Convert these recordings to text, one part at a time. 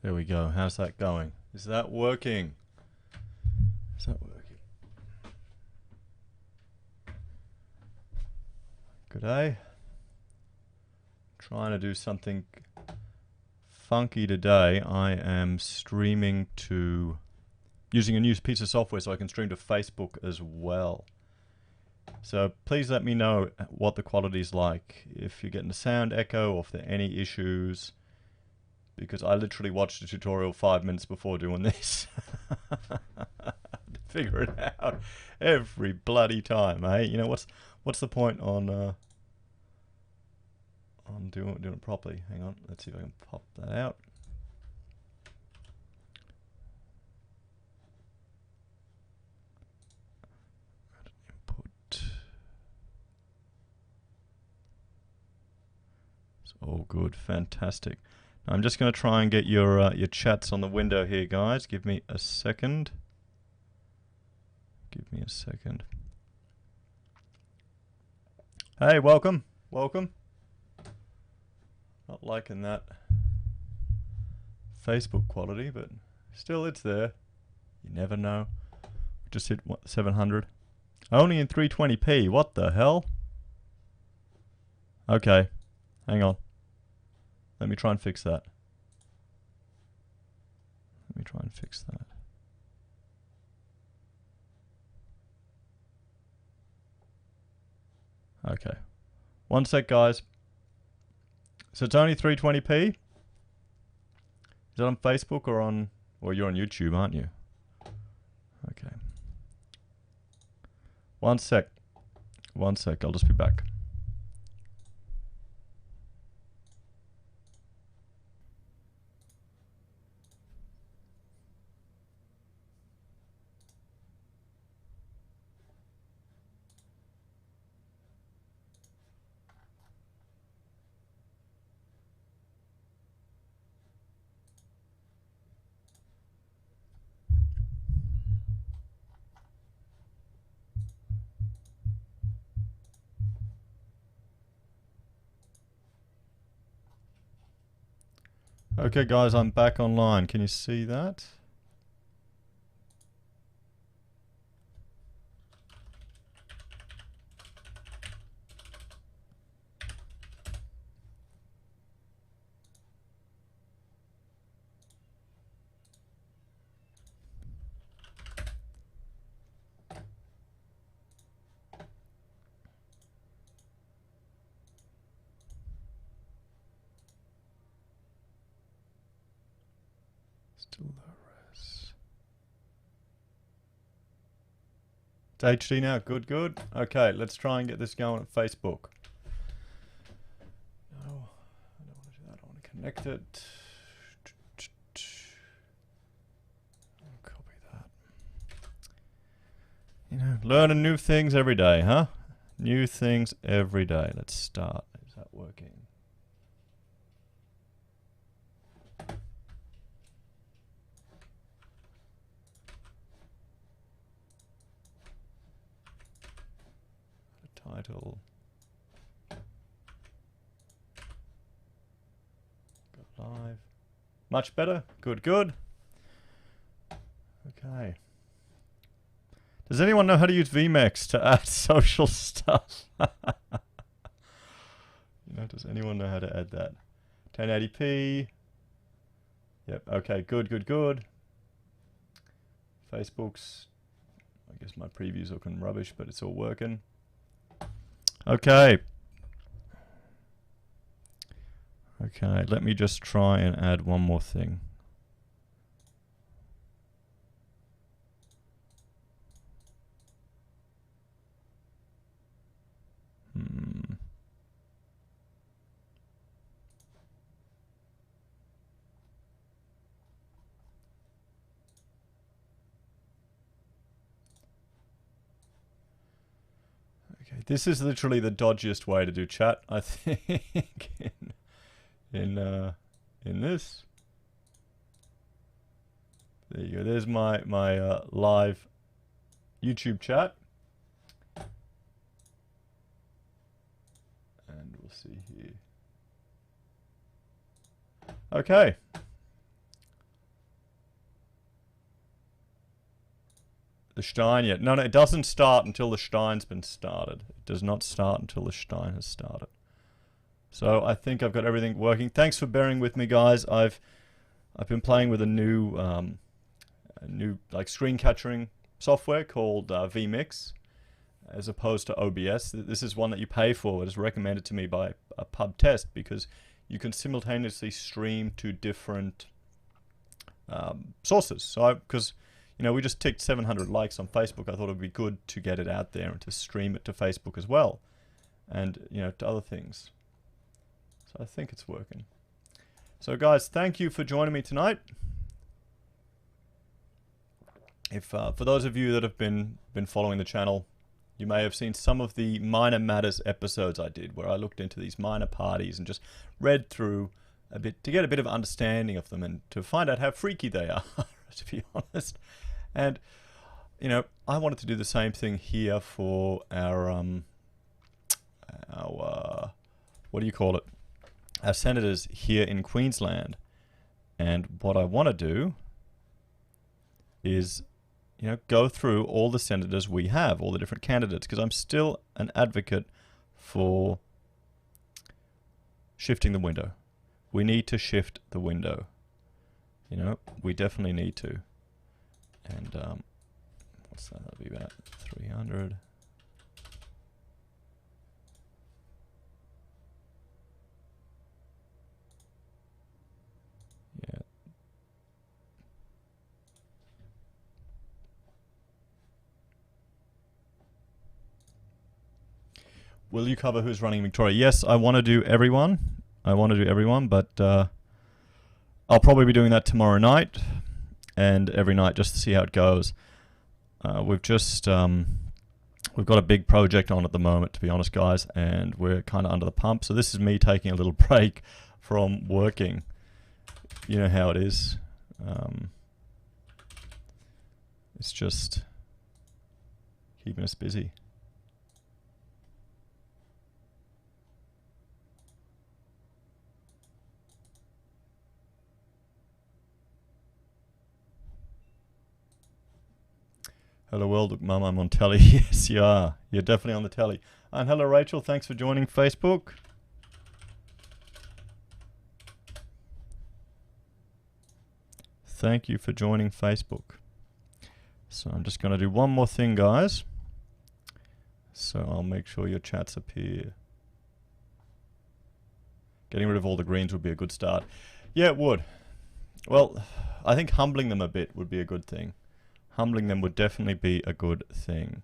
There we go. How's that going? Is that working? Is that working? G'day. Trying to do something funky today. I am streaming to... using a new piece of software so I can stream to Facebook as well. So please let me know what the quality's like. If you're getting a sound echo or if there are any issues. Because I literally watched a tutorial 5 minutes before doing this. To figure it out every bloody time, eh? You know, what's the point on doing it properly? Hang on, let's see if I can pop that out. Input. It's all good, fantastic. I'm just going to try and get your chats on the window here, guys. Give me a second. Give me a second. Hey, welcome. Welcome. Not liking that Facebook quality, but still it's there. You never know. Just hit what, 700. Only in 320p. What the hell? Okay. Hang on. Let me try and fix that. Let me try and fix that. Okay. One sec, guys. So it's only 320p? Is that on Facebook or on... well, you're on YouTube, aren't you? Okay. One sec. One sec. I'll just be back. Okay, guys, I'm back online. Can you see that? Still no res. It's HD now. Good, good. Okay, let's try and get this going at Facebook. No, I don't want to do that. I want to connect it. Copy that. You know, learning new things every day, huh? New things every day. Let's start. Is that working? Title. Go live. Much better. Good, good. Okay. Does anyone know how to use vMex to add social stuff? You know, does anyone know how to add that? 1080p. Yep. Okay. Good, good, good. Facebook's, I guess my preview's looking rubbish, but it's all working. Okay. Okay, let me just try and add one more thing. Okay, this is literally the dodgiest way to do chat, I think. in this. There you go. There's my live YouTube chat. And we'll see here. Okay. The Stein yet. No, it doesn't start until the Stein's been started. It does not start until the Stein has started. So I think I've got everything working. Thanks for bearing with me, guys. I've been playing with a new like screen capturing software called vMix, as opposed to OBS. This is one that you pay for. It is recommended to me by a pub test because you can simultaneously stream to different sources. So because we just ticked 700 likes on Facebook, I thought it would be good to get it out there and to stream it to Facebook as well, and to other things. So I think it's working. So guys, thank you for joining me tonight. If for those of you that have been following the channel, you may have seen some of the Minor Matters episodes I did, where I looked into these minor parties and just read through a bit to get a bit of understanding of them and to find out how freaky they are, to be honest. And I wanted to do the same thing here for our what do you call it? Our senators here in Queensland. And what I want to do is go through all the senators we have, all the different candidates, because I'm still an advocate for shifting the window. We need to shift the window. We definitely need to. And what's that? That'll be about 300. Yeah. Will you cover who's running Victoria? Yes, I want to do everyone. But I'll probably be doing that tomorrow night and every night just to see how it goes. We've got a big project on at the moment, to be honest, guys, and we're kind of under the pump. So this is me taking a little break from working. You know how it is. It's just keeping us busy. Hello world, Mum, I'm on telly. Yes, you are. You're definitely on the telly. And hello Rachel, thanks for joining Facebook. Thank you for joining Facebook. So I'm just going to do one more thing, guys. So I'll make sure your chats appear. Getting rid of all the greens would be a good start. Yeah, it would. Well, I think humbling them a bit would be a good thing. Humbling them would definitely be a good thing.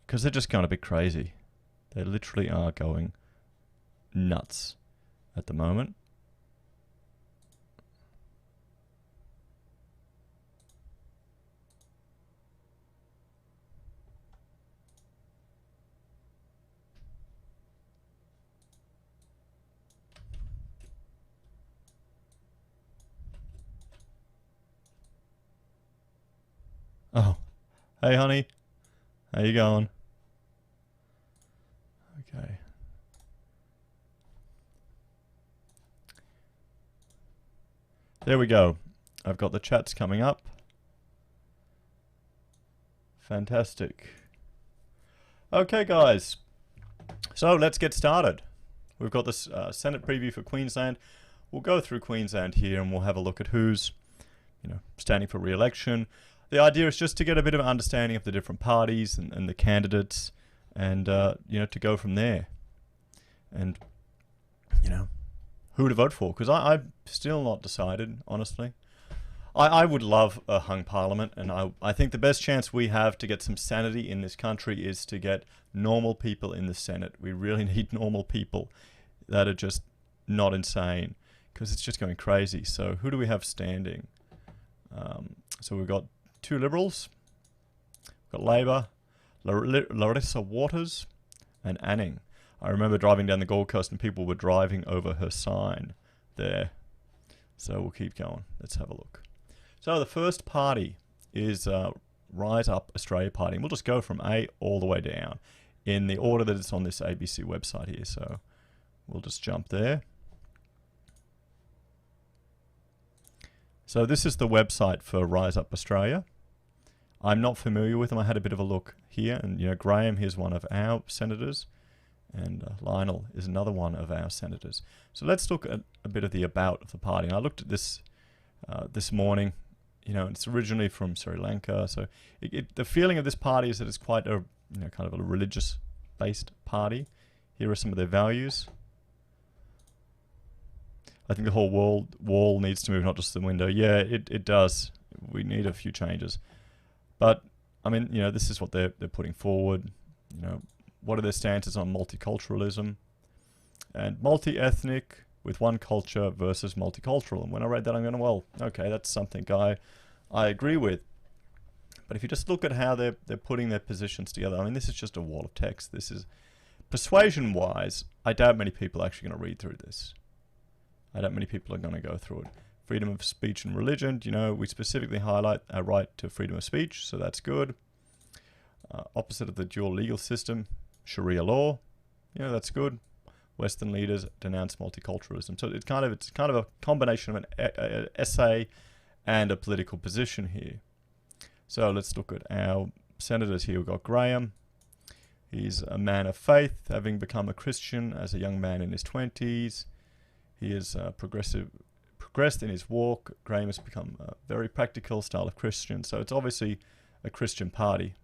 Because they're just going a bit crazy. They literally are going nuts at the moment. Oh, hey honey, how you going? Okay. There we go. I've got the chats coming up. Fantastic. Okay, guys. So let's get started. We've got this Senate preview for Queensland. We'll go through Queensland here and we'll have a look at who's, standing for re-election. The idea is just to get a bit of an understanding of the different parties and the candidates and, to go from there. And, who to vote for. Because I'm still not decided, honestly. I would love a hung parliament, and I think the best chance we have to get some sanity in this country is to get normal people in the Senate. We really need normal people that are just not insane, because it's just going crazy. So who do we have standing? So we've got 2 Liberals, we've got Labor, Larissa Waters, and Anning. I remember driving down the Gold Coast and people were driving over her sign there. So we'll keep going. Let's have a look. So the first party is Rise Up Australia Party. And we'll just go from A all the way down in the order that it's on this ABC website here. So we'll just jump there. So this is the website for Rise Up Australia. I'm not familiar with them. I had a bit of a look here, and Graham, here's one of our senators, and Lionel is another one of our senators. So let's look at a bit of the about of the party. And I looked at this this morning. It's originally from Sri Lanka, so the feeling of this party is that it's quite a kind of a religious-based party. Here are some of their values. I think the whole wall needs to move, not just the window. Yeah, it does. We need a few changes. But, I mean, this is what they're putting forward. What are their stances on multiculturalism? And multi-ethnic with one culture versus multicultural. And when I read that, I'm going, well, okay, that's something I agree with. But if you just look at how they're putting their positions together, I mean, this is just a wall of text. This is, persuasion-wise, I doubt many people are actually going to read through this. I doubt many people are going to go through it. Freedom of speech and religion, we specifically highlight our right to freedom of speech, so that's good. Opposite of the dual legal system, Sharia law, that's good. Western leaders denounce multiculturalism. So it's kind of a combination of an essay and a political position here. So let's look at our senators here. We've got Graham. He's a man of faith, having become a Christian as a young man in his 20s. He is progressed in his walk. Graham has become a very practical style of Christian. So it's obviously a Christian party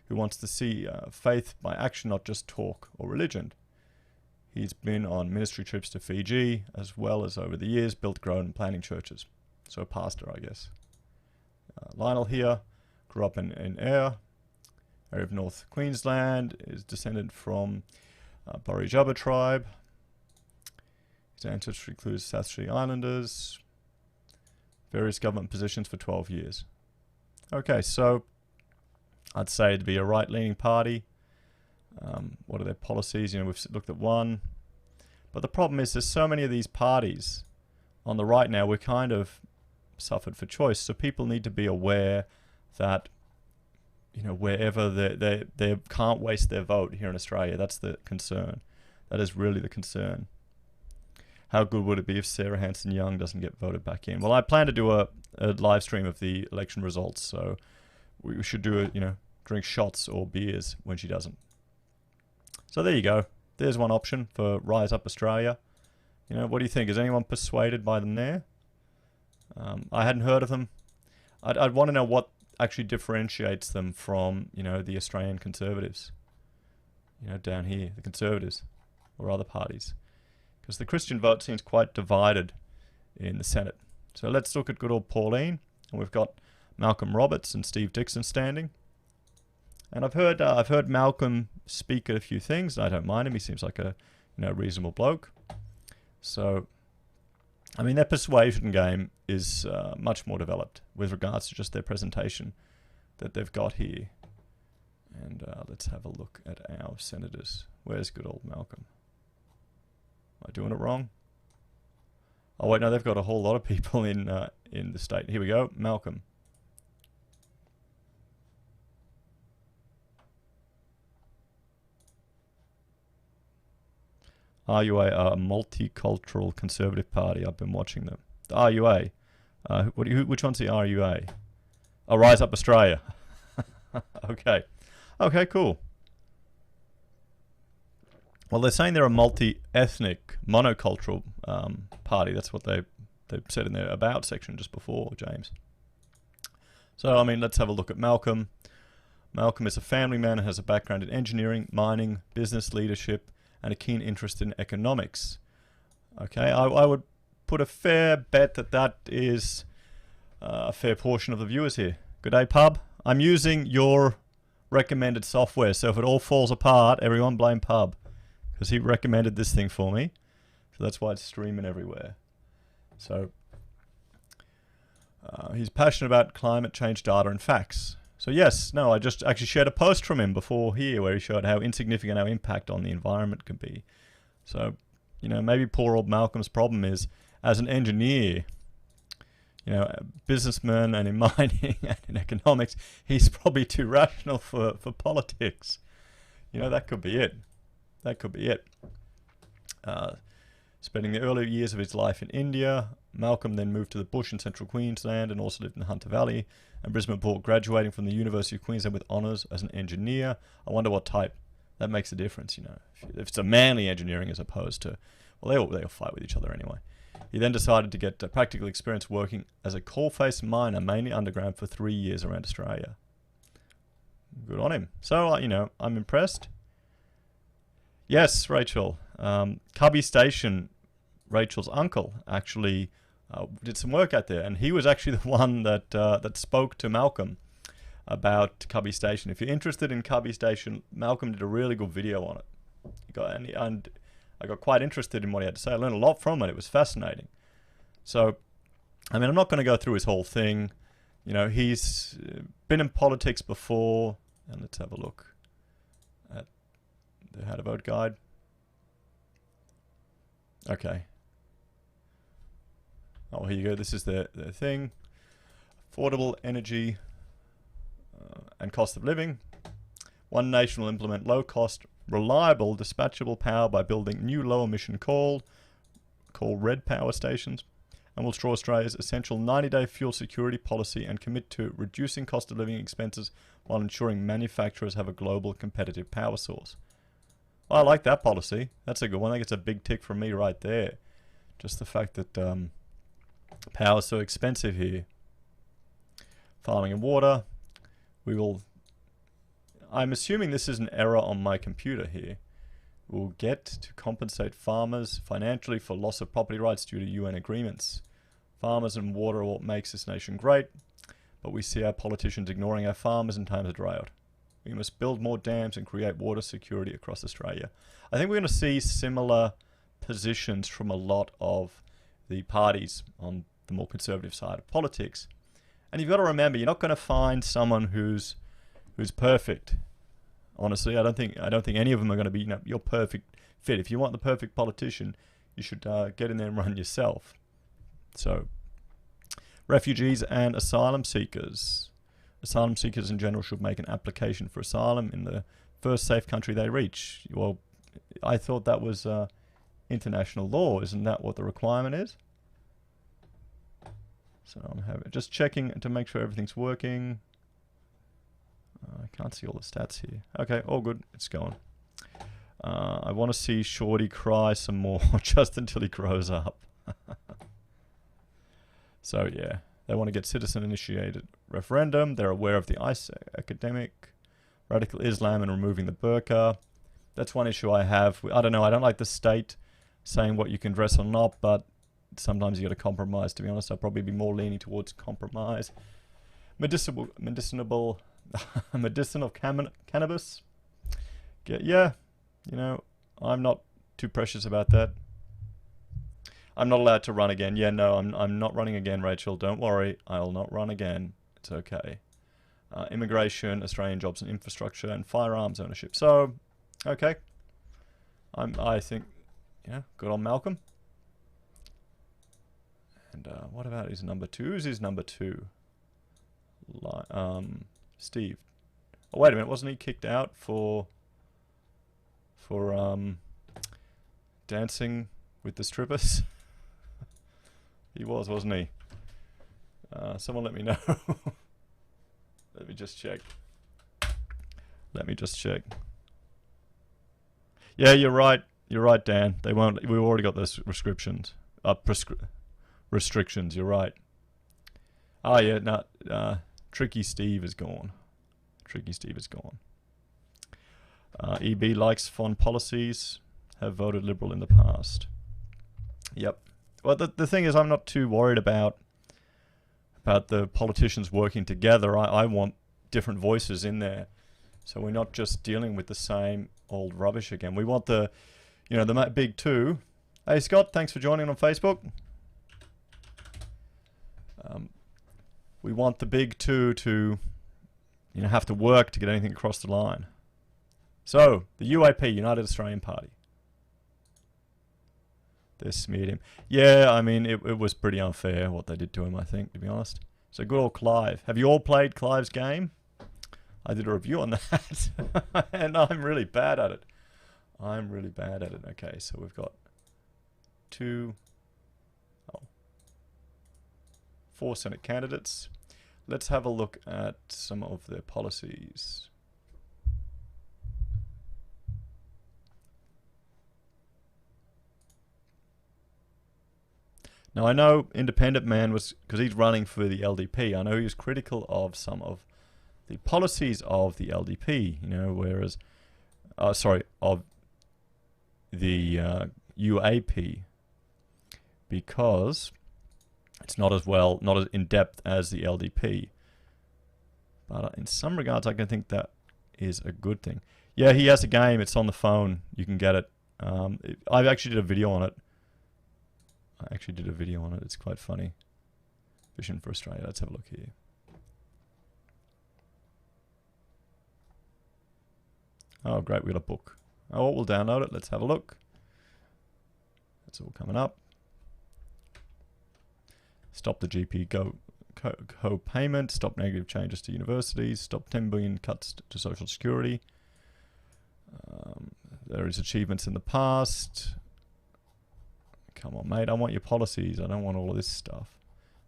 who wants to see faith by action, not just talk or religion. He's been on ministry trips to Fiji, as well as over the years built, grown, and planting churches. So a pastor, I guess. Lionel here grew up in Ayr, area of North Queensland, is descended from Burri tribe. His ancestry includes South Sea Islanders, various government positions for 12 years. Okay, so I'd say it'd be a right-leaning party. What are their policies? We've looked at one. But the problem is there's so many of these parties on the right now, we're kind of suffered for choice. So people need to be aware that, wherever they can't waste their vote here in Australia. That's the concern. That is really the concern. How good would it be if Sarah Hanson-Young doesn't get voted back in? Well, I plan to do a live stream of the election results, so we should do drink shots or beers when she doesn't. So there you go. There's one option for Rise Up Australia. What do you think? Is anyone persuaded by them there? I hadn't heard of them. I'd want to know what actually differentiates them from, the Australian Conservatives. Down here, the Conservatives or other parties. Because the Christian vote seems quite divided in the Senate. So let's look at good old Pauline. And we've got Malcolm Roberts and Steve Dixon standing. And I've heard Malcolm speak at a few things. I don't mind him. He seems like a reasonable bloke. So, I mean, their persuasion game is much more developed with regards to just their presentation that they've got here. And let's have a look at our senators. Where's good old Malcolm? Am I doing it wrong? Oh wait, no, they've got a whole lot of people in the state. Here we go, Malcolm. RUA are a multicultural conservative party. I've been watching them. The RUA. Which one's the RUA? Oh, Rise Up Australia. Okay. Okay, cool. Well, they're saying they're a multi-ethnic, monocultural party. That's what they said in their About section just before, James. So, I mean, let's have a look at Malcolm. Malcolm is a family man and has a background in engineering, mining, business leadership, and a keen interest in economics. Okay, I would put a fair bet that is a fair portion of the viewers here. Good day, pub. I'm using your recommended software, so if it all falls apart, everyone blame pub, because he recommended this thing for me. So that's why it's streaming everywhere. So he's passionate about climate change data and facts. So yes, no, I just actually shared a post from him before here where he showed how insignificant our impact on the environment can be. So, maybe poor old Malcolm's problem is, as an engineer, a businessman and in mining and in economics, he's probably too rational for politics. That could be it. That could be it. Spending the early years of his life in India, Malcolm then moved to the bush in central Queensland and also lived in the Hunter Valley and Brisbane Port, graduating from the University of Queensland with honours as an engineer. I wonder what type. That makes a difference, you know. If it's a manly engineering as opposed to, well, they'll fight with each other anyway. He then decided to get practical experience working as a coalface miner, mainly underground, for 3 years around Australia. Good on him. So, you know, I'm impressed. Yes, Rachel. Cubby Station, Rachel's uncle, actually did some work out there, and he was actually the one that spoke to Malcolm about Cubby Station. If you're interested in Cubby Station, Malcolm did a really good video on it. And I got quite interested in what he had to say. I learned a lot from it. It was fascinating. So, I mean, I'm not going to go through his whole thing. You know, he's been in politics before. And let's have a look at the How to Vote guide. Okay. Oh, here you go. This is their thing. Affordable energy and cost of living. One nation will implement low-cost, reliable, dispatchable power by building new low-emission coal red power stations, and will straw Australia's essential 90-day fuel security policy and commit to reducing cost of living expenses while ensuring manufacturers have a global competitive power source. Well, I like that policy. That's a good one. I think it's a big tick from me right there. Just the fact that power is so expensive here. Farming and water. We will... I'm assuming this is an error on my computer here. We'll get to compensate farmers financially for loss of property rights due to UN agreements. Farmers and water are what makes this nation great, but we see our politicians ignoring our farmers in times of drought. We must build more dams and create water security across Australia. I think we're going to see similar positions from a lot of the parties on the more conservative side of politics. And you've got to remember, you're not going to find someone who's perfect. Honestly, I don't think any of them are going to be, you know, your perfect fit. If you want the perfect politician, you should get in there and run yourself. So, refugees and asylum seekers. Asylum seekers in general should make an application for asylum in the first safe country they reach. Well, I thought that was international law. Isn't that what the requirement is? So I'm just checking to make sure everything's working. I can't see all the stats here. Okay, all good. It's going. I want to see Shorty cry some more just until he grows up. So yeah, they want to get citizen-initiated referendum. They're aware of the ICE academic, radical Islam, and removing the burqa. That's one issue I have. I don't know. I don't like the state saying what you can dress or not, but sometimes you got to compromise. To be honest, I'll probably be more leaning towards compromise. Medicinal cannabis. Yeah, you know, I'm not too precious about that. I'm not allowed to run again. Yeah, no, I'm not running again, Rachel. Don't worry, I'll not run again. It's okay. Immigration, Australian jobs and infrastructure, and firearms ownership. So, okay. I think, yeah, good on Malcolm. And what about his number two? Who's his number two? Steve. Oh, wait a minute. Wasn't he kicked out for dancing with the strippers? He was, wasn't he? Someone let me know. Let me just check. Yeah, you're right. You're right, Dan. They won't. We've already got those restrictions. Restrictions. You're right. Oh yeah, no. Tricky Steve is gone. EB likes foreign policies. Have voted Liberal in the past. Yep. Well, the thing is, I'm not too worried about the politicians working together. I want different voices in there, so we're not just dealing with the same old rubbish again. We want the big two. Hey Scott, thanks for joining on Facebook. We want the big two to, have to work to get anything across the line. So the UAP, United Australian Party. They smeared him. Yeah, I mean, it was pretty unfair what they did to him, I think, to be honest. So good old Clive. Have you all played Clive's game? I did a review on that, and I'm really bad at it. Okay, so we've got 4 Senate candidates. Let's have a look at some of their policies. Now I know Independent Man was, because he's running for the LDP, I know he was critical of some of the policies of the LDP, you know, whereas, of the UAP, because it's not as in depth as the LDP. But in some regards, I can think that is a good thing. Yeah, he has a game. It's on the phone. You can get it. I actually did a video on it. It's quite funny. Vision for Australia. Let's have a look here. Oh, great. We got a book. Oh, we'll download it. Let's have a look. That's all coming up. Stop the GP co-payment. Stop negative changes to universities. Stop 10 billion cuts to social security. There is achievements in the past. Come on, mate. I want your policies. I don't want all of this stuff.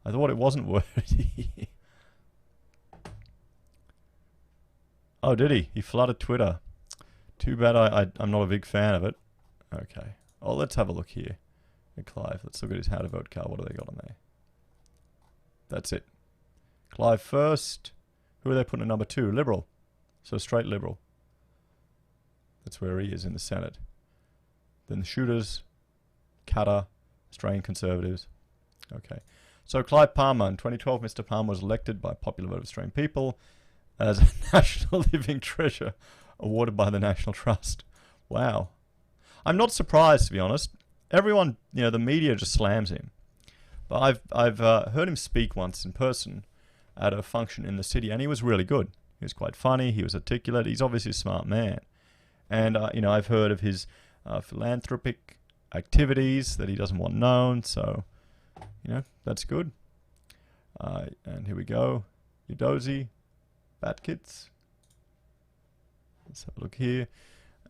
I thought it wasn't wordy. Oh, did he? He flooded Twitter. Too bad I'm not a big fan of it. Okay. Oh, let's have a look here at Clive. Let's look at his how to vote card. What do they got on there? That's it. Clive first. Who are they putting at number 2? Liberal. So straight Liberal. That's where he is in the Senate. Then the Shooters, Qatar, Australian Conservatives. Okay. So Clive Palmer. In 2012, Mr. Palmer was elected by popular vote of Australian people as a national living treasure awarded by the National Trust. Wow. I'm not surprised, to be honest. Everyone, you know, the media just slams him. But I've heard him speak once in person at a function in the city, and he was really good. He was quite funny. He was articulate. He's obviously a smart man. And, you know, I've heard of his philanthropic activities that he doesn't want known. So, you know, that's good. And here we go. Udozi, Bat Kits. Let's have a look here.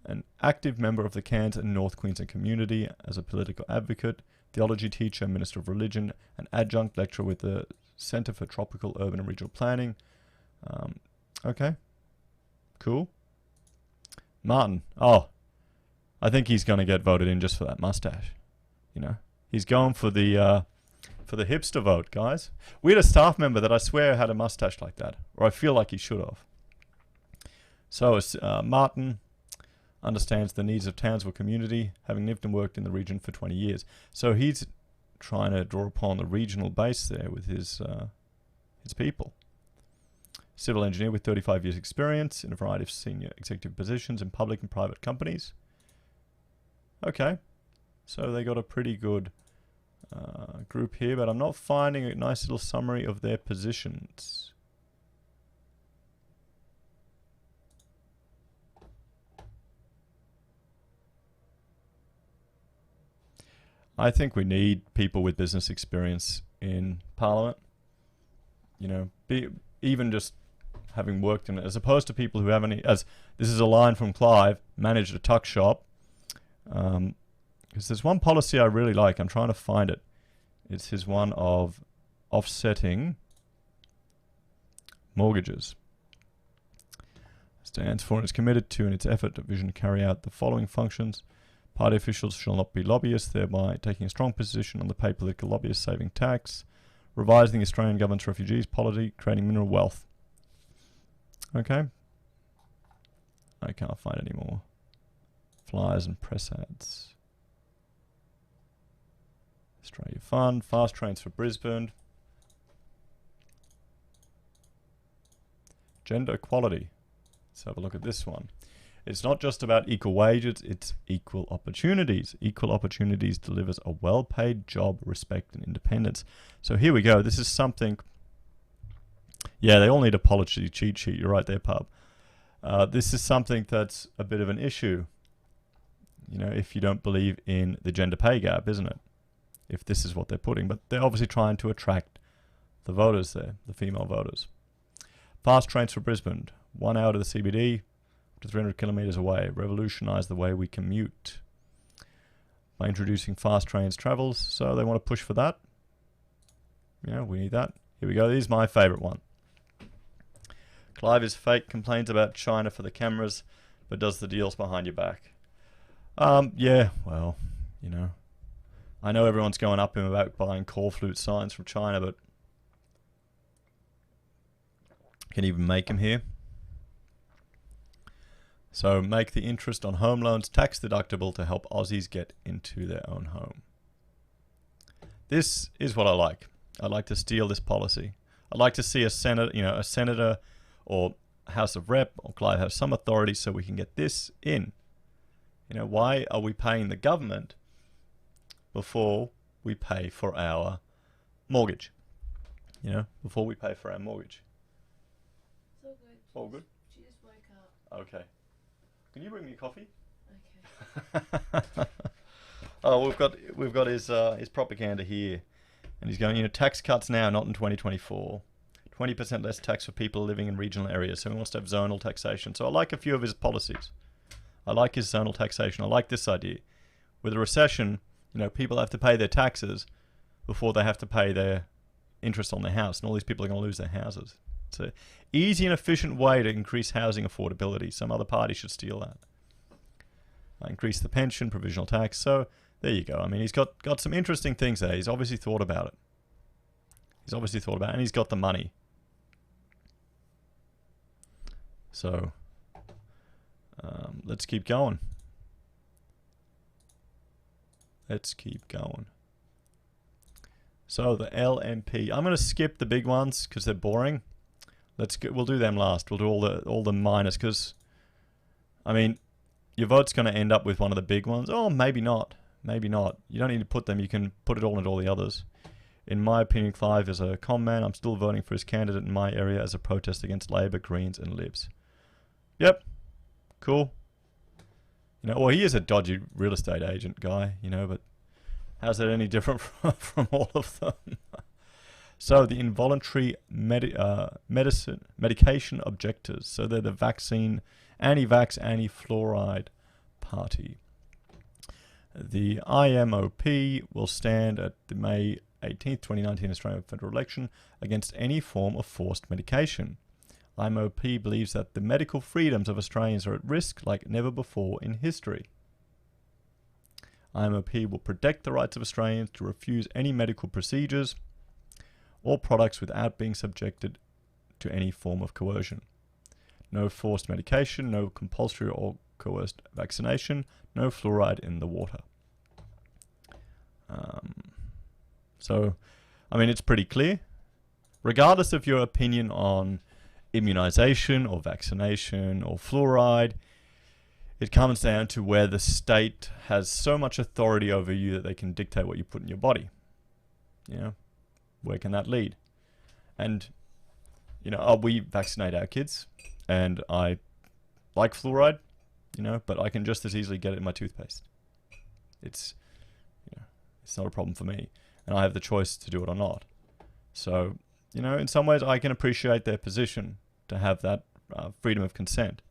An active member of the Cairns and North Queensland community as a political advocate, theology teacher, minister of religion, an adjunct lecturer with the Centre for Tropical, Urban and Regional Planning. Okay. Cool. Martin. Oh, I think he's going to get voted in just for that mustache. You know, he's going for the hipster vote, guys. We had a staff member that I swear had a mustache like that, or I feel like he should have. So Martin understands the needs of Townsville community, having lived and worked in the region for 20 years. So he's trying to draw upon the regional base there with his people. Civil engineer with 35 years experience in a variety of senior executive positions in public and private companies. Okay, so they got a pretty good group here, but I'm not finding a nice little summary of their positions. I think we need people with business experience in Parliament. You know, even just having worked in it, as opposed to people who haven't, as this is a line from Clive, managed a tuck shop. Because there's one policy I really like. I'm trying to find it. It's his one of offsetting mortgages. Stands for and is committed to in its effort to vision to carry out the following functions. Party officials shall not be lobbyists, thereby taking a strong position on the pay political lobbyists, saving tax, revising the Australian government's refugees policy, creating mineral wealth. Okay. I can't find any more flyers and press ads. Australia Fund, fast trains for Brisbane. Gender equality. Let's have a look at this one. It's not just about equal wages, it's equal opportunities. Equal opportunities delivers a well-paid job, respect and independence. So here we go. This is something... Yeah, they all need a policy cheat sheet. You're right there, pub. This is something that's a bit of an issue, you know, if you don't believe in the gender pay gap, isn't it? If this is what they're putting. But they're obviously trying to attract the voters there, the female voters. Fast trains for Brisbane. 1 hour to the CBD to 300 kilometres away. Revolutionise the way we commute. by introducing fast trains travels. So they want to push for that. Yeah, we need that. Here we go. This is my favourite one. Clive is fake, complains about China for the cameras, but does the deals behind your back. Yeah, well, you know. I know everyone's going up him about buying call flute signs from China, but can even make them here. So make the interest on home loans tax deductible to help Aussies get into their own home. This is what I like. I'd like to steal this policy. I'd like to see a senator or House of Rep or Clive have some authority so we can get this in. You know, why are we paying the government before we pay for our mortgage? You know, before we pay for our mortgage. It's all good. All good? She just woke up. Okay. Can you bring me coffee? Okay. Oh, we've got his propaganda here, and he's going, you know, tax cuts now, not in 2024. 20% less tax for people living in regional areas. So he wants to have zonal taxation. So I like a few of his policies. I like his zonal taxation. I like this idea. With a recession, you know, people have to pay their taxes before they have to pay their interest on their house, and all these people are going to lose their houses. It's an easy and efficient way to increase housing affordability. Some other party should steal that. Increase the pension, provisional tax. So there you go. I mean, he's got some interesting things there. He's obviously thought about it. And he's got the money. So let's keep going. So the LMP. I'm going to skip the big ones because they're boring. We'll do them last. We'll do all the minors because, I mean, your vote's going to end up with one of the big ones. Oh, maybe not. Maybe not. You don't need to put them. You can put it all into all the others. In my opinion, Clive is a con man. I'm still voting for his candidate in my area as a protest against Labor, Greens and Libs. Yep. Cool. You know, well, he is a dodgy real estate agent guy, you know, but how's that any different from all of them? So the involuntary medication objectors. So they're the vaccine, anti-vax, anti-fluoride party. The IMOP will stand at the May 18th, 2019 Australian federal election against any form of forced medication. IMOP believes that the medical freedoms of Australians are at risk like never before in history. IMOP will protect the rights of Australians to refuse any medical procedures or products without being subjected to any form of coercion. No forced medication, no compulsory or coerced vaccination, no fluoride in the water. So, I mean, it's pretty clear. Regardless of your opinion on immunization or vaccination or fluoride, it comes down to where the state has so much authority over you that they can dictate what you put in your body. You know, where can that lead? And, you know, we vaccinate our kids, and I like fluoride, you know, but I can just as easily get it in my toothpaste. It's, you know, it's not a problem for me, and I have the choice to do it or not. So, you know, in some ways I can appreciate their position to have that freedom of consent.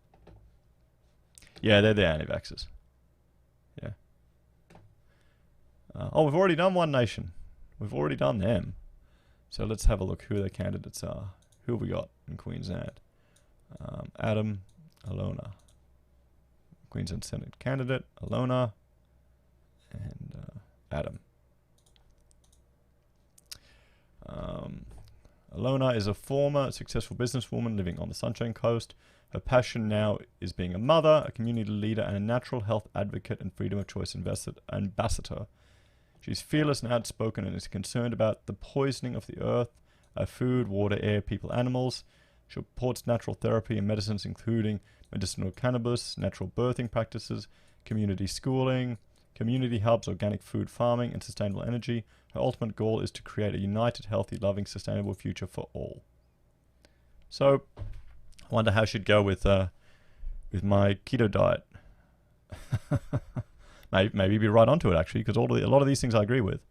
Yeah, they're the anti-vaxxers. Yeah. Oh, we've already done One Nation. We've already done them. So let's have a look who their candidates are. Who have we got in Queensland? Adam, Alona. Queensland Senate candidate, Alona, and Adam. Alona is a former successful businesswoman living on the Sunshine Coast. Her passion now is being a mother, a community leader, and a natural health advocate and freedom of choice ambassador. She's fearless and outspoken and is concerned about the poisoning of the earth, food, water, air, people, animals. She supports natural therapy and medicines, including medicinal cannabis, natural birthing practices, community schooling, community hubs, organic food farming, and sustainable energy. Her ultimate goal is to create a united, healthy, loving, sustainable future for all. So, I wonder how she'd go with my keto diet. maybe be right onto it actually, because a lot of these things I agree with.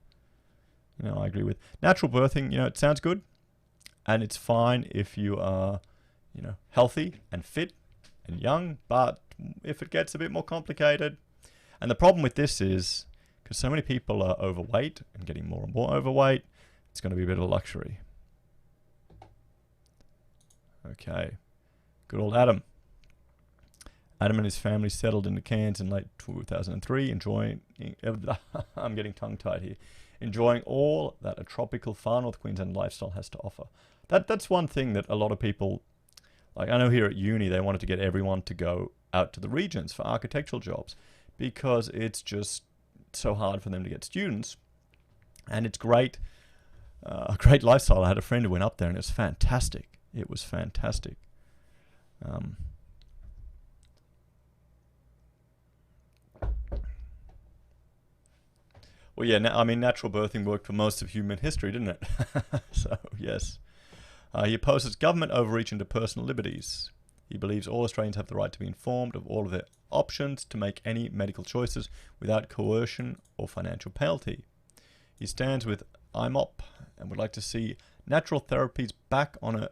You know, I agree with natural birthing. You know, it sounds good, and it's fine if you are, you know, healthy and fit and young. But if it gets a bit more complicated, and the problem with this is, because so many people are overweight and getting more and more overweight. It's going to be a bit of a luxury. Okay. Good old Adam. Adam and his family settled into Cairns in late 2003, enjoying... I'm getting tongue-tied here. Enjoying all that a tropical far north Queensland lifestyle has to offer. That's one thing that a lot of people... Like, I know here at uni, they wanted to get everyone to go out to the regions for architectural jobs because it's just so hard for them to get students. And it's great, a great lifestyle. I had a friend who went up there and it was fantastic. It was fantastic. Well, yeah, I mean, natural birthing worked for most of human history, didn't it? So, yes. He opposes government overreach into personal liberties. He believes all Australians have the right to be informed of all of their options to make any medical choices without coercion or financial penalty. He stands with IMOP and would like to see natural therapies back on a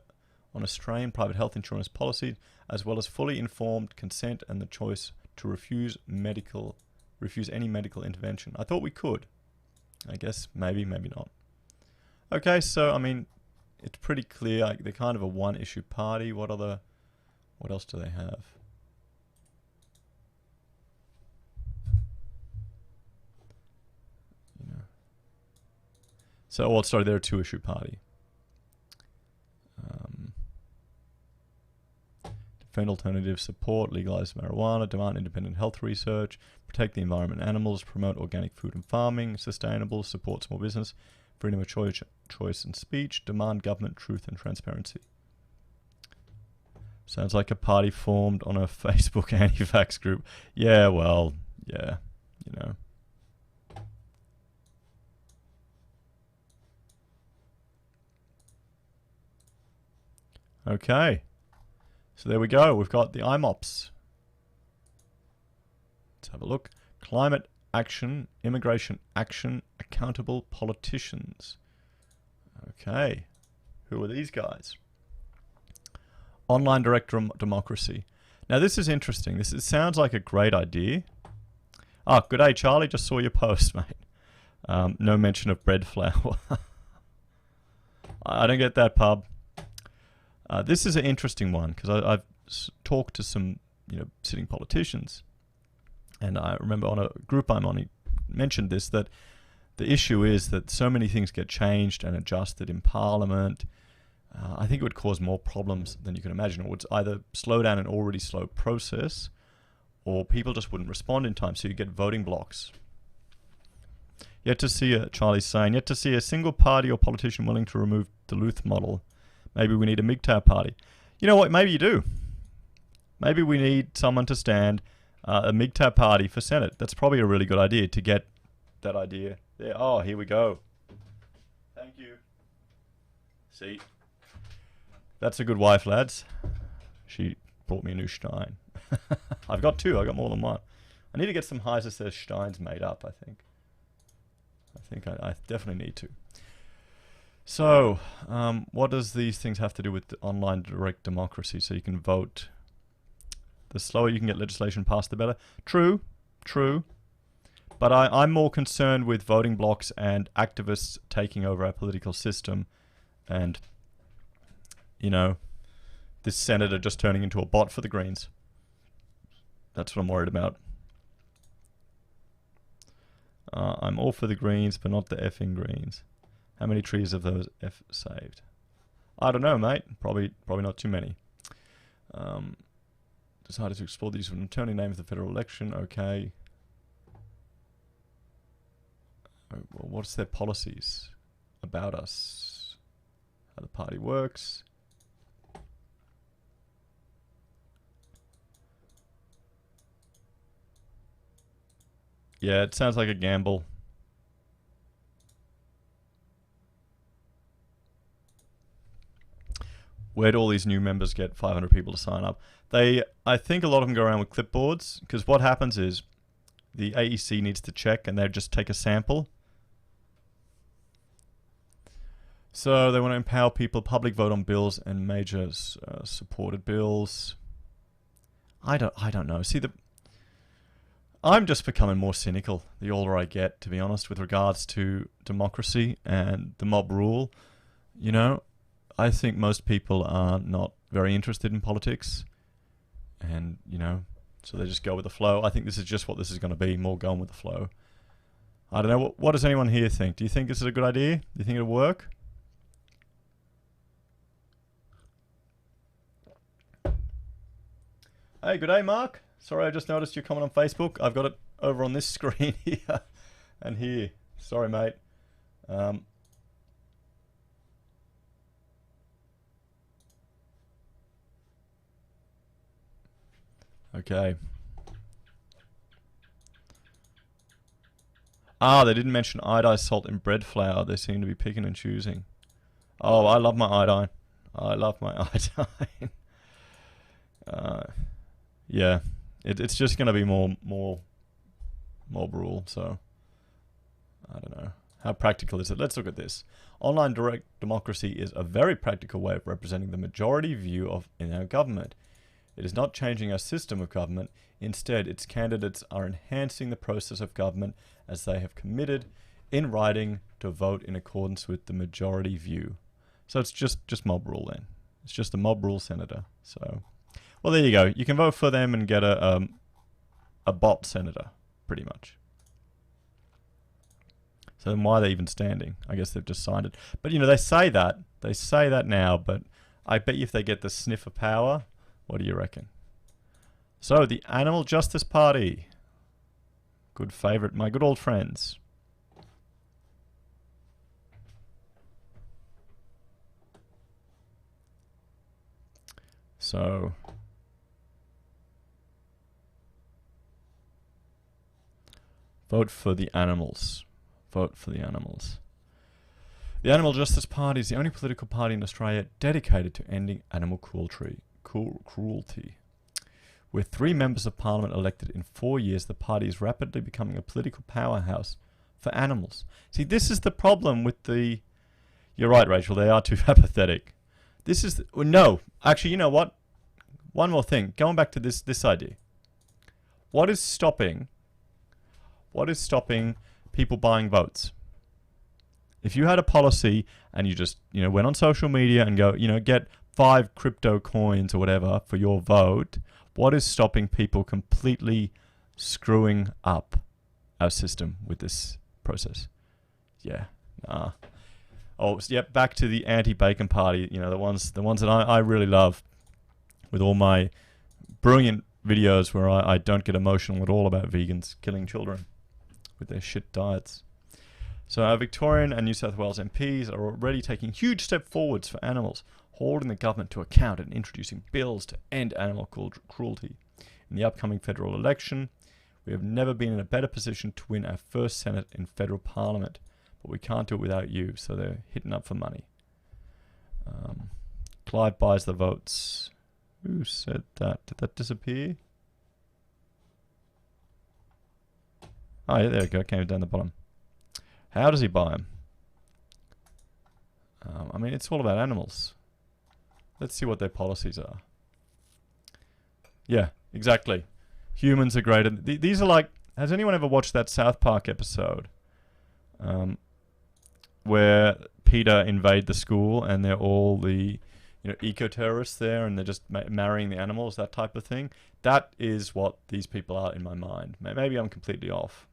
Australian private health insurance policy, as well as fully informed consent and the choice to refuse any medical intervention. I thought we could. I guess maybe not. Okay, so I mean, it's pretty clear they're kind of a one-issue party. What else do they have? So, well, sorry, they're a two-issue party. Defend alternative support, legalize marijuana, demand independent health research, protect the environment and animals, promote organic food and farming, sustainable, support small business, freedom of choice and speech, demand government truth and transparency. Sounds like a party formed on a Facebook anti-vax group. Yeah, well, yeah, you know. Okay. So there we go. We've got the IMOPs. Let's have a look. Climate action, immigration action, accountable politicians. Okay. Who are these guys? Online direct democracy. Now this is interesting. It sounds like a great idea. Oh, good day, Charlie. Just saw your post, mate. No mention of bread flour. I don't get that, pub. This is an interesting one because I've talked to some, sitting politicians, and I remember on a group I'm on, he mentioned this, that the issue is that so many things get changed and adjusted in Parliament. I think it would cause more problems than you can imagine. It would either slow down an already slow process, or people just wouldn't respond in time, so you get voting blocks. Yet to see Charlie's saying, yet to see a single party or politician willing to remove the Duluth model. Maybe we need a MGTOW party. You know what? Maybe you do. Maybe we need someone to stand a MGTOW party for Senate. That's probably a really good idea to get that idea there. Oh, here we go. Thank you. See? That's a good wife, lads. She brought me a new Stein. I've got two. I've got more than one. I need to get some Heiser Steins made up, I think. I definitely need to. So, what does these things have to do with the online direct democracy? So you can vote. The slower you can get legislation passed, the better. True. But I'm more concerned with voting blocks and activists taking over our political system and, this senator just turning into a bot for the Greens. That's what I'm worried about. I'm all for the Greens, but not the effing Greens. How many trees have those F saved? I don't know, mate. Probably not too many. Decided to explore the use of an attorney name for the federal election. Okay. Well, what's their policies about us? How the party works? Yeah, it sounds like a gamble. Where'd all these new members get 500 people to sign up? I think a lot of them go around with clipboards, because what happens is the AEC needs to check and they just take a sample. So they want to empower people, public vote on bills and major supported bills. I don't know. See, I'm just becoming more cynical the older I get, to be honest, with regards to democracy and the mob rule. You know, I think most people are not very interested in politics, and so they just go with the flow. I think this is just what this is going to be, more going with the flow. I don't know. What does anyone here think? Do you think this is a good idea? Do you think it'll work? Hey, good day, Mark. Sorry, I just noticed your comment on Facebook. I've got it over on this screen here and here. Sorry, mate. Okay. They didn't mention iodized salt in bread flour. They seem to be picking and choosing. Oh, I love my iodine. I love my iodine. Yeah, it's just going to be more mob rule, so I don't know. How practical is it? Let's look at this. Online direct democracy is a very practical way of representing the majority view in our government. It is not changing our system of government. Instead, its candidates are enhancing the process of government as they have committed in writing to vote in accordance with the majority view. So it's just mob rule then. It's just a mob rule senator. So, well, there you go. You can vote for them and get a bot senator, pretty much. So then why are they even standing? I guess they've just signed it. But they say that. They say that now, but I bet you if they get the sniff of power, what do you reckon? So, the Animal Justice Party. Good favourite, my good old friends. So, vote for the animals. Vote for the animals. The Animal Justice Party is the only political party in Australia dedicated to ending animal cruelty. With 3 members of parliament elected in 4 years, the party is rapidly becoming a political powerhouse for animals. See, this is the problem with the... You're right, Rachel, they are too apathetic. This is... No, actually, you know what? One more thing. Going back to this idea. What is stopping people buying votes? If you had a policy and you just, went on social media and go, get 5 crypto coins or whatever for your vote, what is stopping people completely screwing up our system with this process? Yeah, nah. Oh, yeah, back to the anti-bacon party, the ones that I really love, with all my brilliant videos where I don't get emotional at all about vegans killing children with their shit diets. So our Victorian and New South Wales MPs are already taking huge steps forwards for animals, holding the government to account and introducing bills to end animal cruelty. In the upcoming federal election, we have never been in a better position to win our first Senate in federal parliament, but we can't do it without you, so they're hitting up for money. Clive buys the votes. Who said that? Did that disappear? Oh, yeah, there we go. Came down the bottom. How does he buy them? I mean, it's all about animals. Let's see what their policies are. Yeah, exactly. Humans are greater. These are like... Has anyone ever watched that South Park episode? Where PETA invade the school and they're all the eco-terrorists there and they're just marrying the animals, that type of thing. That is what these people are in my mind. Maybe I'm completely off.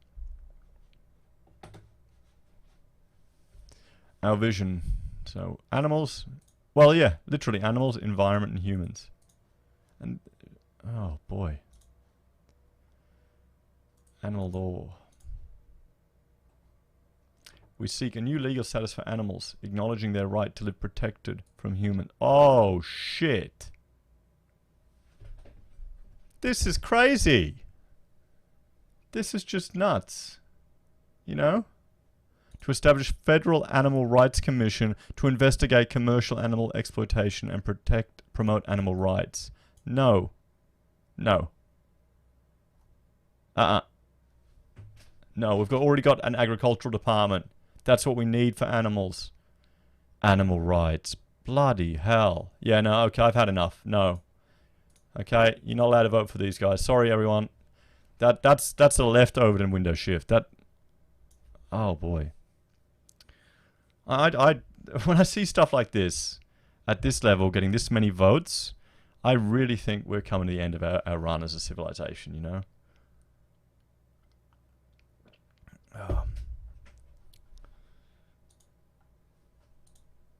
Our vision. So, animals... Well, yeah, literally animals, environment, and humans. And, oh boy. Animal law. We seek a new legal status for animals, acknowledging their right to live protected from humans. Oh, shit. This is crazy. This is just nuts. To establish Federal Animal Rights Commission to investigate commercial animal exploitation and promote animal rights. No. No. No, we've already got an agricultural department. That's what we need for animals. Animal rights. Bloody hell. Yeah, no, okay, I've had enough. No. Okay, you're not allowed to vote for these guys. Sorry, everyone. That's a left Overton window shift. That, oh boy. I when I see stuff like this at this level getting this many votes, I really think we're coming to the end of our run as a civilization, you know? Oh.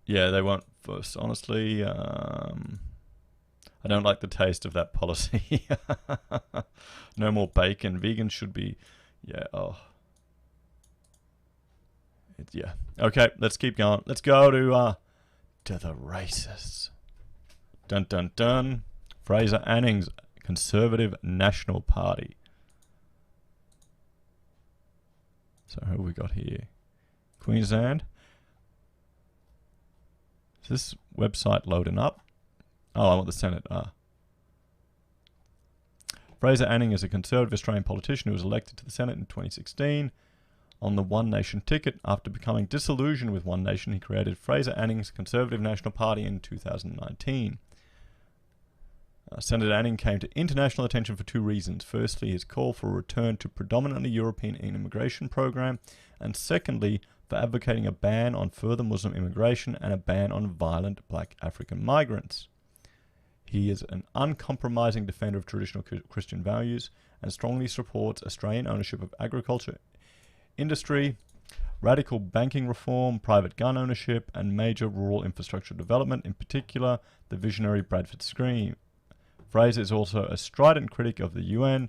Yeah, they won't first. Honestly, I don't like the taste of that policy. No more bacon. Vegans should be, yeah. Oh, yeah. Okay, let's keep going. Let's go to the races. Dun dun dun. Fraser Anning's Conservative National Party. So who have we got here? Queensland. Is this website loading up? Oh, I want the Senate. Fraser Anning is a Conservative Australian politician who was elected to the Senate in 2016 on the One Nation ticket. After becoming disillusioned with One Nation, he created Fraser Anning's Conservative National Party in 2019. Senator Anning came to international attention for two reasons. Firstly, his call for a return to predominantly European immigration program, and secondly, for advocating a ban on further Muslim immigration and a ban on violent black African migrants. He is an uncompromising defender of traditional Christian values and strongly supports Australian ownership of agriculture industry, radical banking reform, private gun ownership, and major rural infrastructure development, in particular the visionary Bradford Scheme. Fraser is also a strident critic of the UN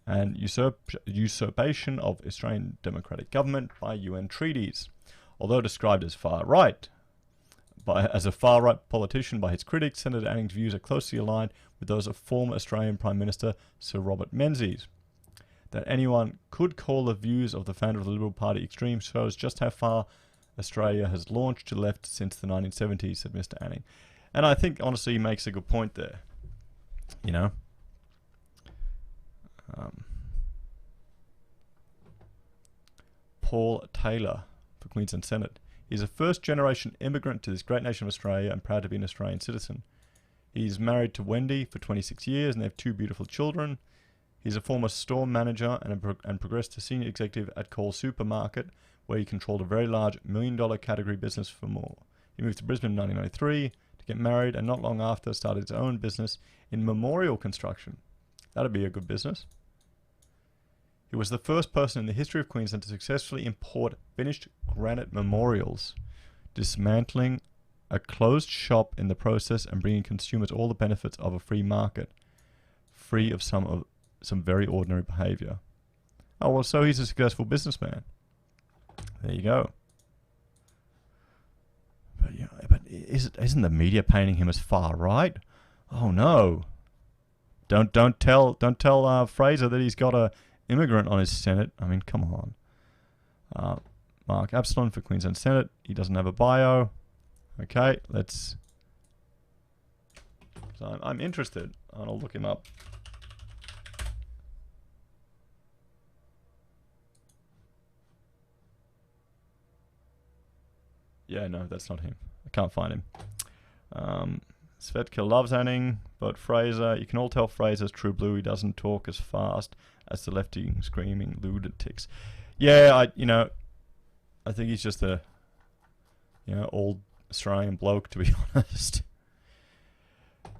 and usurpation of Australian democratic government by UN treaties. Although described as far-right, as a far-right politician by his critics, Senator Anning's views are closely aligned with those of former Australian Prime Minister Sir Robert Menzies. That anyone could call the views of the founder of the Liberal Party extreme shows just how far Australia has launched to the left since the 1970s, said Mr. Anning. And I think, honestly, he makes a good point there. You know? Paul Taylor for Queensland Senate. He's a first-generation immigrant to this great nation of Australia and proud to be an Australian citizen. He's married to Wendy for 26 years and they have two beautiful children. He's a former store manager and progressed to senior executive at Coles Supermarket, where he controlled a very large $1 million category business for more. He moved to Brisbane in 1993 to get married and not long after started his own business in memorial construction. That'd be a good business. He was the first person in the history of Queensland to successfully import finished granite memorials, dismantling a closed shop in the process and bringing consumers all the benefits of a free market, free of some very ordinary behaviour. Oh, well, so he's a successful businessman. There you go. But isn't the media painting him as far right? Oh no! Don't tell Fraser that he's got a immigrant on his Senate. I mean, come on. Mark Absalon for Queensland Senate. He doesn't have a bio. Okay, let's. So I'm interested. I'll look him up. Yeah, no, that's not him. I can't find him. Svetka loves Anning, but Fraser, you can all tell Fraser's true blue. He doesn't talk as fast as the lefty screaming lunatics. Yeah, I think he's just a, old Australian bloke, to be honest.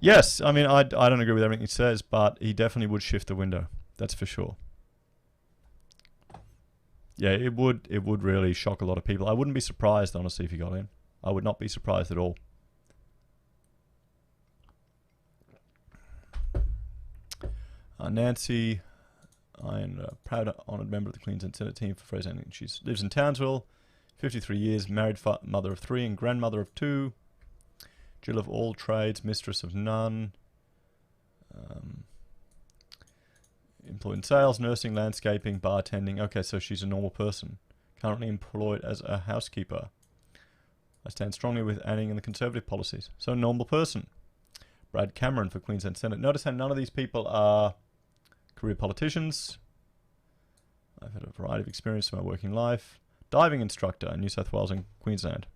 Yes, I mean, I don't agree with everything he says, but he definitely would shift the window. That's for sure. Yeah, it would really shock a lot of people. I wouldn't be surprised, honestly, if he got in. I would not be surprised at all. Nancy, I am a proud, honoured member of the Queensland Senate team for Fraser Anning. She lives in Townsville, 53 years, married mother of 3 and grandmother of 2. Jill of all trades, mistress of none. Employed in sales, nursing, landscaping, bartending. Okay, so she's a normal person. Currently employed as a housekeeper. I stand strongly with Anning and the Conservative policies. So a normal person. Brad Cameron for Queensland Senate. Notice how none of these people are career politicians. I've had a variety of experience in my working life. Diving instructor in New South Wales and Queensland.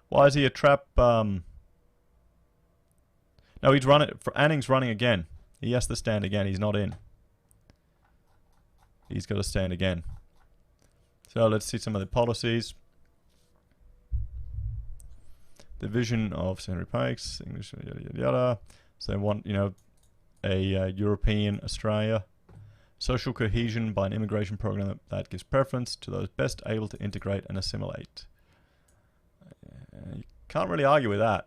Why is he a trap? No, he's running. Anning's running again. He has to stand again. He's not in. he's got to stand again. So let's see some of the policies. The vision of Henry Pikes, English, yada yada yada. So they want, a European Australia. Social cohesion by an immigration program that gives preference to those best able to integrate and assimilate. You can't really argue with that.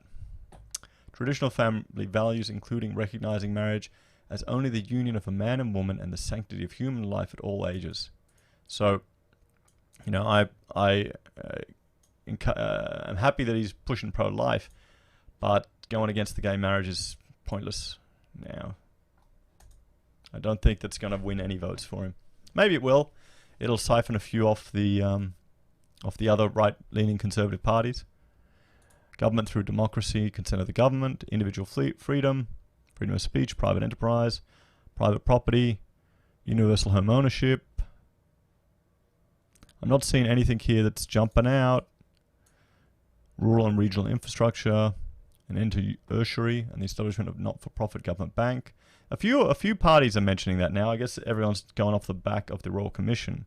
Traditional family values, including recognizing marriage as only the union of a man and woman and the sanctity of human life at all ages. So, I'm happy that he's pushing pro-life, but going against the gay marriage is pointless now. I don't think that's going to win any votes for him. Maybe it will. It'll siphon a few off the other right-leaning conservative parties. Government through democracy, consent of the government, individual freedom, freedom of speech, private enterprise, private property, universal home ownership. I'm not seeing anything here that's jumping out. Rural and regional infrastructure, an end to usury, and the establishment of not-for-profit government bank. A few parties are mentioning that now. I guess everyone's going off the back of the Royal Commission.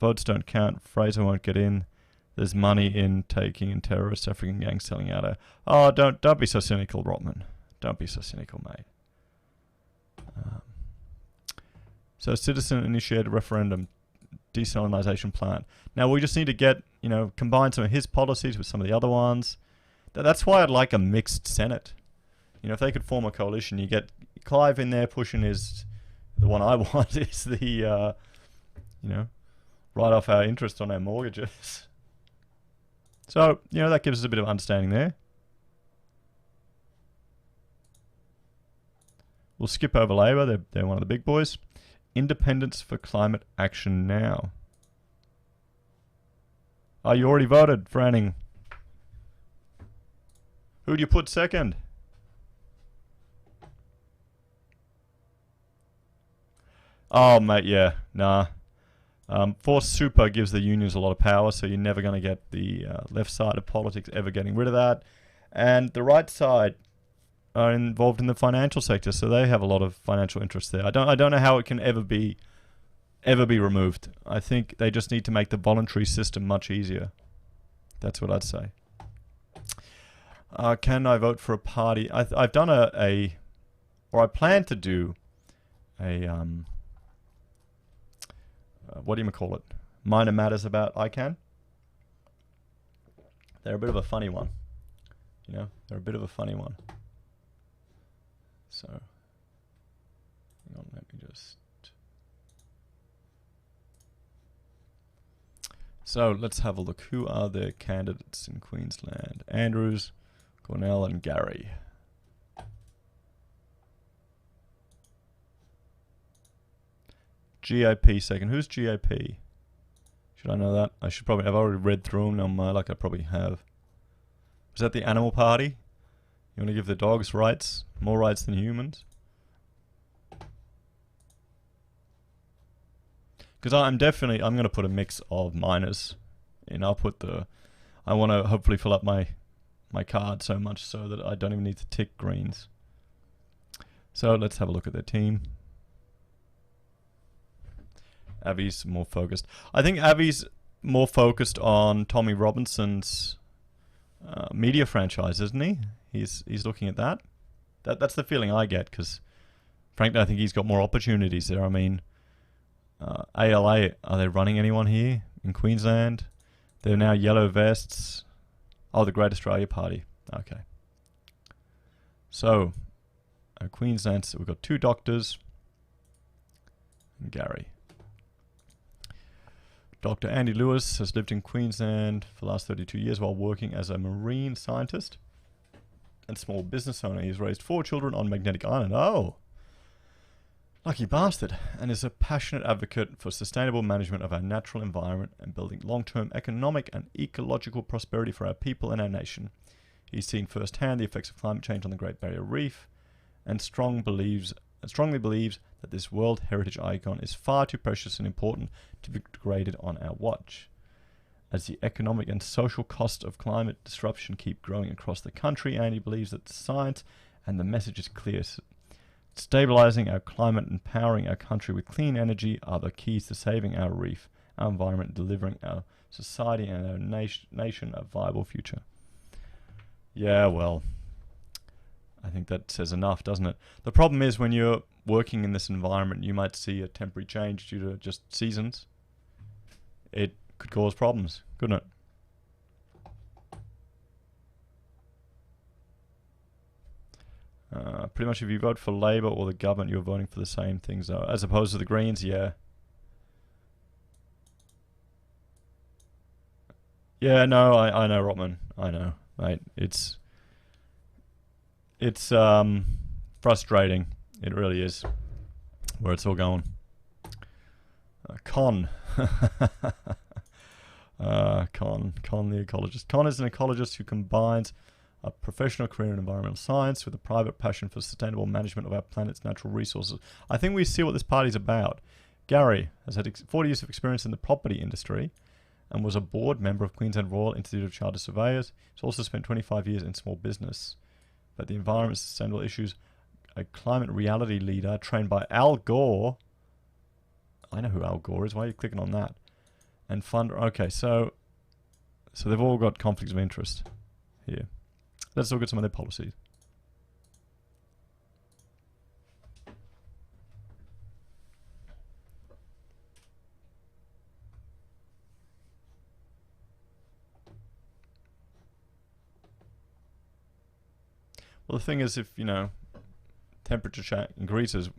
Votes don't count. Fraser won't get in. There's money in taking in terrorist African gangs selling out. Don't be so cynical, Rotman. Don't be so cynical, mate. So citizen-initiated referendum, desalinization plant. Now we just need to get, combine some of his policies with some of the other ones. That's why I'd like a mixed Senate. If they could form a coalition, you get Clive in there pushing the one I want is the, write off our interest on our mortgages. So, that gives us a bit of understanding there. We'll skip over Labor. They're one of the big boys. Independence for climate action now. Oh, you already voted, Franning. Who'd you put second? Oh, mate, yeah. Nah. Force Super gives the unions a lot of power, so you're never going to get the left side of politics ever getting rid of that. And the right side are involved in the financial sector, so they have a lot of financial interest there. I don't know how it can ever be removed. I think they just need to make the voluntary system much easier. That's what I'd say. Can I vote for a party? I've done or I plan to do a what do you call it? Minor matters about ICANN. They're a bit of a funny one. They're a bit of a funny one. So, hang on, let me just... So, let's have a look. Who are the candidates in Queensland? Andrews, Cornell, and Gary. GAP second. Who's GAP? Should I know that? I've already read through them like I probably have. Was that the Animal Party? You want to give the dogs rights? More rights than humans? Because I'm going to put a mix of minors in. I want to hopefully fill up my card so much so that I don't even need to tick greens. So let's have a look at their team. Avi's more focused. I think Avi's more focused on Tommy Robinson's media franchise, isn't he? He's looking at that. That's the feeling I get, because frankly I think he's got more opportunities there. I mean, ALA, are they running anyone here in Queensland? They're now yellow vests. Oh, the Great Australia Party. Okay. So, Queensland, so we've got 2 doctors and Gary. Dr. Andy Lewis has lived in Queensland for the last 32 years while working as a marine scientist and small business owner. He's raised 4 children on Magnetic Island. Oh, lucky bastard. And is a passionate advocate for sustainable management of our natural environment and building long-term economic and ecological prosperity for our people and our nation. He's seen firsthand the effects of climate change on the Great Barrier Reef and strongly believes that this World Heritage icon is far too precious and important to be degraded on our watch. As the economic and social costs of climate disruption keep growing across the country, and he believes that the science and the message is clear. Stabilizing our climate and powering our country with clean energy are the keys to saving our reef, our environment, delivering our society and our nation a viable future. Yeah, well, I think that says enough, doesn't it? The problem is when you're working in this environment, you might see a temporary change due to just seasons. It could cause problems, couldn't it? Pretty much if you vote for Labour or the government, you're voting for the same things, though. As opposed to the Greens, yeah. Yeah, no, I know, Rotman. I know, mate. It's frustrating. It really is. Where it's all going. Con the ecologist. Con is an ecologist who combines a professional career in environmental science with a private passion for sustainable management of our planet's natural resources. I think we see what this party's about. Gary has had 40 years of experience in the property industry and was a board member of Queensland Royal Institute of Chartered Surveyors. He's also spent 25 years in small business. But the environment, sustainable issues, a climate reality leader trained by Al Gore. I know who Al Gore is. Why are you clicking on that? And funder. Okay, so they've all got conflicts of interest here. Let's look at some of their policies. Well, the thing is, if, temperature increases,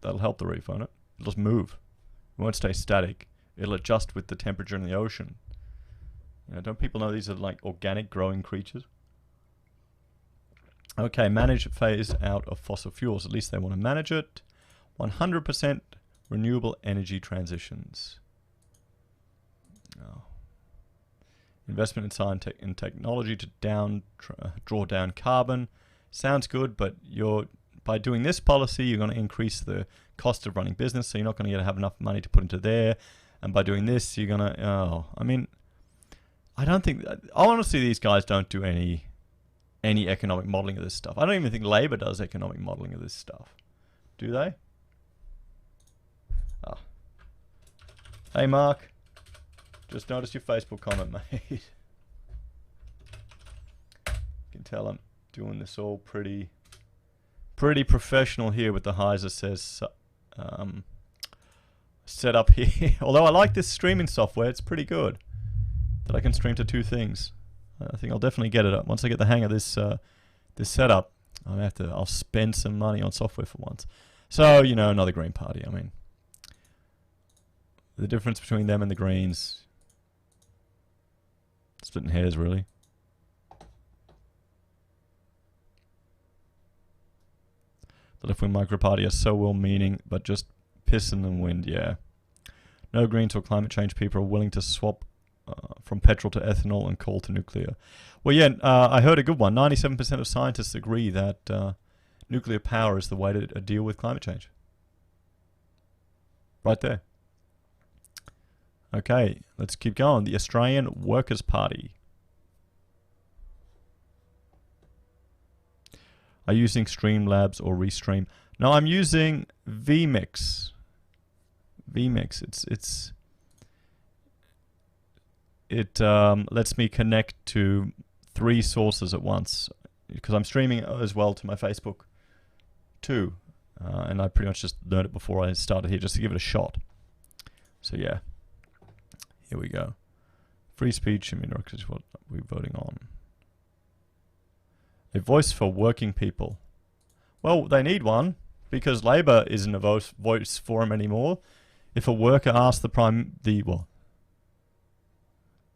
that'll help the reef, won't it? It'll just move. It won't stay static. It'll adjust with the temperature in the ocean. Don't people know these are like organic growing creatures? Okay, manage phase out of fossil fuels. At least they want to manage it. 100% renewable energy transitions. Oh. Investment in science and technology to draw down carbon. Sounds good, but by doing this policy, you're going to increase the cost of running business, so you're not going to have enough money to put into there. And by doing this, you're going to... I don't think... Honestly, these guys don't do any economic modelling of this stuff. I don't even think Labor does economic modelling of this stuff. Do they? Oh. Hey, Mark. Just noticed your Facebook comment, mate. You can tell I'm doing this all pretty professional here with the highs that says set up here. Although I like this streaming software, it's pretty good that I can stream to two things. I think I'll definitely get it up once I get the hang of this this setup. I'll spend some money on software for once. So another Green Party. The difference between them and the Greens, splitting hairs, really. The left-wing micro party are so well-meaning, but just piss in the wind. Yeah. No Greens or climate change people are willing to swap from petrol to ethanol and coal to nuclear. Well, yeah, I heard a good one. 97% of scientists agree that nuclear power is the way to deal with climate change. Right there. Okay, let's keep going. The Australian Workers' Party. Are you using Streamlabs or Restream? No, I'm using vMix. vMix. It lets me connect to 3 sources at once because I'm streaming as well to my Facebook too, and I pretty much just learned it before I started here just to give it a shot. So yeah, here we go. Free speech and democracy is what we're voting on. A voice for working people. Well, they need one because Labor isn't a voice for them anymore. If a worker asks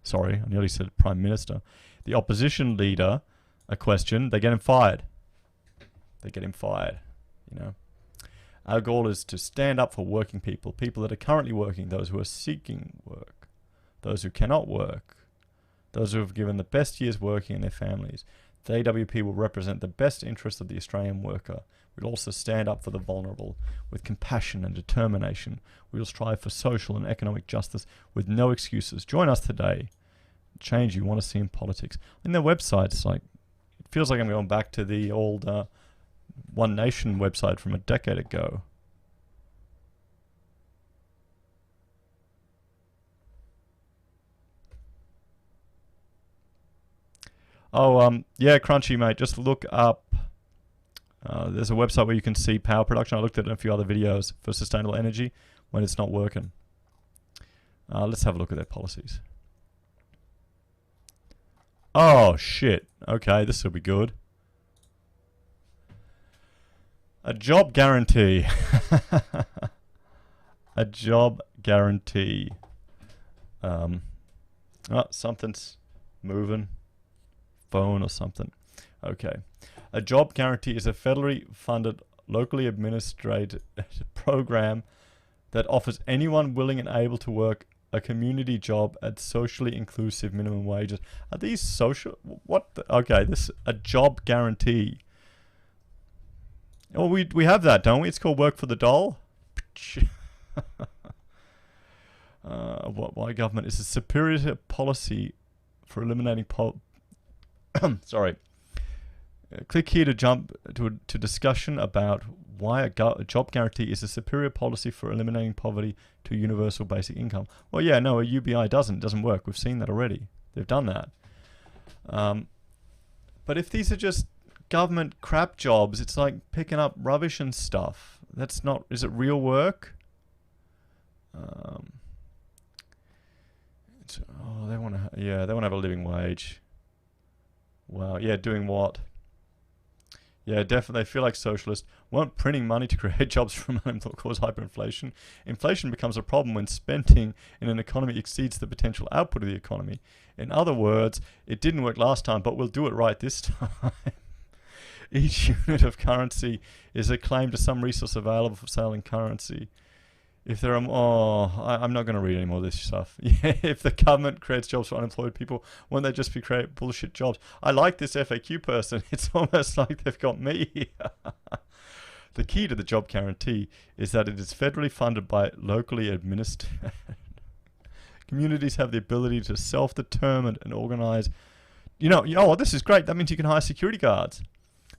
sorry, I nearly said Prime Minister, the opposition leader a question, they get him fired. Our goal is to stand up for working people, people that are currently working, those who are seeking work, those who cannot work, those who have given the best years working in their families. The AWP will represent the best interests of the Australian worker. We'll also stand up for the vulnerable with compassion and determination. We will strive for social and economic justice with no excuses. Join us today. Change you want to see in politics. In their website, it feels like I'm going back to the old One Nation website from a decade ago. Oh, yeah, Crunchy, mate. Just look up. There's a website where you can see power production. I looked at it in a few other videos for sustainable energy when it's not working. Let's have a look at their policies. Oh, shit. Okay, this will be good. A job guarantee. A job guarantee. Oh, something's moving. Phone or something. Okay. A job guarantee is a federally funded, locally administered program that offers anyone willing and able to work a community job at socially inclusive minimum wages. Are these social? What? Okay, this a job guarantee. Oh, we have that, don't we? It's called Work for the Dole. Why government is a superior policy for eliminating sorry. Click here to jump to discussion about why a job guarantee is a superior policy for eliminating poverty to universal basic income. Well, yeah, no, a UBI doesn't work. We've seen that already. They've done that. But if these are just government crap jobs, it's like picking up rubbish and stuff. That's not. Is it real work? They want to. Yeah, they want to have a living wage. Wow. Yeah, doing what? Yeah, definitely. They feel like socialists. Weren't printing money to create jobs from unemployment cause hyperinflation. Inflation becomes a problem when spending in an economy exceeds the potential output of the economy. In other words, it didn't work last time, but we'll do it right this time. Each unit of currency is a claim to some resource available for sale in currency. If there are, I'm not going to read any more of this stuff. Yeah, if the government creates jobs for unemployed people, won't they just be create bullshit jobs? I like this FAQ person. It's almost like they've got me. The key to the job guarantee is that it is federally funded by locally administered. Communities have the ability to self-determine and organize. This is great. That means you can hire security guards.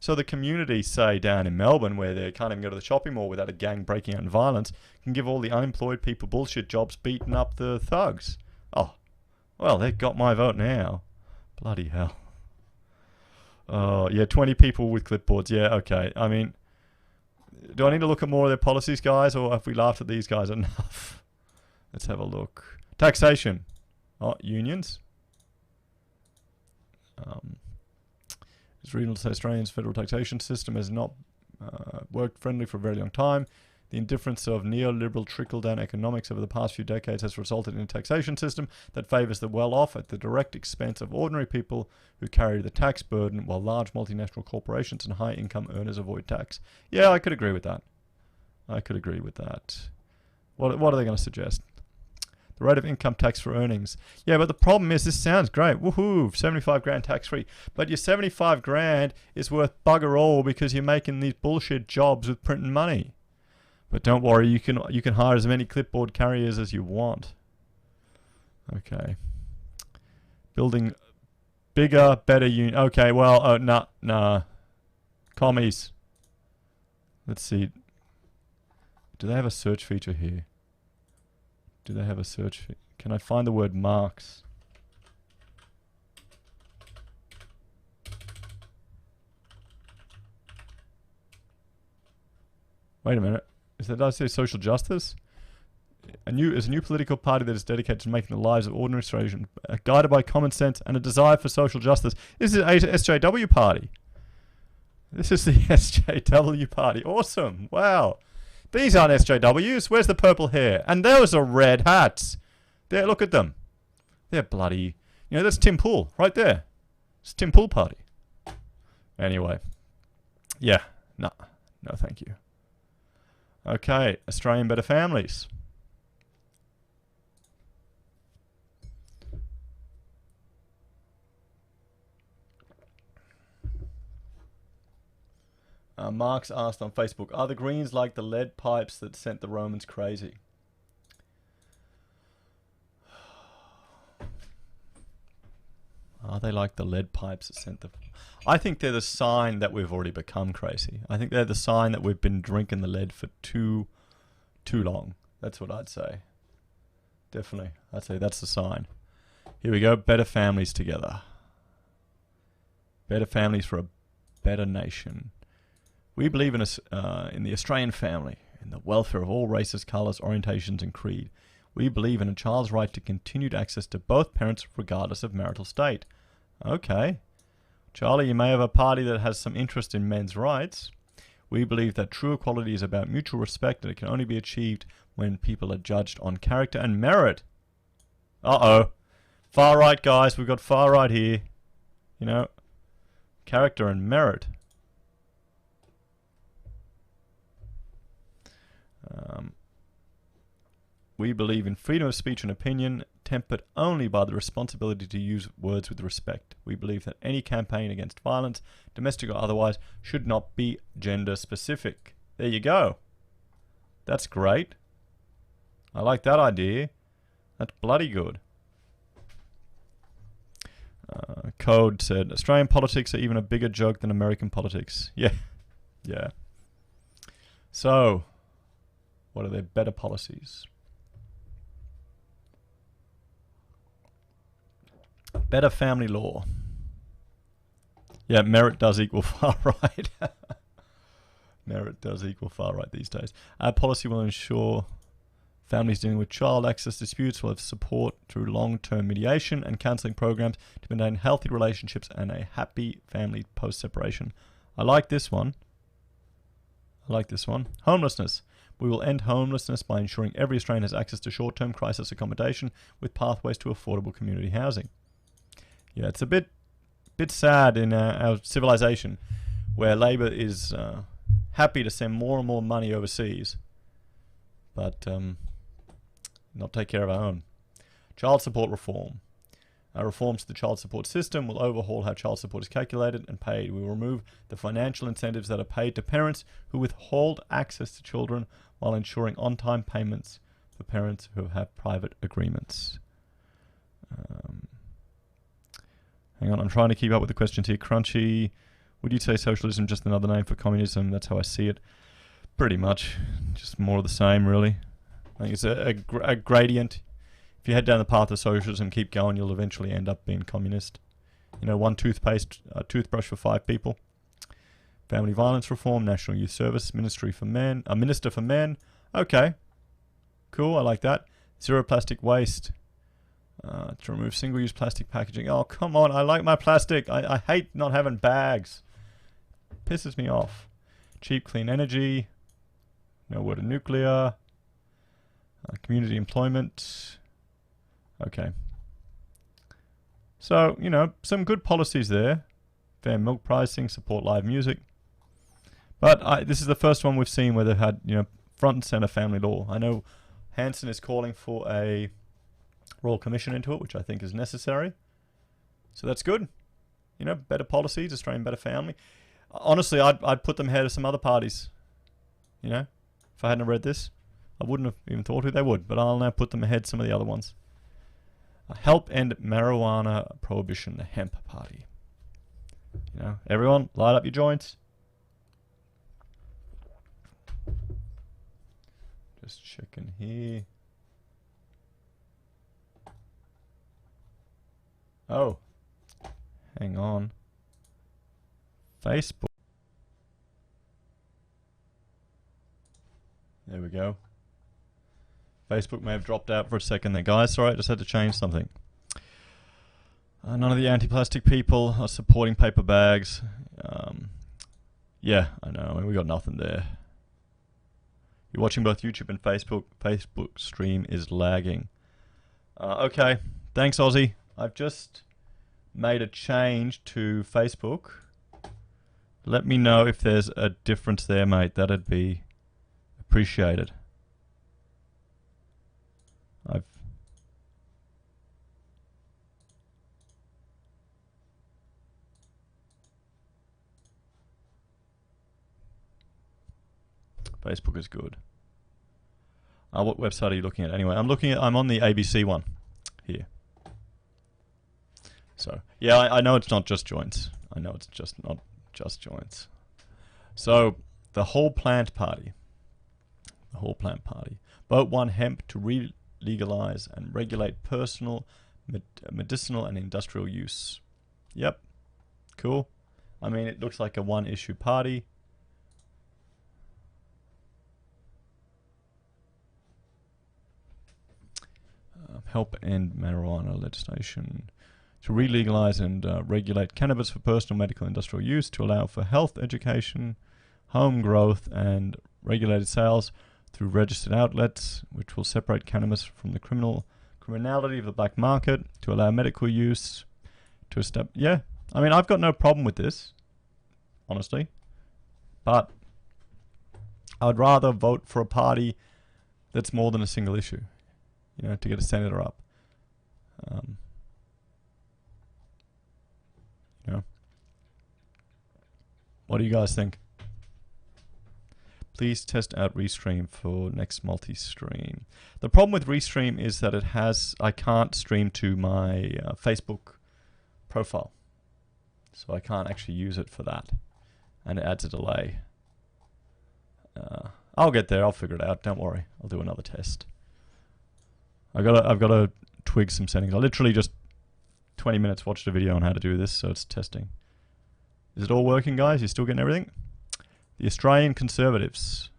So the community, say down in Melbourne, where they can't even go to the shopping mall without a gang breaking out in violence, can give all the unemployed people bullshit jobs beating up the thugs. Oh, well, they got my vote now. Bloody hell. Oh, yeah, 20 people with clipboards. Yeah, okay. I mean, do I need to look at more of their policies, guys, or have we laughed at these guys enough? Let's have a look. Taxation. Oh, unions. Regional Australia's federal taxation system has not worked friendly for a very long time. The indifference of neoliberal trickle-down economics over the past few decades has resulted in a taxation system that favours the well-off at the direct expense of ordinary people who carry the tax burden, while large multinational corporations and high-income earners avoid tax. Yeah, I could agree with that. What are they going to suggest? The rate of income tax for earnings. Yeah, but the problem is, this sounds great. Woohoo, 75 grand tax free. But your 75 grand is worth bugger all because you're making these bullshit jobs with printing money. But don't worry, you can hire as many clipboard carriers as you want. Okay. Building bigger, better unit. Okay, well, nah. Commies. Let's see. Do they have a search feature here? Do they have a search? Can I find the word Marx? Wait a minute. Did I say social justice? Is a new political party that is dedicated to making the lives of ordinary Australians guided by common sense and a desire for social justice. This is a SJW party. This is the SJW party. Awesome. Wow. These aren't SJWs. Where's the purple hair? And those are red hats. There, look at them. They're bloody... that's Tim Pool right there. It's Tim Pool party. Anyway. Yeah. No, thank you. Okay. Australian Better Families. Marx asked on Facebook, are the Greens like the lead pipes that sent the Romans crazy? Are they like the lead pipes that sent the... I think they're the sign that we've already become crazy. I think they're the sign that we've been drinking the lead for too long. That's what I'd say. Definitely. I'd say that's the sign. Here we go. Better families together. Better families for a better nation. We believe in the Australian family, in the welfare of all races, colours, orientations and creed. We believe in a child's right to continued access to both parents regardless of marital state. Okay. Charlie, you may have a party that has some interest in men's rights. We believe that true equality is about mutual respect and it can only be achieved when people are judged on character and merit. Uh-oh. Far right, guys. We've got far right here. You know, character and merit. We believe in freedom of speech and opinion, tempered only by the responsibility to use words with respect. We believe that any campaign against violence, domestic or otherwise, should not be gender specific. There you go. That's great. I like that idea. That's bloody good. Code said, Australian politics are even a bigger joke than American politics. Yeah. Yeah. So, what are their better policies? Better family law. Yeah, merit does equal far right. Merit does equal far right these days. Our policy will ensure families dealing with child access disputes will have support through long-term mediation and counselling programs to maintain healthy relationships and a happy family post-separation. I like this one. I like this one. Homelessness. We will end homelessness by ensuring every Australian has access to short-term crisis accommodation with pathways to affordable community housing. Yeah, it's a bit sad in our civilization where Labor is happy to send more and more money overseas, but not take care of our own. Child support reform. Our reforms to the child support system will overhaul how child support is calculated and paid. We will remove the financial incentives that are paid to parents who withhold access to children while ensuring on-time payments for parents who have private agreements. Hang on, I'm trying to keep up with the questions here. Crunchy, would you say socialism just another name for communism? That's how I see it. Pretty much. Just more of the same, really. I think it's a gradient. If you head down the path of socialism, keep going, you'll eventually end up being communist. You know, one toothbrush for 5 people. Family violence reform, National Youth Service, Minister for Men. Okay. Cool, I like that. Zero plastic waste. To remove single-use plastic packaging. Oh, come on, I like my plastic. I hate not having bags. Pisses me off. Cheap, clean energy. No word of nuclear. Community employment. Okay. So, you know, some good policies there. Fair milk pricing, support live music. But this is the first one we've seen where they've had, you know, front and center family law. I know Hanson is calling for a Royal Commission into it, which I think is necessary. So that's good. You know, better policies, Australian better family. Honestly, I'd put them ahead of some other parties. You know, if I hadn't read this, I wouldn't have even thought who they would, but I'll now put them ahead some of the other ones. Help end marijuana prohibition, the hemp party. You know, everyone, light up your joints. Just checking here. Oh, hang on. Facebook. There we go. Facebook may have dropped out for a second there, guys. Sorry, I just had to change something. None of the anti-plastic people are supporting paper bags. Yeah, I know. I mean, we got nothing there. You're watching both YouTube and Facebook. Facebook stream is lagging. Okay. Thanks, Aussie. I've just made a change to Facebook. Let me know if there's a difference there, mate. That'd be appreciated. Facebook is good. What website are you looking at anyway? I'm on the ABC one here. So yeah, I know it's not just joints. I know it's just not just joints. So the whole plant party. The whole plant party. Vote 1 hemp to re-legalize and regulate personal, medicinal and industrial use. Yep. Cool. I mean, it looks like a one-issue party. Help end marijuana legislation to re-legalize and regulate cannabis for personal, medical, industrial use, to allow for health education, home growth, and regulated sales through registered outlets, which will separate cannabis from the criminality of the black market, to allow medical use, to establish. Yeah, I mean, I've got no problem with this, honestly, but I'd rather vote for a party that's more than a single issue, you know, to get a senator up. You know, what do you guys think? Please test out Restream for next multi-stream. The problem with Restream is that I can't stream to my Facebook profile. So I can't actually use it for that. And it adds a delay. I'll get there, I'll figure it out, don't worry. I'll do another test. I've got to twig some settings. I literally just 20 minutes watched a video on how to do this, so it's testing. Is it all working, guys? You still getting everything? The Australian Conservatives.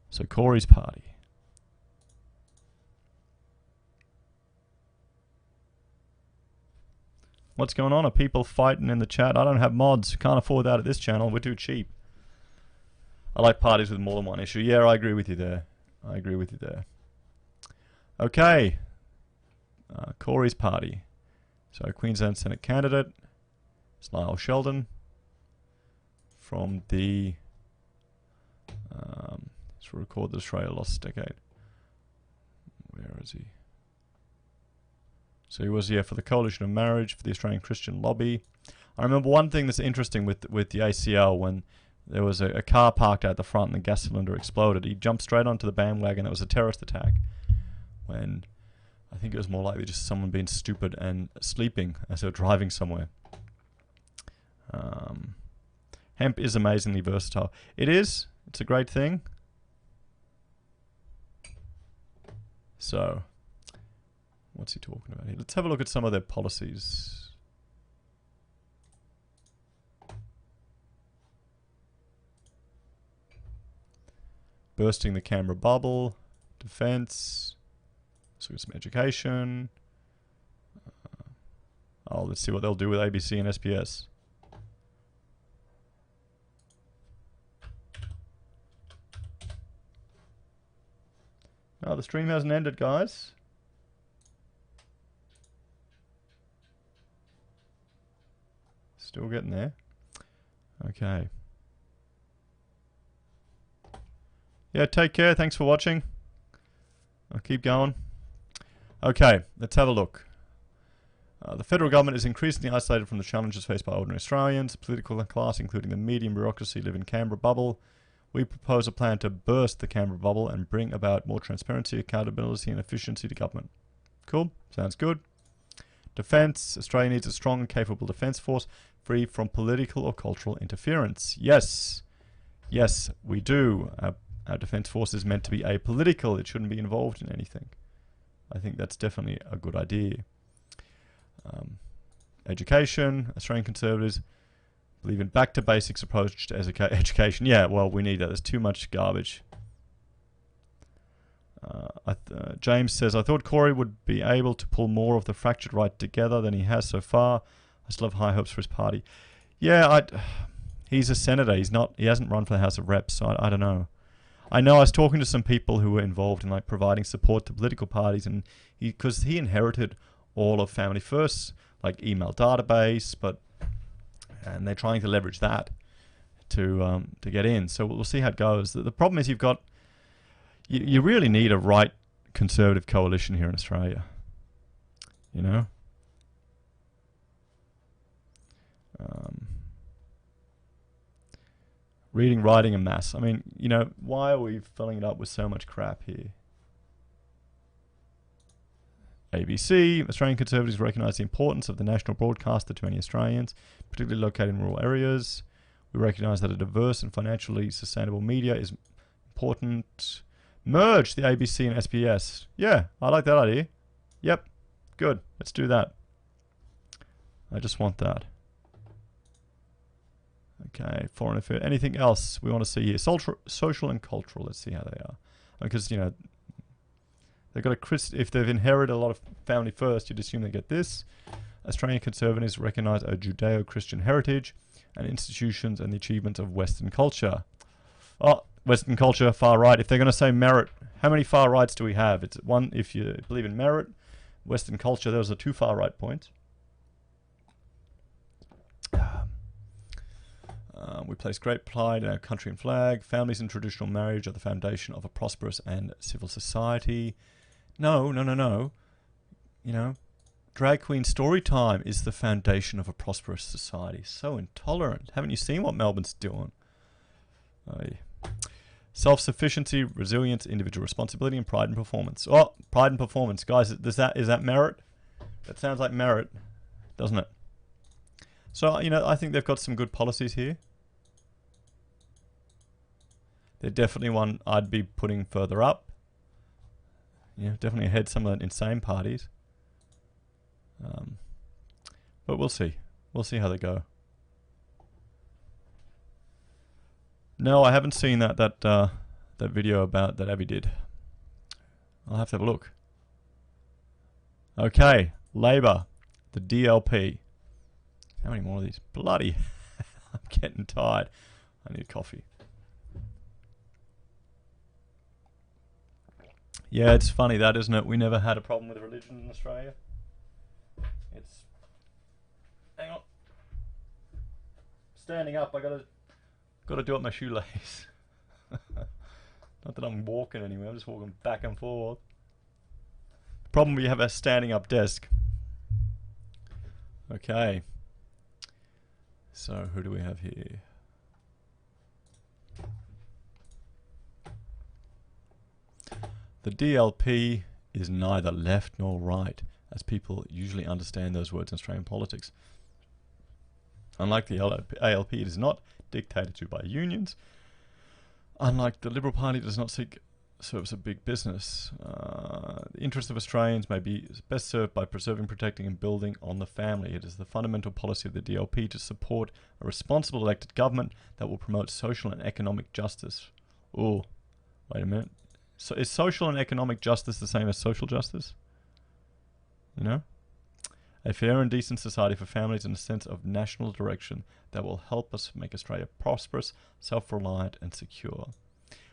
So Corey's party. What's going on? Are people fighting in the chat? I don't have mods. Can't afford that at this channel. We're too cheap. I like parties with more than one issue. Yeah, I agree with you there. I agree with you there. Okay. Corey's party. So Queensland Senate Candidate. It's Lyle Sheldon. From the let's record the Australia Lost Decade. Where is he? So he was here for the Coalition of Marriage, for the Australian Christian Lobby. I remember one thing that's interesting with the ACL, when there was a car parked out the front and the gas cylinder exploded. He jumped straight onto the bandwagon. It was a terrorist attack. When I think it was more likely just someone being stupid and sleeping as they were driving somewhere. Hemp is amazingly versatile. It is. It's a great thing. So, what's he talking about here? Let's have a look at some of their policies. Bursting the Canberra bubble, defence, so some education. Let's see what they'll do with ABC and SBS. Oh, the stream hasn't ended, guys. Still getting there. Okay. Yeah, take care. Thanks for watching. I'll keep going. Okay, let's have a look. The federal government is increasingly isolated from the challenges faced by ordinary Australians. The political class, including the media and bureaucracy, live in Canberra bubble. We propose a plan to burst the Canberra bubble and bring about more transparency, accountability and efficiency to government. Cool. Sounds good. Defence. Australia needs a strong and capable defence force free from political or cultural interference. Yes. Yes, we do. Our defence force is meant to be apolitical. It shouldn't be involved in anything. I think that's definitely a good idea. Education. Australian Conservatives believe in back to basics approach to education. Yeah, well, we need that. There's too much garbage. James says, I thought Corey would be able to pull more of the fractured right together than he has so far. I still have high hopes for his party. Yeah, he's a senator. He hasn't run for the House of Reps, so I don't know. I know I was talking to some people who were involved in like providing support to political parties, and because he inherited all of Family First's like email database, and they're trying to leverage that to get in. So we'll see how it goes. The problem is you really need a right conservative coalition here in Australia. You know? Reading, writing, and maths. I mean, you know, why are we filling it up with so much crap here? ABC. Australian Conservatives recognise the importance of the national broadcaster to many Australians, particularly located in rural areas. We recognise that a diverse and financially sustainable media is important. Merge the ABC and SBS. Yeah, I like that idea. Yep, good. Let's do that. I just want that. Okay, foreign affairs. Anything else we want to see here? Social and cultural. Let's see how they are. Because, you know, they've got if they've inherited a lot of family first, you'd assume they get this. Australian Conservatives recognise a Judeo-Christian heritage and institutions and the achievements of Western culture. Oh, Western culture, far right. If they're going to say merit, how many far rights do we have? It's one if you believe in merit. Western culture, those are two far right points. We place great pride in our country and flag. Families and traditional marriage are the foundation of a prosperous and civil society. No. You know, drag queen story time is the foundation of a prosperous society. So intolerant. Haven't you seen what Melbourne's doing? Self-sufficiency, resilience, individual responsibility, and pride and performance. Oh, pride and performance. Guys, is that merit? That sounds like merit, doesn't it? So, you know, I think they've got some good policies here. They're definitely one I'd be putting further up. Yeah, definitely ahead some of the insane parties. But we'll see. We'll see how they go. No, I haven't seen that video about that Abby did. I'll have to have a look. Okay, Labor, the DLP. How many more of these? Bloody, I'm getting tired. I need coffee. Yeah, it's funny that, isn't it? We never had a problem with religion in Australia. It's... Hang on. Standing up, I gotta do up my shoelace. Not that I'm walking anywhere, I'm just walking back and forth. Problem, we have a standing up desk. Okay. So, who do we have here? The DLP is neither left nor right, as people usually understand those words in Australian politics. Unlike the ALP, it is not dictated to by unions. Unlike the Liberal Party, it does not seek service of big business. The interests of Australians may be best served by preserving, protecting and building on the family. It is the fundamental policy of the DLP to support a responsible elected government that will promote social and economic justice. Oh, wait a minute. So is social and economic justice the same as social justice? You know? A fair and decent society for families and a sense of national direction that will help us make Australia prosperous, self-reliant and secure.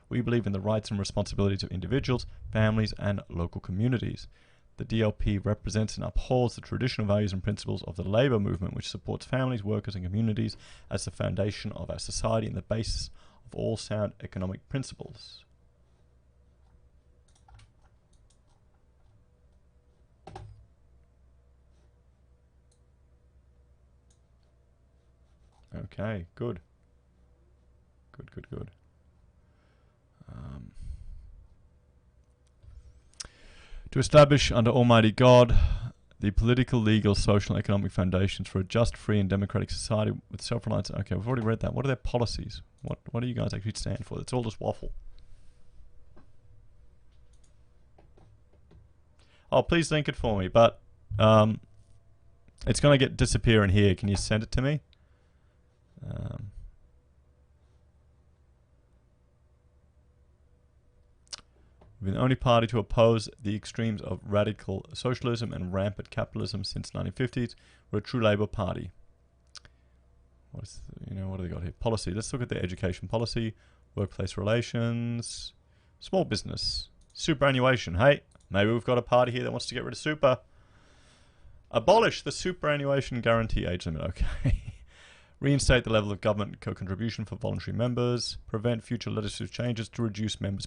We believe in the rights and responsibilities of individuals, families and local communities. The DLP represents and upholds the traditional values and principles of the labour movement, which supports families, workers and communities as the foundation of our society and the basis of all sound economic principles. Okay, good. Good. To establish under Almighty God the political, legal, social and economic foundations for a just, free and democratic society with self-reliance. Okay, we've already read that. What are their policies? What do you guys actually stand for? It's all just waffle. Oh, please link it for me, but it's going to disappear in here. Can you send it to me? We've been the only party to oppose the extremes of radical socialism and rampant capitalism since 1950s. We're a true Labour party. What do they got here? Policy. Let's look at their education policy, workplace relations, small business, superannuation. Hey, maybe we've got a party here that wants to get rid of super. Abolish the superannuation guarantee age limit. Okay. Reinstate the level of government co-contribution for voluntary members. Prevent future legislative changes to reduce members'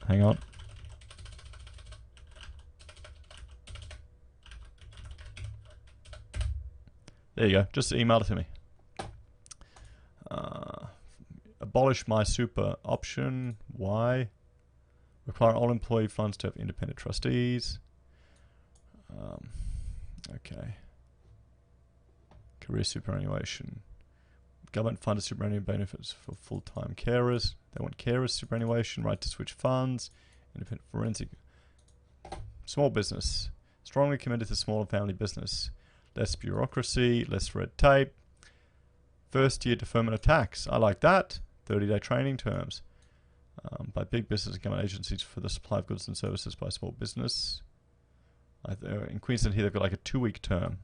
Hang on. There you go. Just email it to me. Abolish my super option. Why? Require all employee funds to have independent trustees. Okay. Career superannuation. Government funded superannuation benefits for full-time carers. They want carers superannuation, right to switch funds, independent forensic. Small business. Strongly committed to small and family business. Less bureaucracy, less red tape. First year deferment of tax. I like that. 30-day training terms. By big business and government agencies for the supply of goods and services by small business. In Queensland here they've got like a 2-week term.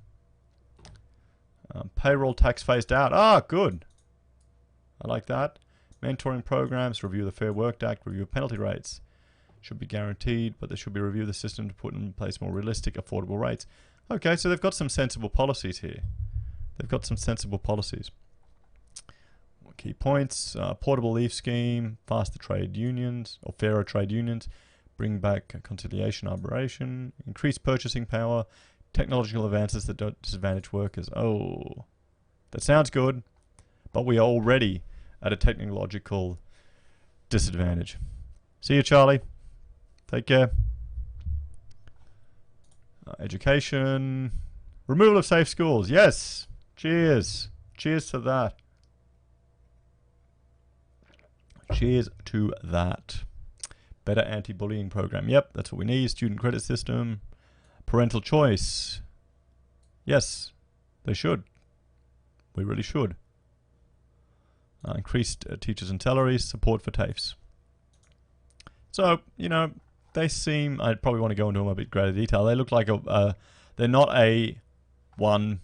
Payroll tax phased out. Ah, good. I like that. Mentoring programs, review the Fair Work Act, review penalty rates. Should be guaranteed, but there should be a review of the system to put in place more realistic, affordable rates. Okay, so they've got some sensible policies here. They've got some sensible policies. Key points, portable leave scheme, faster trade unions, or fairer trade unions, bring back conciliation arbitration, increase purchasing power, technological advances that don't disadvantage workers. Oh, that sounds good, but we are already at a technological disadvantage. See you, Charlie. Take care. Education. Removal of safe schools. Yes. Cheers. Cheers to that. Cheers to that. Better anti-bullying program. Yep, that's what we need. Student credit system. Parental choice. Yes, they should. We really should. Increased teachers and salaries. Support for TAFEs. So, you know, they seem... I'd probably want to go into them a bit greater detail. They look like they're not a one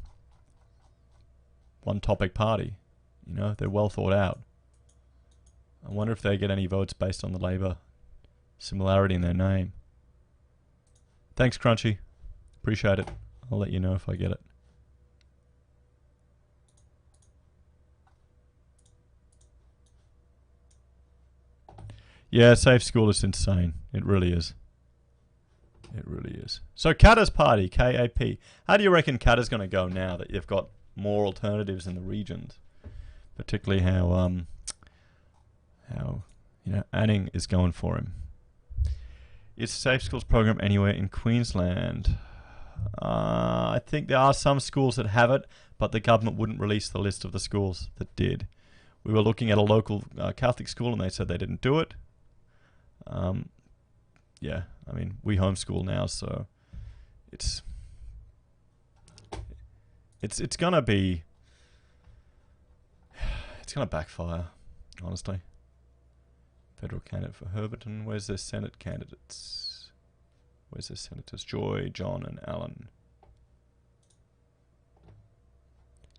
topic party. You know, they're well thought out. I wonder if they get any votes based on the Labour similarity in their name. Thanks, Crunchy. Appreciate it. I'll let you know if I get it. Yeah, Safe School is insane. It really is. It really is. So Katter's party, KAP. How do you reckon Katter's going to go now that you've got more alternatives in the regions? Particularly how you know, Anning is going for him. Is Safe Schools program anywhere in Queensland? I think there are some schools that have it, but the government wouldn't release the list of the schools that did. We were looking at a local Catholic school and they said they didn't do it. Yeah, I mean, we homeschool now, so it's gonna be... It's gonna backfire, honestly. Federal candidate for Herberton. Where's their Senate candidates? Where's their senators? Joy, John, and Alan.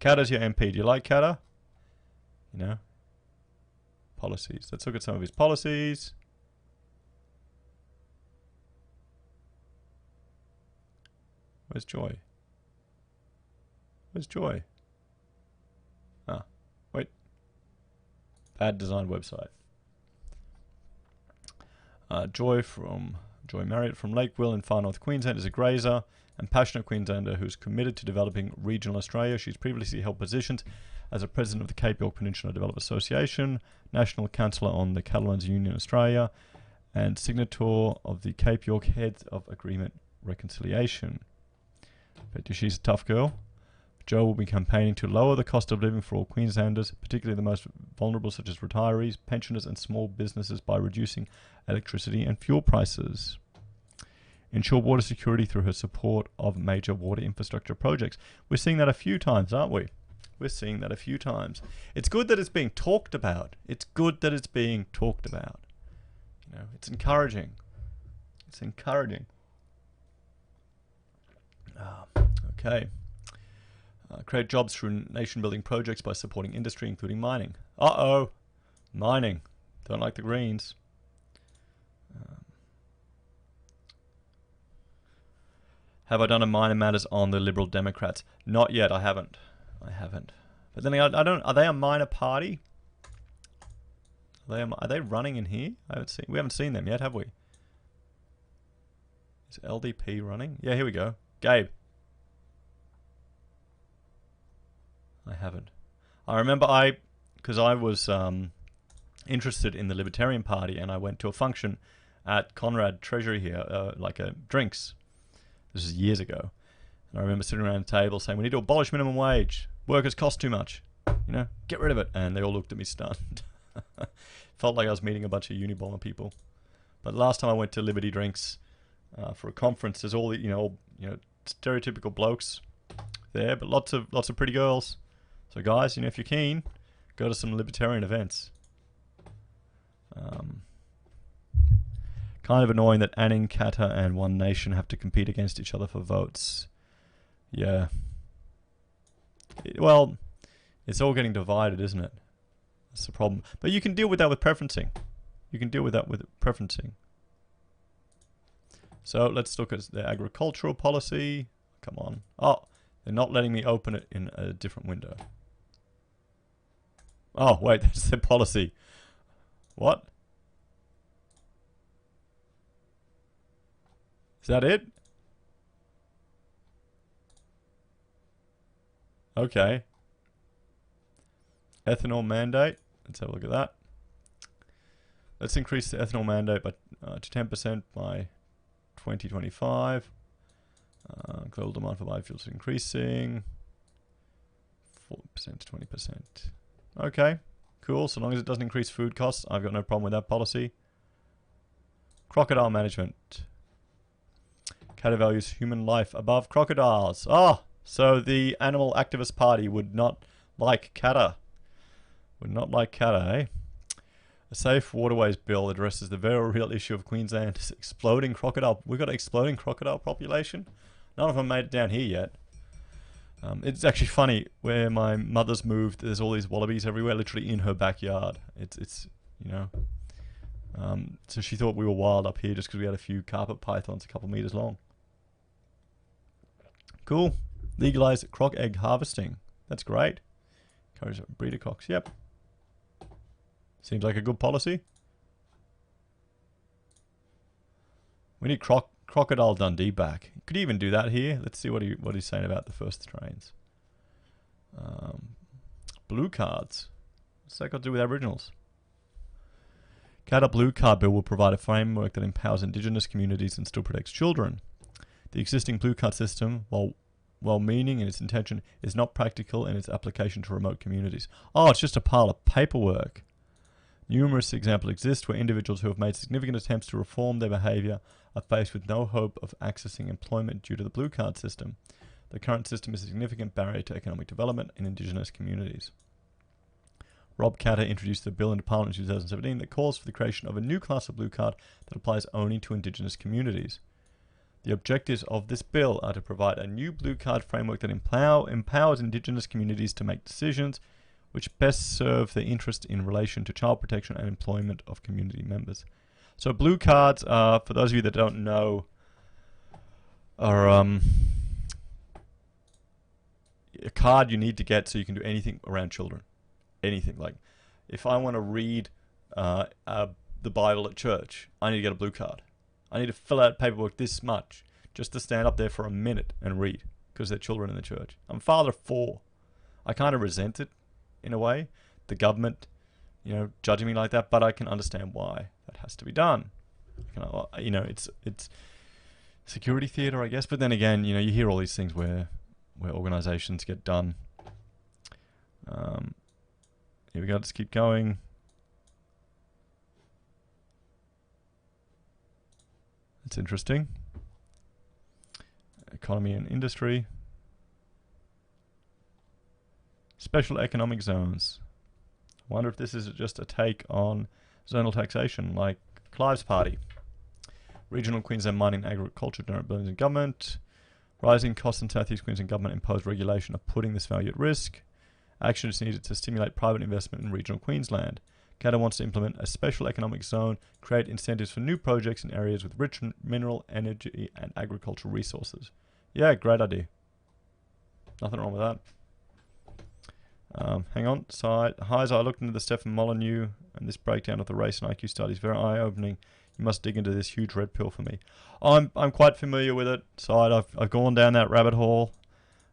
Katter's your MP. Do you like Katter? You know? Policies. Let's look at some of his policies. Where's Joy? Where's Joy? Ah, wait. Bad designed website. Joy Marriott from Lakeville in far north Queensland is a grazer and passionate Queenslander who's committed to developing regional Australia. She's previously held positions as a president of the Cape York Peninsula Development Association, national councillor on the Cattlemen's Union Australia, and signator of the Cape York Heads of Agreement Reconciliation. Bet you she's a tough girl. Jo will be campaigning to lower the cost of living for all Queenslanders, particularly the most vulnerable such as retirees, pensioners and small businesses by reducing electricity and fuel prices. Ensure water security through her support of major water infrastructure projects. We're seeing that a few times, aren't we? We're seeing that a few times. It's good that it's being talked about. It's good that it's being talked about. You know, it's encouraging. It's encouraging. Okay. Create jobs through nation-building projects by supporting industry, including mining. Uh-oh. Mining. Don't like the Greens. Have I done a minor matters on the Liberal Democrats? Not yet. I haven't. But then I don't. Are they a minor party? Are they running in here? We haven't seen them yet, have we? Is LDP running? Yeah, here we go. Gabe. I haven't. I remember because I was interested in the Libertarian Party, and I went to a function at Conrad Treasury here, like a drinks. This is years ago. And I remember sitting around the table saying, we need to abolish minimum wage. Workers cost too much. Get rid of it. And they all looked at me stunned. Felt like I was meeting a bunch of Unabomber people. But last time I went to Liberty Drinks for a conference, there's all the stereotypical blokes there, but lots of pretty girls. So guys, if you're keen, go to some libertarian events. Kind of annoying that Anning, Kata, and One Nation have to compete against each other for votes. Yeah. Well, it's all getting divided, isn't it? That's the problem. But you can deal with that with preferencing. So let's look at the agricultural policy. Come on. Oh, they're not letting me open it in a different window. Oh, wait, that's their policy. What? Is that it? Okay. Ethanol mandate. Let's have a look at that. Let's increase the ethanol mandate by to 10% by 2025. Global demand for biofuels increasing. 4% to 20%. Okay, cool. So long as it doesn't increase food costs, I've got no problem with that policy. Crocodile management. Kata values human life above crocodiles. Ah, so the Animal Activist Party would not like Kata. Eh? A Safe Waterways Bill addresses the very real issue of Queensland's exploding crocodile. We've got an exploding crocodile population. None of them made it down here yet. It's actually funny, where my mother's moved, there's all these wallabies everywhere, literally in her backyard. So she thought we were wild up here just because we had a few carpet pythons a couple meters long. Cool. Legalize croc egg harvesting. That's great. Encourage breeder cocks. Yep. Seems like a good policy. We need Crocodile Dundee back. Could he even do that here? Let's see what he's saying about the first trains. Blue cards. What's that got to do with Aboriginals? Kata Blue Card Bill will provide a framework that empowers Indigenous communities and still protects children. The existing Blue Card system, while well-meaning in its intention, is not practical in its application to remote communities. Oh, it's just a pile of paperwork. Numerous examples exist where individuals who have made significant attempts to reform their behaviour are faced with no hope of accessing employment due to the Blue Card system. The current system is a significant barrier to economic development in Indigenous communities. Rob Katter introduced a bill into Parliament in 2017 that calls for the creation of a new class of Blue Card that applies only to Indigenous communities. The objectives of this bill are to provide a new Blue Card framework that empowers Indigenous communities to make decisions which best serve their interest in relation to child protection and employment of community members. So Blue Cards, for those of you that don't know, are a card you need to get so you can do anything around children. Anything. Like, if I want to read the Bible at church, I need to get a Blue Card. I need to fill out paperwork this much just to stand up there for a minute and read because they're children in the church. I'm a father of 4. I kind of resent it in a way, the government, judging me like that, but I can understand why that has to be done. It's security theatre, I guess. But then again, you hear all these things where organisations get done. Here we go. Let's keep going. It's interesting. Economy and industry. Special economic zones. I wonder if this is just a take on zonal taxation like Clive's party. Regional Queensland mining and agriculture donate billions in government. Rising costs in South East Queensland government imposed regulation are putting this value at risk. Action is needed to stimulate private investment in regional Queensland. Kata wants to implement a special economic zone, create incentives for new projects in areas with rich mineral, energy and agricultural resources. Yeah, great idea. Nothing wrong with that. Hang on, side. Hi, as I looked into the Stephen Molyneux and this breakdown of the race and IQ studies, very eye-opening. You must dig into this huge red pill for me. I'm quite familiar with it, side. I've gone down that rabbit hole.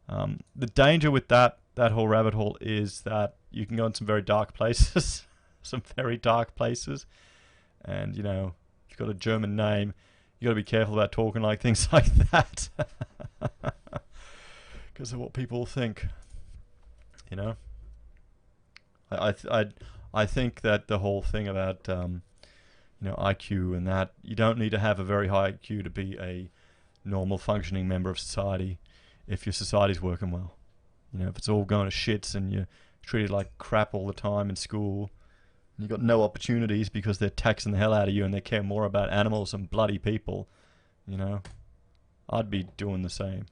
The danger with that whole rabbit hole is that you can go in some very dark places. some very dark places. And, you know, if you've got a German name, you got to be careful about talking like things like that. Because of what people think, you know. I think that the whole thing about you know, IQ and that, you don't need to have a very high IQ to be a normal functioning member of society if your society's working well. You know, if it's all going to shits and you're treated like crap all the time in school, and you've got no opportunities because they're taxing the hell out of you and they care more about animals than bloody people, you know, I'd be doing the same.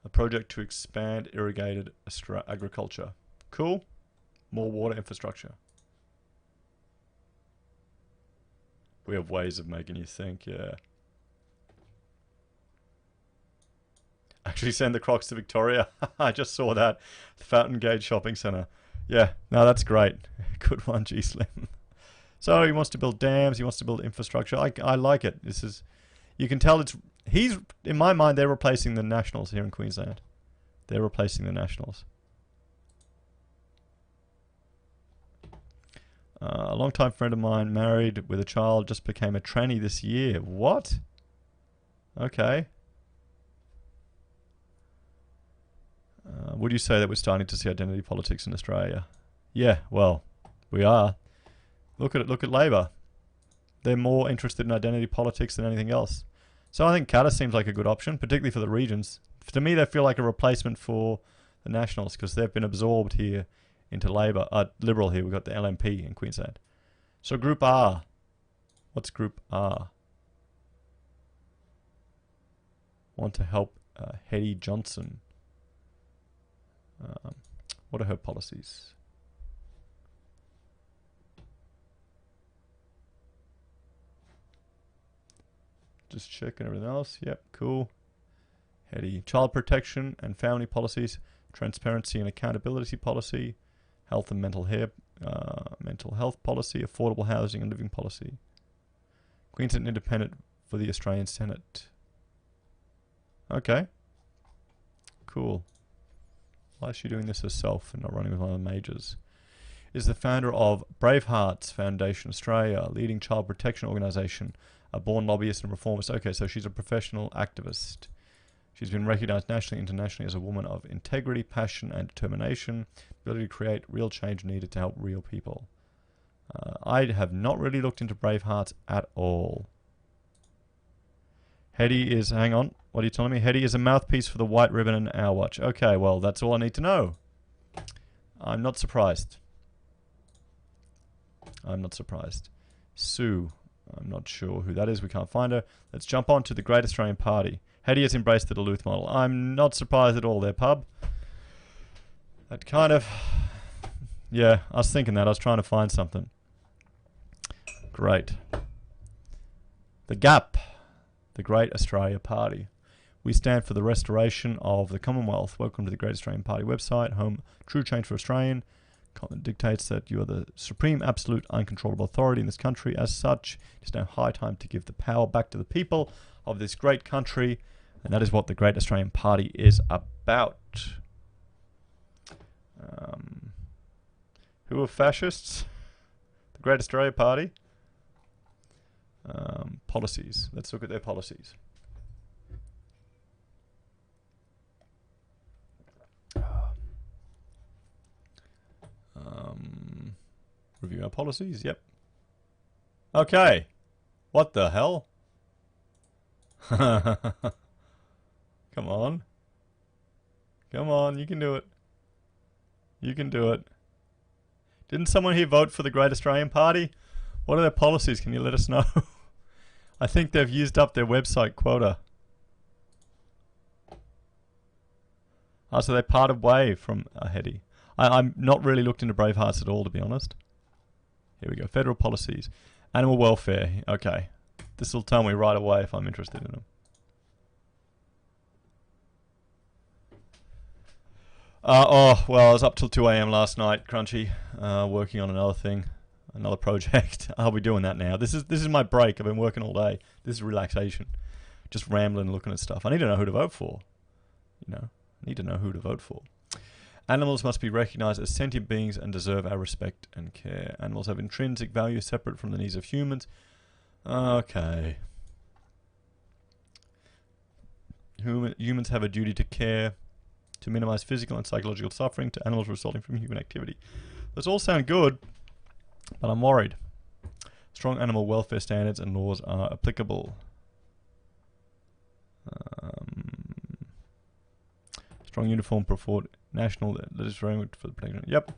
A project to expand irrigated agriculture. Cool. More water infrastructure. We have ways of making you think, yeah. Actually send the Crocs to Victoria. I just saw that. The Fountain Gate Shopping Centre. Yeah, no, that's great. Good one, G Slim. So he wants to build dams, he wants to build infrastructure. I like it. This is, you can tell he's, in my mind, they're replacing the Nationals here in Queensland. They're replacing the Nationals. A long-time friend of mine, married with a child, just became a tranny this year. What? Okay. Would you say that we're starting to see identity politics in Australia? Yeah, well, we are. Look at Labor. They're more interested in identity politics than anything else. So I think Katter seems like a good option, particularly for the regions. To me, they feel like a replacement for the Nationals because they've been absorbed here into Labor. Liberal here, we've got the LNP in Queensland. So Group R. What's Group R? Want to help Hetty Johnson. What are her policies? Just checking everything else. Yep, cool. Hetty. Child protection and family policies, transparency and accountability policy, health and mental health policy, affordable housing and living policy. Queensland Independent for the Australian Senate. Okay. Cool. Why is she doing this herself and not running with one of the majors? Is the founder of Bravehearts Foundation Australia, a leading child protection organisation, a born lobbyist and reformist. Okay, so she's a professional activist. She's been recognised nationally and internationally as a woman of integrity, passion and determination, ability to create real change needed to help real people. I have not really looked into Bravehearts at all. Hetty is, hang on, what are you telling me? Hetty is a mouthpiece for the White Ribbon and Our Watch. Okay, well, that's all I need to know. I'm not surprised. I'm not surprised. Sue, I'm not sure who that is. We can't find her. Let's jump on to the Great Australian Party. Hetty has embraced the Duluth model. I'm not surprised at all there, pub. That kind of... Yeah, I was thinking that. I was trying to find something. Great. The GAP. The Great Australia Party. We stand for the restoration of the Commonwealth. Welcome to the Great Australian Party website. Home, true change for Australian. Content dictates that you are the supreme, absolute, uncontrollable authority in this country. As such, it is now high time to give the power back to the people of this great country. And that is what the Great Australian Party is about. Who are fascists? The Great Australia Party. Policies. Let's look at their policies. Review our policies. Yep. Okay. What the hell? Come on. Come on, you can do it. You can do it. Didn't someone here vote for the Great Australian Party? What are their policies? Can you let us know? I think they've used up their website quota. Oh, so they parted way from Hetty. I'm not really looked into Bravehearts at all, to be honest. Here we go. Federal policies. Animal welfare. Okay. This will tell me right away if I'm interested in them. Well, I was up till 2 a.m. last night, Crunchy, working on another thing, another project. I'll be doing that now. This is my break. I've been working all day. This is relaxation. Just rambling and looking at stuff. I need to know who to vote for. You know, I need to know who to vote for. Animals must be recognized as sentient beings and deserve our respect and care. Animals have intrinsic value separate from the needs of humans. Okay. Humans have a duty to care, to minimize physical and psychological suffering to animals resulting from human activity. Those all sound good, but I'm worried. Strong animal welfare standards and laws are applicable. Strong uniform purport national legislation for the protection. Yep.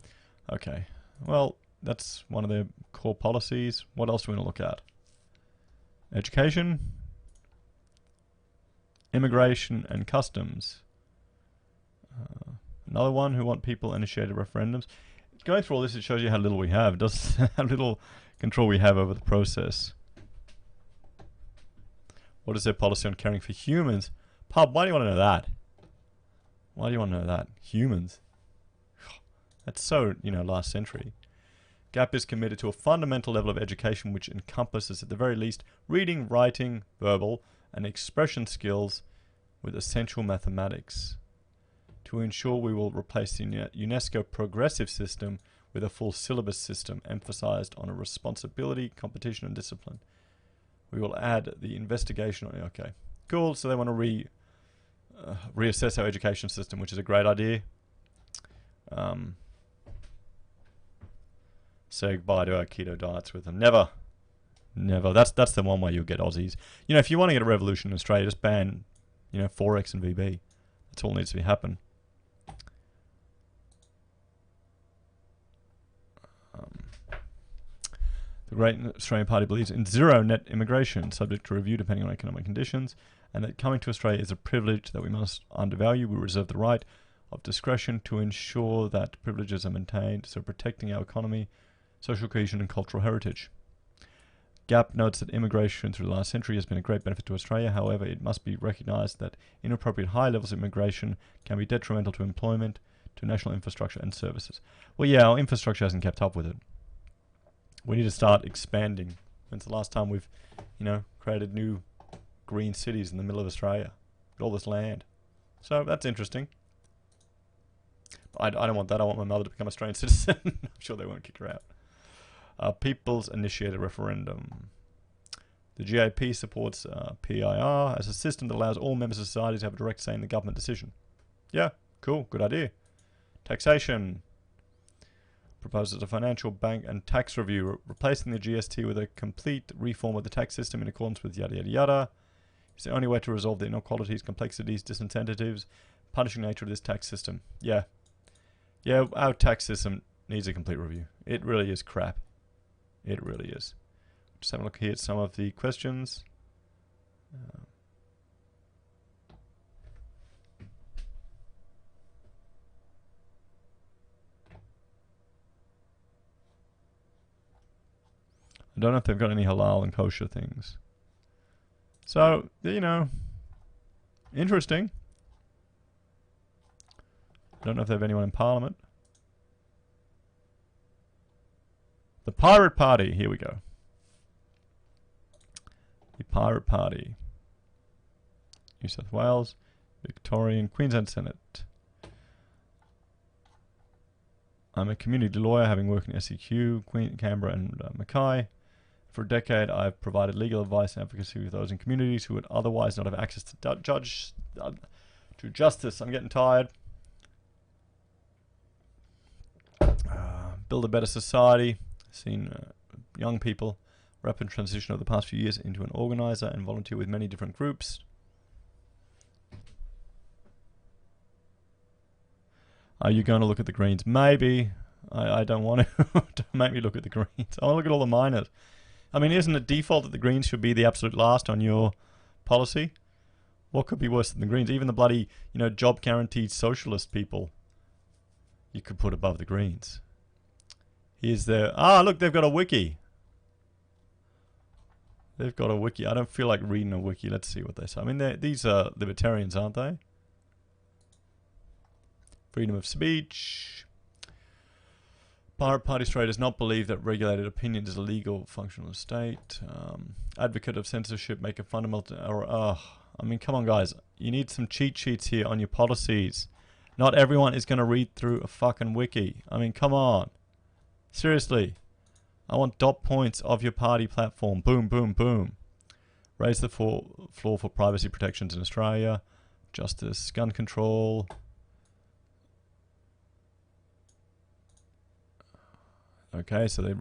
Okay. Well, that's one of their core policies. What else do we want to look at? Education, immigration and customs. Another one who want people-initiated referendums. Going through all this, it shows you how little we have. It does how little control we have over the process. What is their policy on caring for humans? Pub, why do you want to know that? Why do you want to know that? Humans. That's so, last century. GAP is committed to a fundamental level of education which encompasses, at the very least, reading, writing, verbal, and expression skills with essential mathematics. To ensure we will replace the UNESCO progressive system with a full syllabus system emphasized on a responsibility, competition, and discipline. We will add the investigation. Okay, cool. So they want to reassess our education system, which is a great idea. Say goodbye to our keto diets with them. Never. That's the one way you'll get Aussies. If you want to get a revolution in Australia, just ban, Forex and VB. That's all needs to be happen. The Great Australian Party believes in zero net immigration, subject to review depending on economic conditions, and that coming to Australia is a privilege that we must undervalue. We reserve the right of discretion to ensure that privileges are maintained, so protecting our economy, social cohesion and cultural heritage. GAP notes that immigration through the last century has been a great benefit to Australia. However, it must be recognised that inappropriate high levels of immigration can be detrimental to employment, to national infrastructure and services. Well, yeah, our infrastructure hasn't kept up with it. We need to start expanding. When's the last time we've, created new green cities in the middle of Australia with all this land? So that's interesting. I don't want that. I want my mother to become an Australian citizen. I'm sure they won't kick her out. People's initiated referendum. The GAP supports PIR as a system that allows all members of society to have a direct say in the government decision. Yeah, cool, good idea. Taxation. Proposes a financial, bank and tax review, replacing the GST with a complete reform of the tax system in accordance with yada yada yada. It's the only way to resolve the inequalities, complexities, disincentives, punishing nature of this tax system. Yeah, our tax system needs a complete review. It really is crap. It really is. Just have a look here at some of the questions. I don't know if they've got any halal and kosher things. So, interesting. I don't know if they have anyone in Parliament. The Pirate Party. Here we go. The Pirate Party. New South Wales, Victorian, Queensland Senate. I'm a community lawyer, having worked in SEQ, Canberra and Mackay. For a decade, I've provided legal advice and advocacy with those in communities who would otherwise not have access to justice. I'm getting tired. Build a better society. Seen young people rapid transition over the past few years into an organizer and volunteer with many different groups. Are you going to look at the Greens? Maybe. I don't want to. Don't make me look at the Greens. I want to look at all the minors. I mean, isn't it default that the Greens should be the absolute last on your policy? What could be worse than the Greens? Even the bloody, job guaranteed socialist people you could put above the Greens. Here's their... look, they've got a wiki. They've got a wiki. I don't feel like reading a wiki. Let's see what they say. I mean, these are libertarians, aren't they? Freedom of speech. Pirate Party Australia does not believe that regulated opinion is a legal function of the state. Advocate of censorship, make a fundamental... I mean, come on, guys. You need some cheat sheets here on your policies. Not everyone is going to read through a fucking wiki. I mean, come on. Seriously. I want dot points of your party platform. Boom, boom, boom. Raise the floor for privacy protections in Australia. Justice, gun control. Okay, so they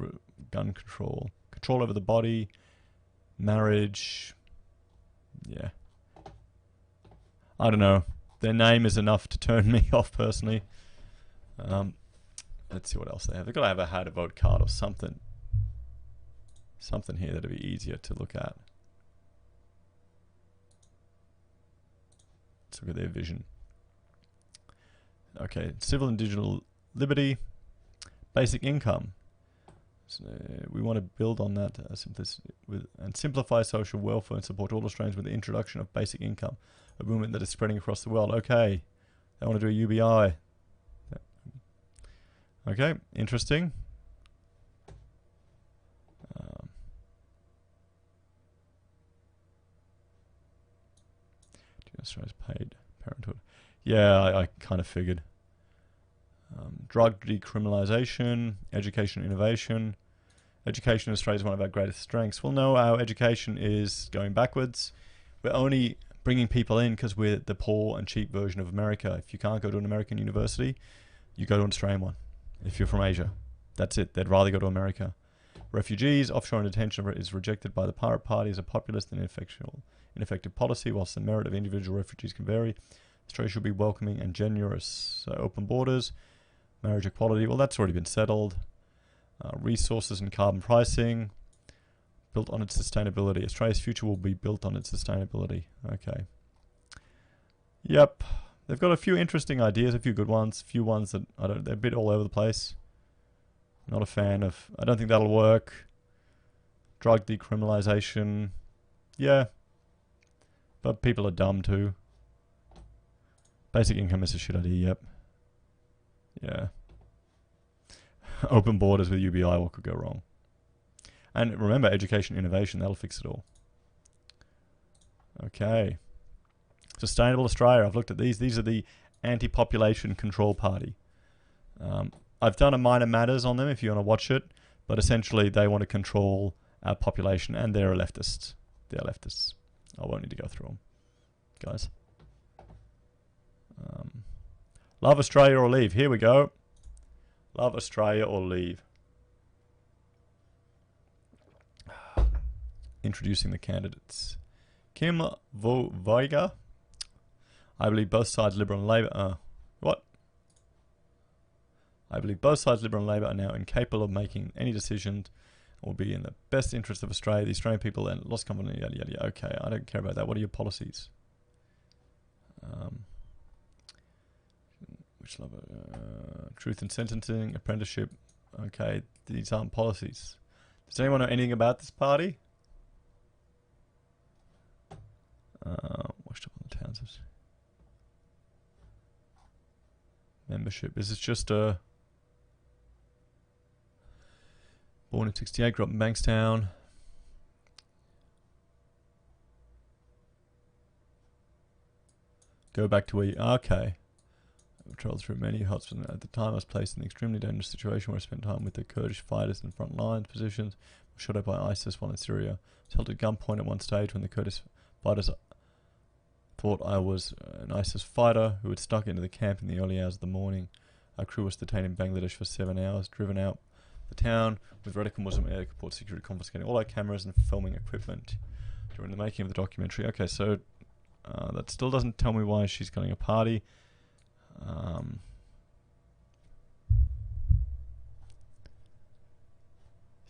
gun control. Control over the body. Marriage. Yeah. I don't know. Their name is enough to turn me off personally. Let's see what else they have. They've got to have a how to vote card or something. Something here that'll be easier to look at. Let's look at their vision. Okay, civil and digital liberty. Basic income. So we want to build on that and simplify social welfare and support all Australians with the introduction of basic income, a movement that is spreading across the world. Okay, they want to do a UBI. Okay, interesting. Australia's paid parenthood. Yeah, I kind of figured. Drug decriminalisation, education innovation. Education in Australia is one of our greatest strengths. Well, no, our education is going backwards. We're only bringing people in because we're the poor and cheap version of America. If you can't go to an American university, you go to an Australian one. If you're from Asia, that's it. They'd rather go to America. Refugees, offshore and detention is rejected by the Pirate Party as a populist and ineffective policy, whilst the merit of individual refugees can vary. Australia should be welcoming and generous. So open borders, marriage equality, well, that's already been settled. Resources and carbon pricing, built on its sustainability. Australia's future will be built on its sustainability. Okay. Yep. They've got a few interesting ideas, a few good ones, a few ones that they're a bit all over the place. Not a fan of. I don't think that'll work. Drug decriminalisation. Yeah. But people are dumb too. Basic income is a shit idea, yep. Yeah. Open borders with UBI, what could go wrong? And remember, education innovation, that'll fix it all. Okay. Sustainable Australia, I've looked at these. These are the anti-population control party. I've done a minor matters on them if you want to watch it, but essentially they want to control our population and they're leftists. They're leftists. I won't need to go through them, guys. Love Australia or leave. Here we go. Love Australia or leave. Introducing the candidates. Kim Voiga. I believe both sides, Liberal and Labor, what? I believe both sides, Liberal and Labor, are now incapable of making any decisions or be in the best interest of Australia, the Australian people, and lost confidence, yada, yada, yada. Okay, I don't care about that. What are your policies? Which level? Truth in sentencing, apprenticeship. Okay, these aren't policies. Does anyone know anything about this party? Washed up on the towns. Membership. Is this just a... Born in 68, grew up in Bankstown. Go back to where you... Okay. I've travelled through many hospitals. At the time, I was placed in an extremely dangerous situation where I spent time with the Kurdish fighters in front lines positions. Was shot at by ISIS while in Syria. I was held at gunpoint at one stage when the Kurdish fighters thought I was an ISIS fighter who had snuck into the camp in the early hours of the morning. Our crew was detained in Bangladesh for 7 hours, driven out the town with radical Muslim airport security confiscating all our cameras and filming equipment during the making of the documentary. Okay, so that still doesn't tell me why she's going a party.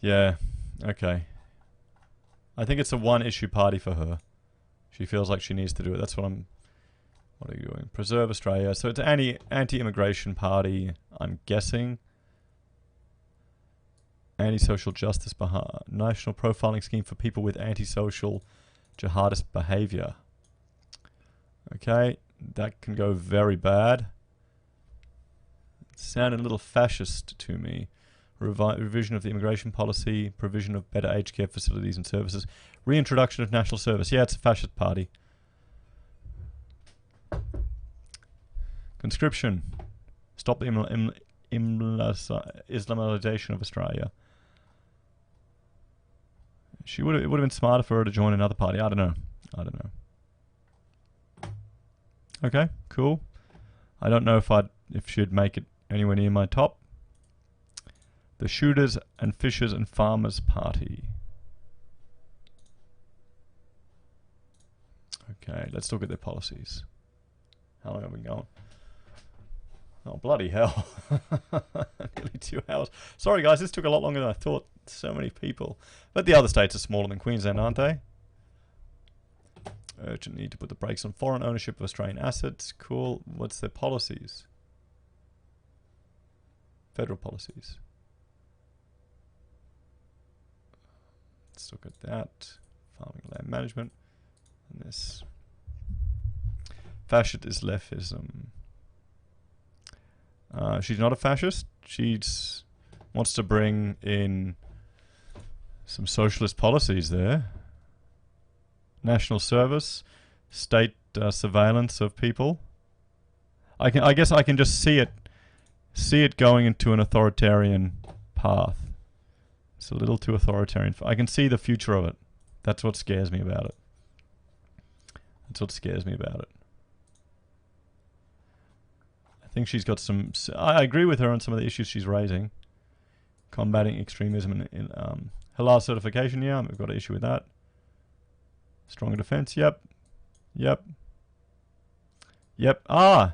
Yeah, okay. I think it's a one-issue party for her. She feels like she needs to do it. That's what I'm... What are you doing? Preserve Australia. So it's an anti-immigration party, I'm guessing. Anti-social justice, national profiling scheme for people with anti-social jihadist behaviour. Okay, that can go very bad. It sounded a little fascist to me. Revision of the immigration policy, provision of better aged care facilities and services, reintroduction of national service. Yeah, it's a fascist party. Conscription. Stop the Islamization of Australia. It would have been smarter for her to join another party. I don't know. Okay, cool. I don't know if she'd make it anywhere near my top. The Shooters and Fishers and Farmers Party. Okay, let's look at their policies. How long have we been going? Oh, bloody hell. Nearly 2 hours. Sorry, guys, this took a lot longer than I thought. So many people. But the other states are smaller than Queensland, aren't they? Urgent need to put the brakes on foreign ownership of Australian assets. Cool. What's their policies? Federal policies. Let's look at that. Farming and land management. And this. Fascist is leftism. She's not a fascist. She wants to bring in some socialist policies there. National service, state surveillance of people. I guess I can just see it going into an authoritarian path. It's a little too authoritarian. I can see the future of it. That's what scares me about it. I think she's got some. I agree with her on some of the issues she's raising. Combating extremism in halal certification. Yeah, we've got an issue with that. Stronger defense. Yep. Ah,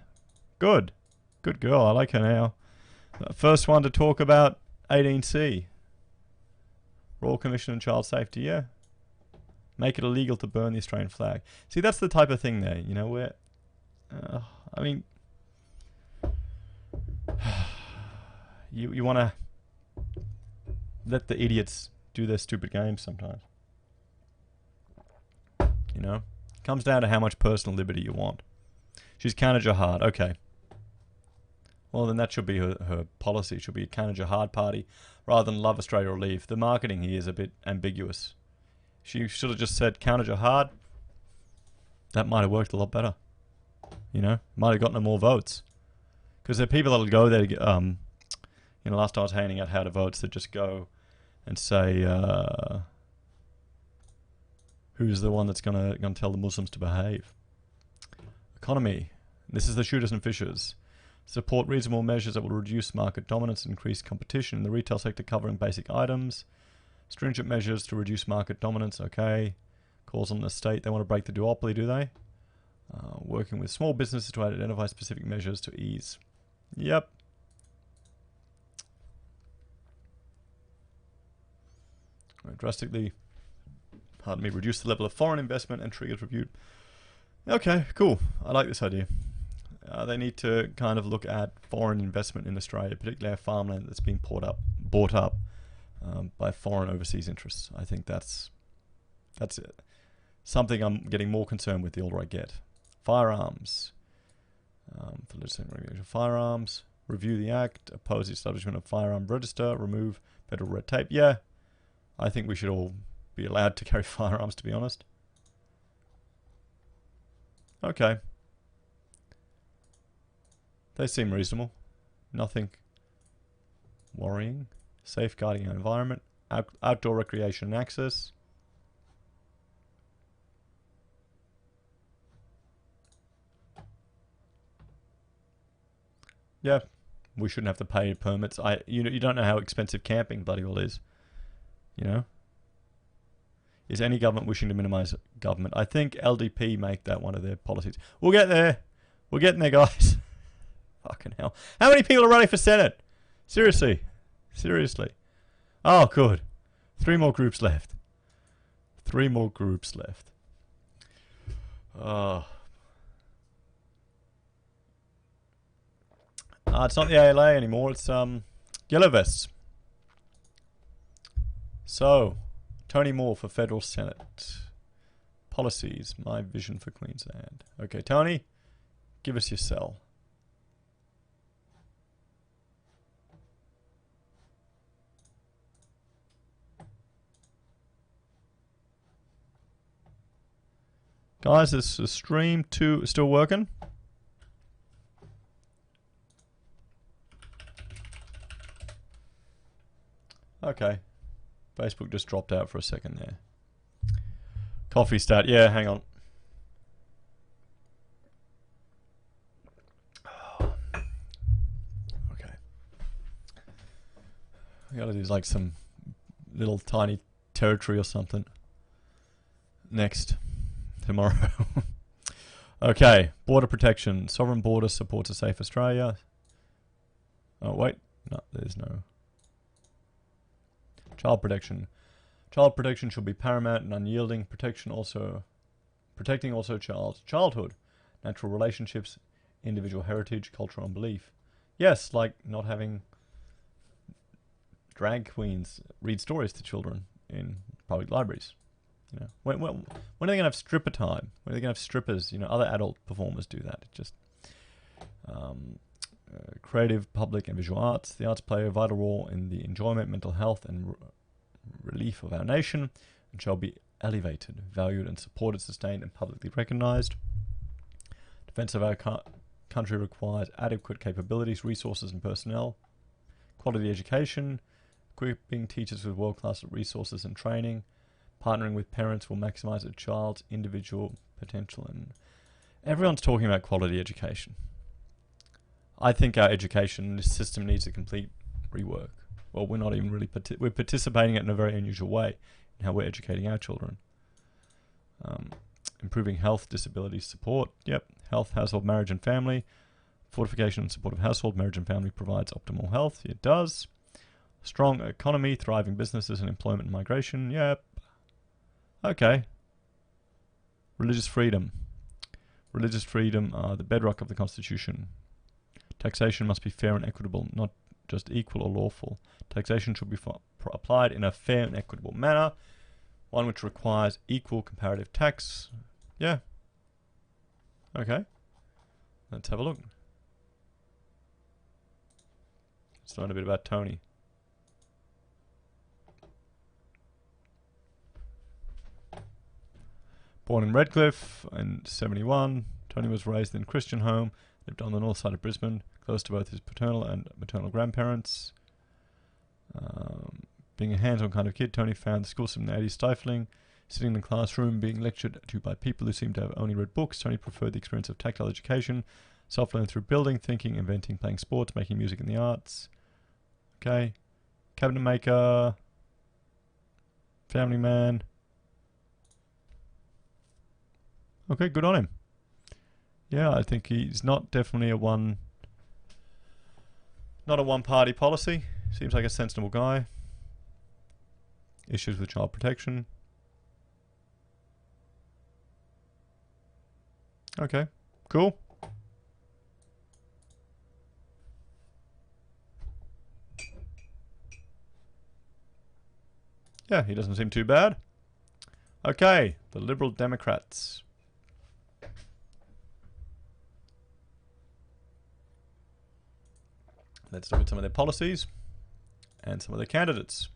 good girl. I like her now. First one to talk about 18C. Royal Commission on Child Safety. Yeah. Make it illegal to burn the Australian flag. See, that's the type of thing there. You know where. I mean. You want to let the idiots do their stupid games sometimes. You know? Comes down to how much personal liberty you want. She's counter-jihad. Okay. Well, then that should be her policy. It should be a counter-jihad party rather than love Australia or leave. The marketing here is a bit ambiguous. She should have just said counter-jihad. That might have worked a lot better. You know? Might have gotten her more votes. Because there are people that'll go there to get, last time I was handing out how to vote, that just go and say, who's the one that's gonna tell the Muslims to behave? Economy. This is the Shooters and Fishers. Support reasonable measures that will reduce market dominance and increase competition in the retail sector covering basic items. Stringent measures to reduce market dominance. Okay. Calls on the state. They want to break the duopoly, do they? Working with small businesses to identify specific measures to ease. Yep. Drastically, reduce the level of foreign investment and triggers review. Okay, cool. I like this idea. They need to kind of look at foreign investment in Australia, particularly our farmland that's being bought up by foreign overseas interests. I think that's it. Something I'm getting more concerned with the older I get. Firearms. For legislative regulation of firearms. Review the Act. Oppose the establishment of firearm register. Remove federal red tape. Yeah. I think we should all be allowed to carry firearms, to be honest. Okay. They seem reasonable. Nothing worrying. Safeguarding our environment. Outdoor recreation and access. Yeah, we shouldn't have to pay permits. You don't know how expensive camping bloody well is. You know? Is any government wishing to minimise government? I think LDP make that one of their policies. We'll get there. We're getting there, guys. Fucking hell. How many people are running for Senate? Seriously. Oh, good. 3 more groups left. Oh. It's not the ALA anymore. It's Yellow Vests. So, Tony Moore for Federal Senate. Policies. My vision for Queensland. Okay, Tony, give us your sell. Guys, is the stream still working? Okay. Facebook just dropped out for a second there. Coffee stat. Yeah, hang on. Okay. I gotta do like some little tiny territory or something. Next. Tomorrow. Okay. Border protection. Sovereign border supports a safe Australia. Oh, wait. No, there's no. Child protection. Child protection should be paramount and unyielding. Protecting also childhood, natural relationships, individual heritage, culture, and belief. Yes, like not having drag queens read stories to children in public libraries. You know, when are they gonna have stripper time? When are they gonna have strippers? You know, other adult performers do that. It just creative, public, and visual arts. The arts play a vital role in the enjoyment, mental health, and relief of our nation, and shall be elevated, valued, and supported, sustained, and publicly recognised. Defence of our country requires adequate capabilities, resources, and personnel. Quality education, equipping teachers with world-class resources and training. Partnering with parents will maximise a child's individual potential. And everyone's talking about quality education. I think our education system needs a complete rework. Well, we're not even really we're participating in a very unusual way in how we're educating our children. Improving health, disability support. Yep. Health, household, marriage, and family. Fortification and support of household, marriage, and family provides optimal health. It does. Strong economy, thriving businesses, and employment and migration. Yep. Okay. Religious freedom. Religious freedom are the bedrock of the Constitution. Taxation must be fair and equitable, not just equal or lawful. Taxation should be applied in a fair and equitable manner, one which requires equal comparative tax. Yeah. Okay. Let's have a look. Let's learn a bit about Tony. Born in Redcliffe in 71, Tony was raised in a Christian home, lived on the north side of Brisbane, close to both his paternal and maternal grandparents. Being a hands-on kind of kid, Tony found the school system in the 80s stifling. Sitting in the classroom, being lectured to by people who seemed to have only read books, Tony preferred the experience of tactile education, self-learn through building, thinking, inventing, playing sports, making music and the arts. Okay. Cabinet maker. Family man. Okay, good on him. Yeah, I think he's not definitely not a one-party policy. Seems like a sensible guy. Issues with child protection. Okay, cool. Yeah, he doesn't seem too bad. Okay, the Liberal Democrats. Let's look at some of their policies and some of their candidates.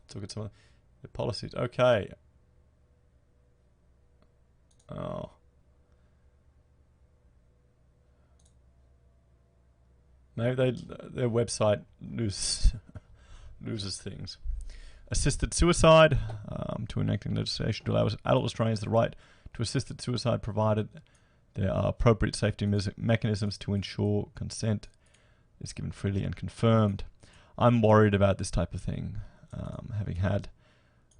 Let's look at some of their policies. Okay. Oh. Maybe their website loses things. Assisted suicide, to enacting legislation to allow adult Australians the right to assisted suicide provided there are appropriate safety mechanisms to ensure consent is given freely and confirmed. I'm worried about this type of thing, having had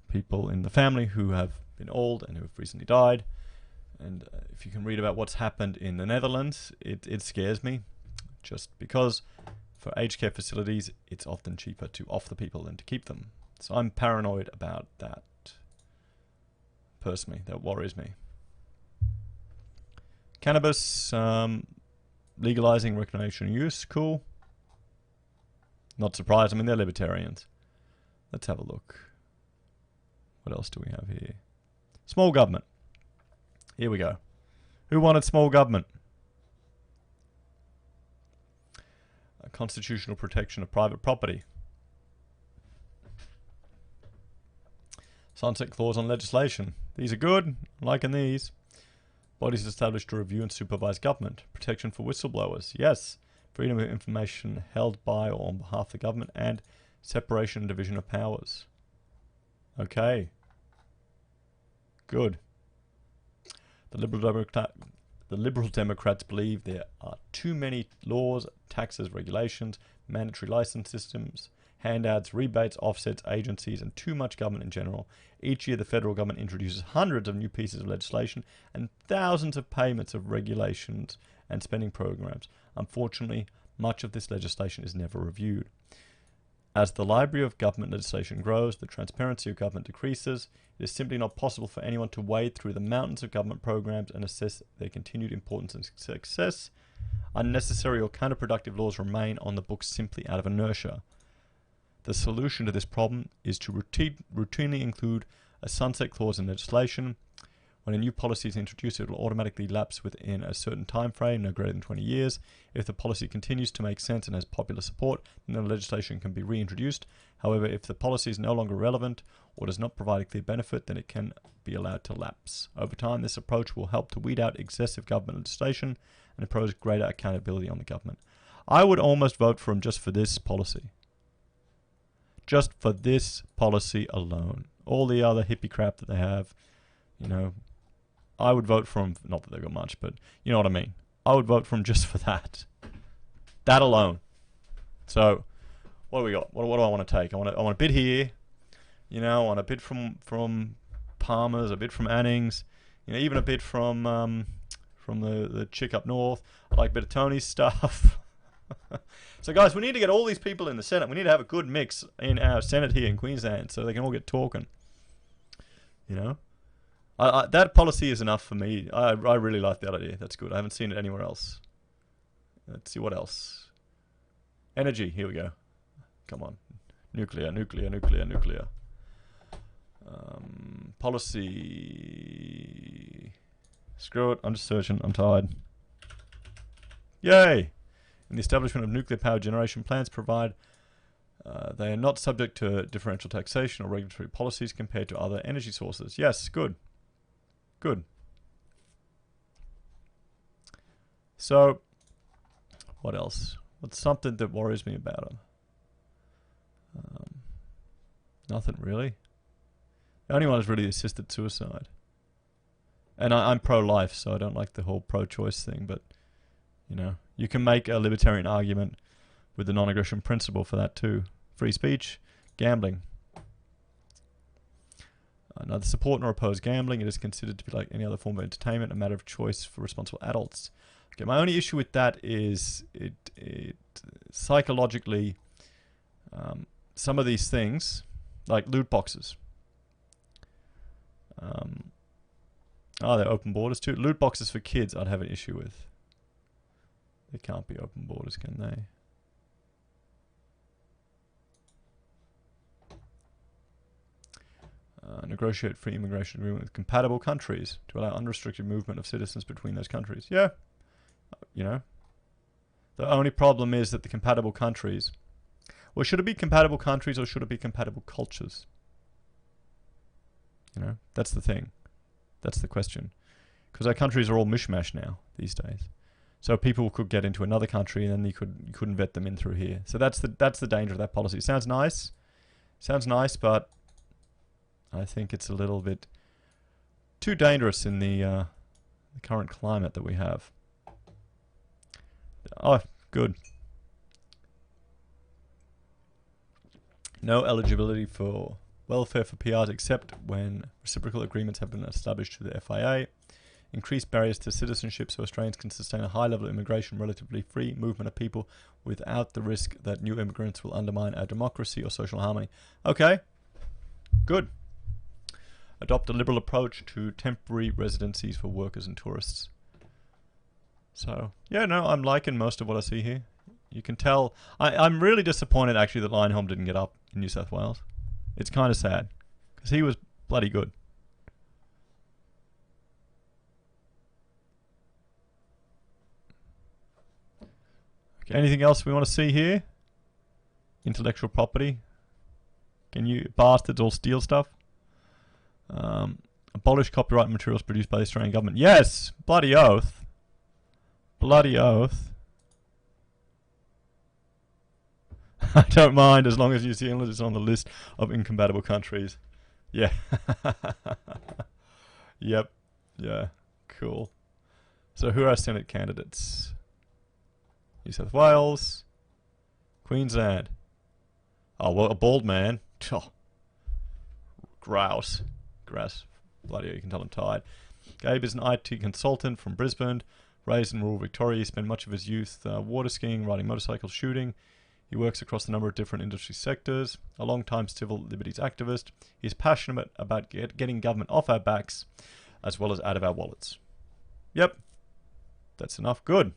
people in the family who have been old and who have recently died. And if you can read about what's happened in the Netherlands, it scares me. Just because for aged care facilities, it's often cheaper to off the people than to keep them. So I'm paranoid about that. Personally, that worries me. Cannabis, legalizing recreational use, cool. Not surprised, I mean, they're libertarians. Let's have a look. What else do we have here? Small government. Here we go. Who wanted small government? A constitutional protection of private property. Sunset clause on legislation. These are good. I'm liking these. Bodies established to review and supervise government. Protection for whistleblowers. Yes. Freedom of information held by or on behalf of the government and separation and division of powers. Okay. Good. The Liberal Democrats believe there are too many laws, taxes, regulations, mandatory license systems, handouts, rebates, offsets, agencies, and too much government in general. Each year the federal government introduces hundreds of new pieces of legislation and thousands of payments of regulations and spending programs. Unfortunately, much of this legislation is never reviewed. As the library of government legislation grows, the transparency of government decreases. It is simply not possible for anyone to wade through the mountains of government programs and assess their continued importance and success. Unnecessary or counterproductive laws remain on the books simply out of inertia. The solution to this problem is to routinely include a sunset clause in legislation. When a new policy is introduced, it will automatically lapse within a certain time frame, no greater than 20 years. If the policy continues to make sense and has popular support, then the legislation can be reintroduced. However, if the policy is no longer relevant or does not provide a clear benefit, then it can be allowed to lapse. Over time, this approach will help to weed out excessive government legislation and impose greater accountability on the government. I would almost vote for him just for this policy. Just for this policy alone. All the other hippie crap that they have, you know, I would vote for him, not that they've got much, but you know what I mean. I would vote for him just for that. That alone. So, what do we got? What do I want to take? I want a bid here. You know, I want a bid from Palmer's, a bid from Anning's, you know, even a bid from the chick up north. I like a bit of Tony's stuff. So guys, we need to get all these people in the Senate. We need to have a good mix in our Senate here in Queensland so they can all get talking. You know? That policy is enough for me. I really like that idea. That's good. I haven't seen it anywhere else. Let's see what else. Energy. Here we go. Come on. Nuclear. Policy. Screw it. I'm just searching. I'm tired. Yay! In the establishment of nuclear power generation plants provide they are not subject to differential taxation or regulatory policies compared to other energy sources. Yes, good. Good. So, what else? What's something that worries me about them? Nothing really. The only one is really assisted suicide. And I'm pro-life, so I don't like the whole pro-choice thing, but, you know, you can make a libertarian argument with the non-aggression principle for that too. Free speech, gambling. Neither support nor oppose gambling. It is considered to be like any other form of entertainment, a matter of choice for responsible adults. Okay, my only issue with that is it psychologically, some of these things, like loot boxes. They're open borders too. Loot boxes for kids I'd have an issue with. They can't be open borders, can they? Negotiate free immigration agreement with compatible countries to allow unrestricted movement of citizens between those countries. Yeah, you know. The only problem is that the compatible countries... Well, should it be compatible countries or should it be compatible cultures? You know, that's the thing. That's the question. Because our countries are all mishmash now, these days. So people could get into another country and then you couldn't vet them in through here. So that's the danger of that policy. It sounds nice. Sounds nice, but I think it's a little bit too dangerous in the current climate that we have. Oh, good. No eligibility for welfare for PRs except when reciprocal agreements have been established to the FIA. Increased barriers to citizenship so Australians can sustain a high level of immigration, relatively free movement of people without the risk that new immigrants will undermine our democracy or social harmony. Okay, good. Adopt a liberal approach to temporary residencies for workers and tourists. So, yeah, no, I'm liking most of what I see here. You can tell. I'm really disappointed, actually, that Lionhelm didn't get up in New South Wales. It's kind of sad, because he was bloody good. Okay, anything else we want to see here? Intellectual property. Can you bastards all steal stuff? Abolish copyright materials produced by the Australian government. Yes! Bloody oath. Bloody oath. I don't mind as long as New Zealand is on the list of incompatible countries. Yeah. Yep. Yeah. Cool. So who are our Senate candidates? New South Wales, Queensland. Oh, well, a bald man. Oh, grouse. Bloody hell, you can tell I'm tired. Gabe is an IT consultant from Brisbane, raised in rural Victoria. He spent much of his youth water skiing, riding motorcycles, shooting. He works across a number of different industry sectors. A long-time civil liberties activist. He's passionate about getting government off our backs as well as out of our wallets. Yep. That's enough. Good.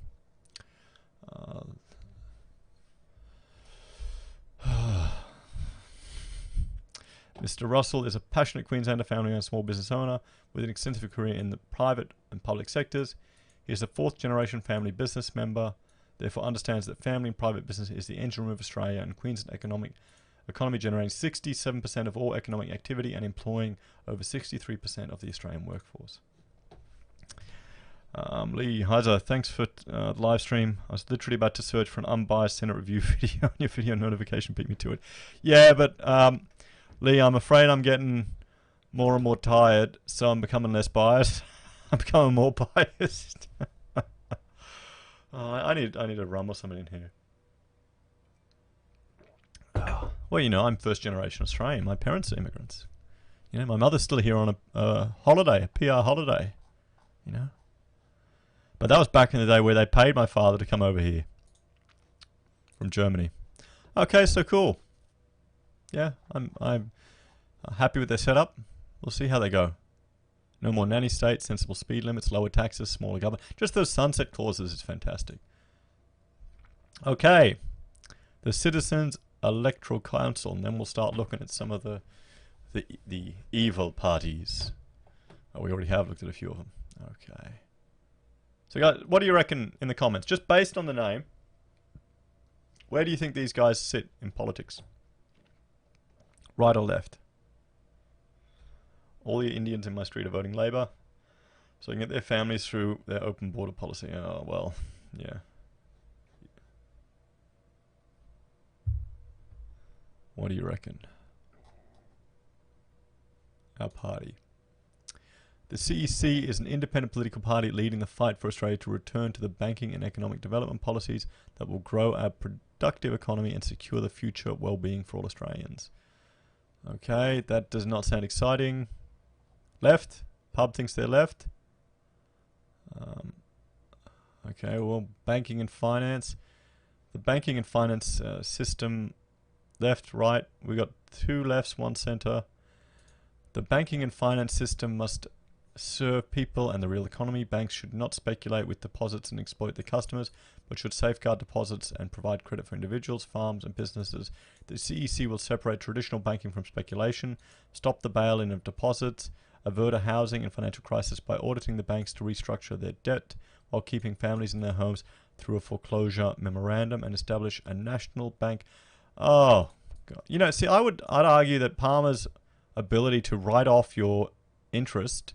Mr. Russell is a passionate Queenslander, family-owned small business owner with an extensive career in the private and public sectors. He is a fourth-generation family business member, therefore understands that family and private business is the engine room of Australia and Queensland economy generating 67% of all economic activity and employing over 63% of the Australian workforce. Lee Heiser, thanks for the live stream. I was literally about to search for an unbiased Senate review video and your video notification beat me to it. Yeah, but Lee, I'm afraid I'm getting more and more tired, so I'm becoming less biased. I'm becoming more biased. I need a rum or something in here. Well, you know, I'm first generation Australian. My parents are immigrants. You know, my mother's still here on a holiday, a PR holiday. You know. But that was back in the day where they paid my father to come over here from Germany. Okay, so cool. Yeah, I'm happy with their setup. We'll see how they go. No more nanny states, sensible speed limits, lower taxes, smaller government. Just those sunset clauses is fantastic. Okay, the Citizens Electoral Council, and then we'll start looking at some of the evil parties. Oh, we already have looked at a few of them. Okay. So guys, what do you reckon in the comments? Just based on the name, where do you think these guys sit in politics? Right or left? All the Indians in my street are voting Labour, so I can get their families through their open border policy. Oh, well, yeah. What do you reckon? Our party. The CEC is an independent political party leading the fight for Australia to return to the banking and economic development policies that will grow our productive economy and secure the future well-being for all Australians. Okay, that does not sound exciting. Left? Pub thinks they're left. Okay, well, banking and finance. The banking and finance system, left, right. We got two lefts, one centre. The banking and finance system must serve people and the real economy. Banks should not speculate with deposits and exploit their customers, but should safeguard deposits and provide credit for individuals, farms and businesses. The CEC will separate traditional banking from speculation, stop the bail-in of deposits, avert a housing and financial crisis by auditing the banks to restructure their debt while keeping families in their homes through a foreclosure memorandum, and establish a national bank. Oh, God. You know, see, I'd argue that Palmer's ability to write off your interest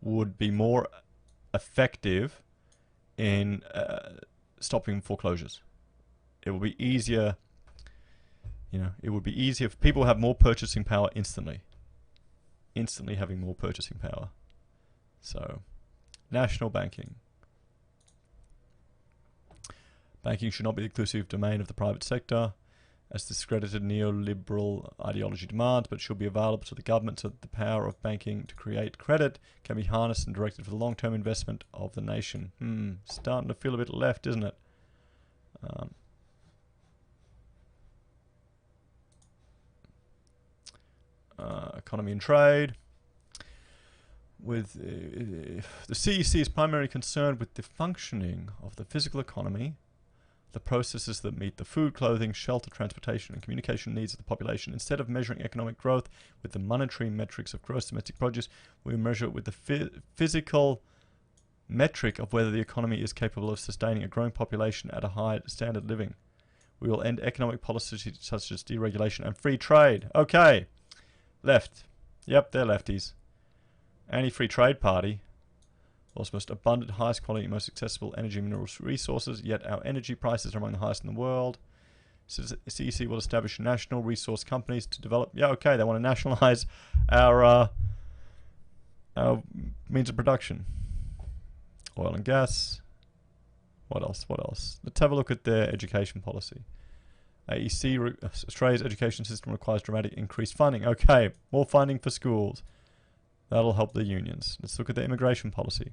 would be more effective in stopping foreclosures. It will be easier, you know, it would be easier if people have more purchasing power instantly having more purchasing power. So, national banking. Banking should not be the exclusive domain of the private sector, as discredited neoliberal ideology demands, but should be available to the government so that the power of banking to create credit can be harnessed and directed for the long-term investment of the nation. Starting to feel a bit left, isn't it? Economy and trade. With the CEC is primarily concerned with the functioning of the physical economy, the processes that meet the food, clothing, shelter, transportation and communication needs of the population. Instead of measuring economic growth with the monetary metrics of gross domestic produce, we measure it with the physical metric of whether the economy is capable of sustaining a growing population at a high standard of living. We will end economic policies such as deregulation and free trade. Okay. Left. Yep, they're lefties. Anti-free trade party. World's most abundant, highest quality, most accessible energy and mineral resources, yet our energy prices are among the highest in the world. CEC will establish national resource companies to develop. Yeah, okay, they want to nationalize our means of production. Oil and gas. What else? What else? Let's have a look at their education policy. AEC, Australia's education system requires dramatic increased funding. Okay, more funding for schools. That'll help the unions. Let's look at the immigration policy.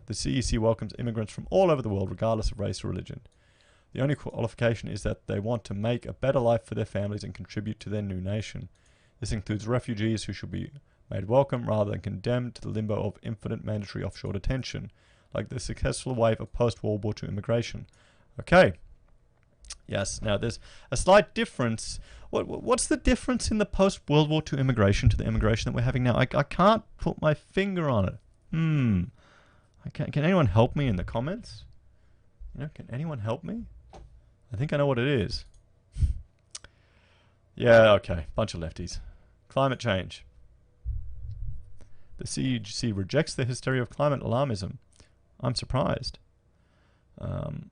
The CEC welcomes immigrants from all over the world, regardless of race or religion. The only qualification is that they want to make a better life for their families and contribute to their new nation. This includes refugees who should be made welcome rather than condemned to the limbo of infinite mandatory offshore detention, like the successful wave of post-World War II immigration. Okay. Yes, now there's a slight difference. What's the difference in the post-World War II immigration to the immigration that we're having now? I can't put my finger on it. Can anyone help me in the comments? Can anyone help me? I think I know what it is. Yeah, okay. Bunch of lefties. Climate change. The CEC rejects the hysteria of climate alarmism. I'm surprised. And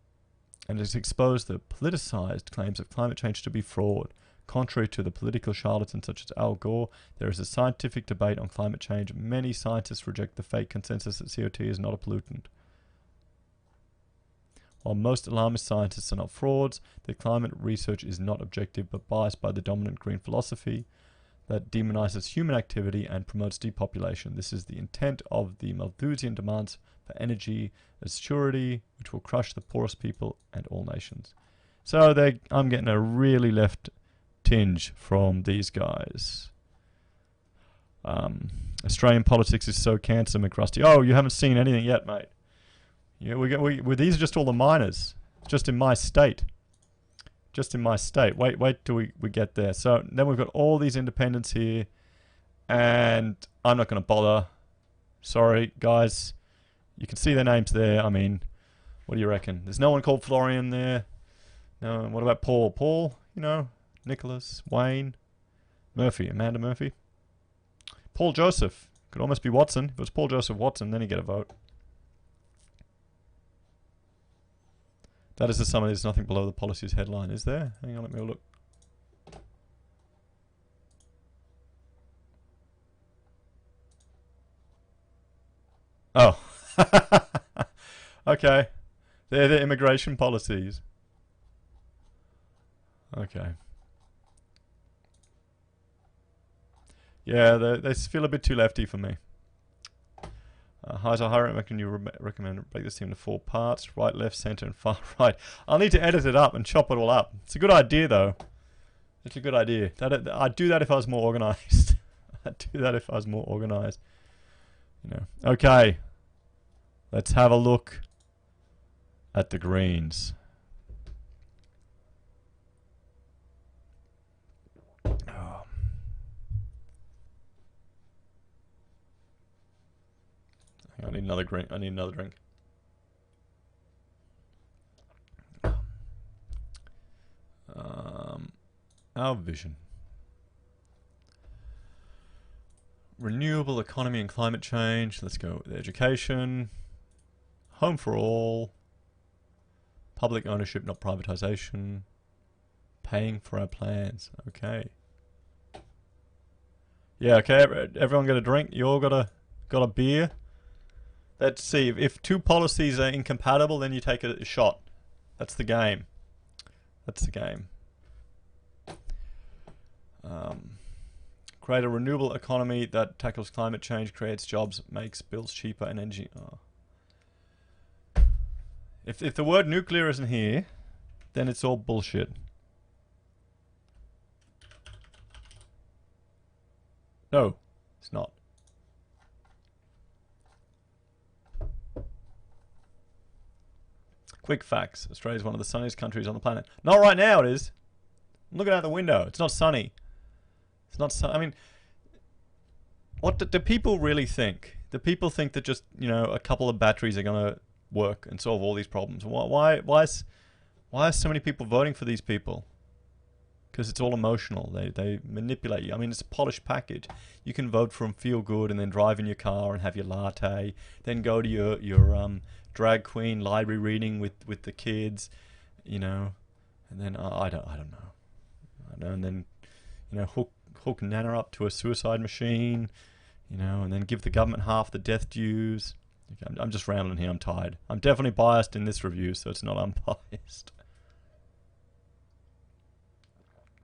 has exposed the politicized claims of climate change to be fraud. Contrary to the political charlatans such as Al Gore, there is a scientific debate on climate change. Many scientists reject the fake consensus that CO2 is not a pollutant. While most alarmist scientists are not frauds, their climate research is not objective but biased by the dominant green philosophy that demonizes human activity and promotes depopulation. This is the intent of the Malthusian demands for energy as surety, which will crush the poorest people and all nations. So I'm getting a really left tinge from these guys. Australian politics is so cancer, McRusty. Oh, you haven't seen anything yet, mate. Yeah, these are just all the minors. Just in my state. Just in my state. Wait till we get there. So then we've got all these independents here. And I'm not going to bother. Sorry, guys. You can see their names there. I mean, what do you reckon? There's no one called Florian there. No, what about Paul? Paul, Nicholas, Wayne, Murphy, Amanda Murphy. Paul Joseph. Could almost be Watson. If it was Paul Joseph Watson, then he'd get a vote. That is the summary. There's nothing below the policies headline, is there? Hang on, let me have a look. Oh. Okay. They're the immigration policies. Okay. Yeah, they feel a bit too lefty for me. Hi, so I reckon you recommend break this team into 4 parts: right, left, center, and far right. I'll need to edit it up and chop it all up. It's a good idea, though. It's a good idea. I'd do that if I was more organized. I'd do that if I was more organized. Okay. Let's have a look at the Greens. I need another drink. I need another drink. Our vision. Renewable economy and climate change. Let's go with education. Home for all. Public ownership, not privatization. Paying for our plans. Okay. Yeah, okay. Everyone got a drink? You all got a beer? Let's see. If 2 policies are incompatible, then you take a shot. That's the game. That's the game. Create a renewable economy that tackles climate change, creates jobs, makes bills cheaper, and energy. Oh. If the word nuclear isn't here, then it's all bullshit. No, it's not. Quick facts. Australia is one of the sunniest countries on the planet. Not right now, it is. I'm looking out the window. It's not sunny. It's not sunny. I mean, what do people really think? Do people think that just, a couple of batteries are going to work and solve all these problems? Why are so many people voting for these people? Because it's all emotional. They manipulate you. I mean, it's a polished package. You can vote for them, feel good, and then drive in your car and have your latte. Then go to your drag queen library reading with the kids, you know, and then I don't know, and then hook Nana up to a suicide machine, and then give the government half the death dues. Okay, I'm just rambling here. I'm tired. I'm definitely biased in this review, so it's not unbiased.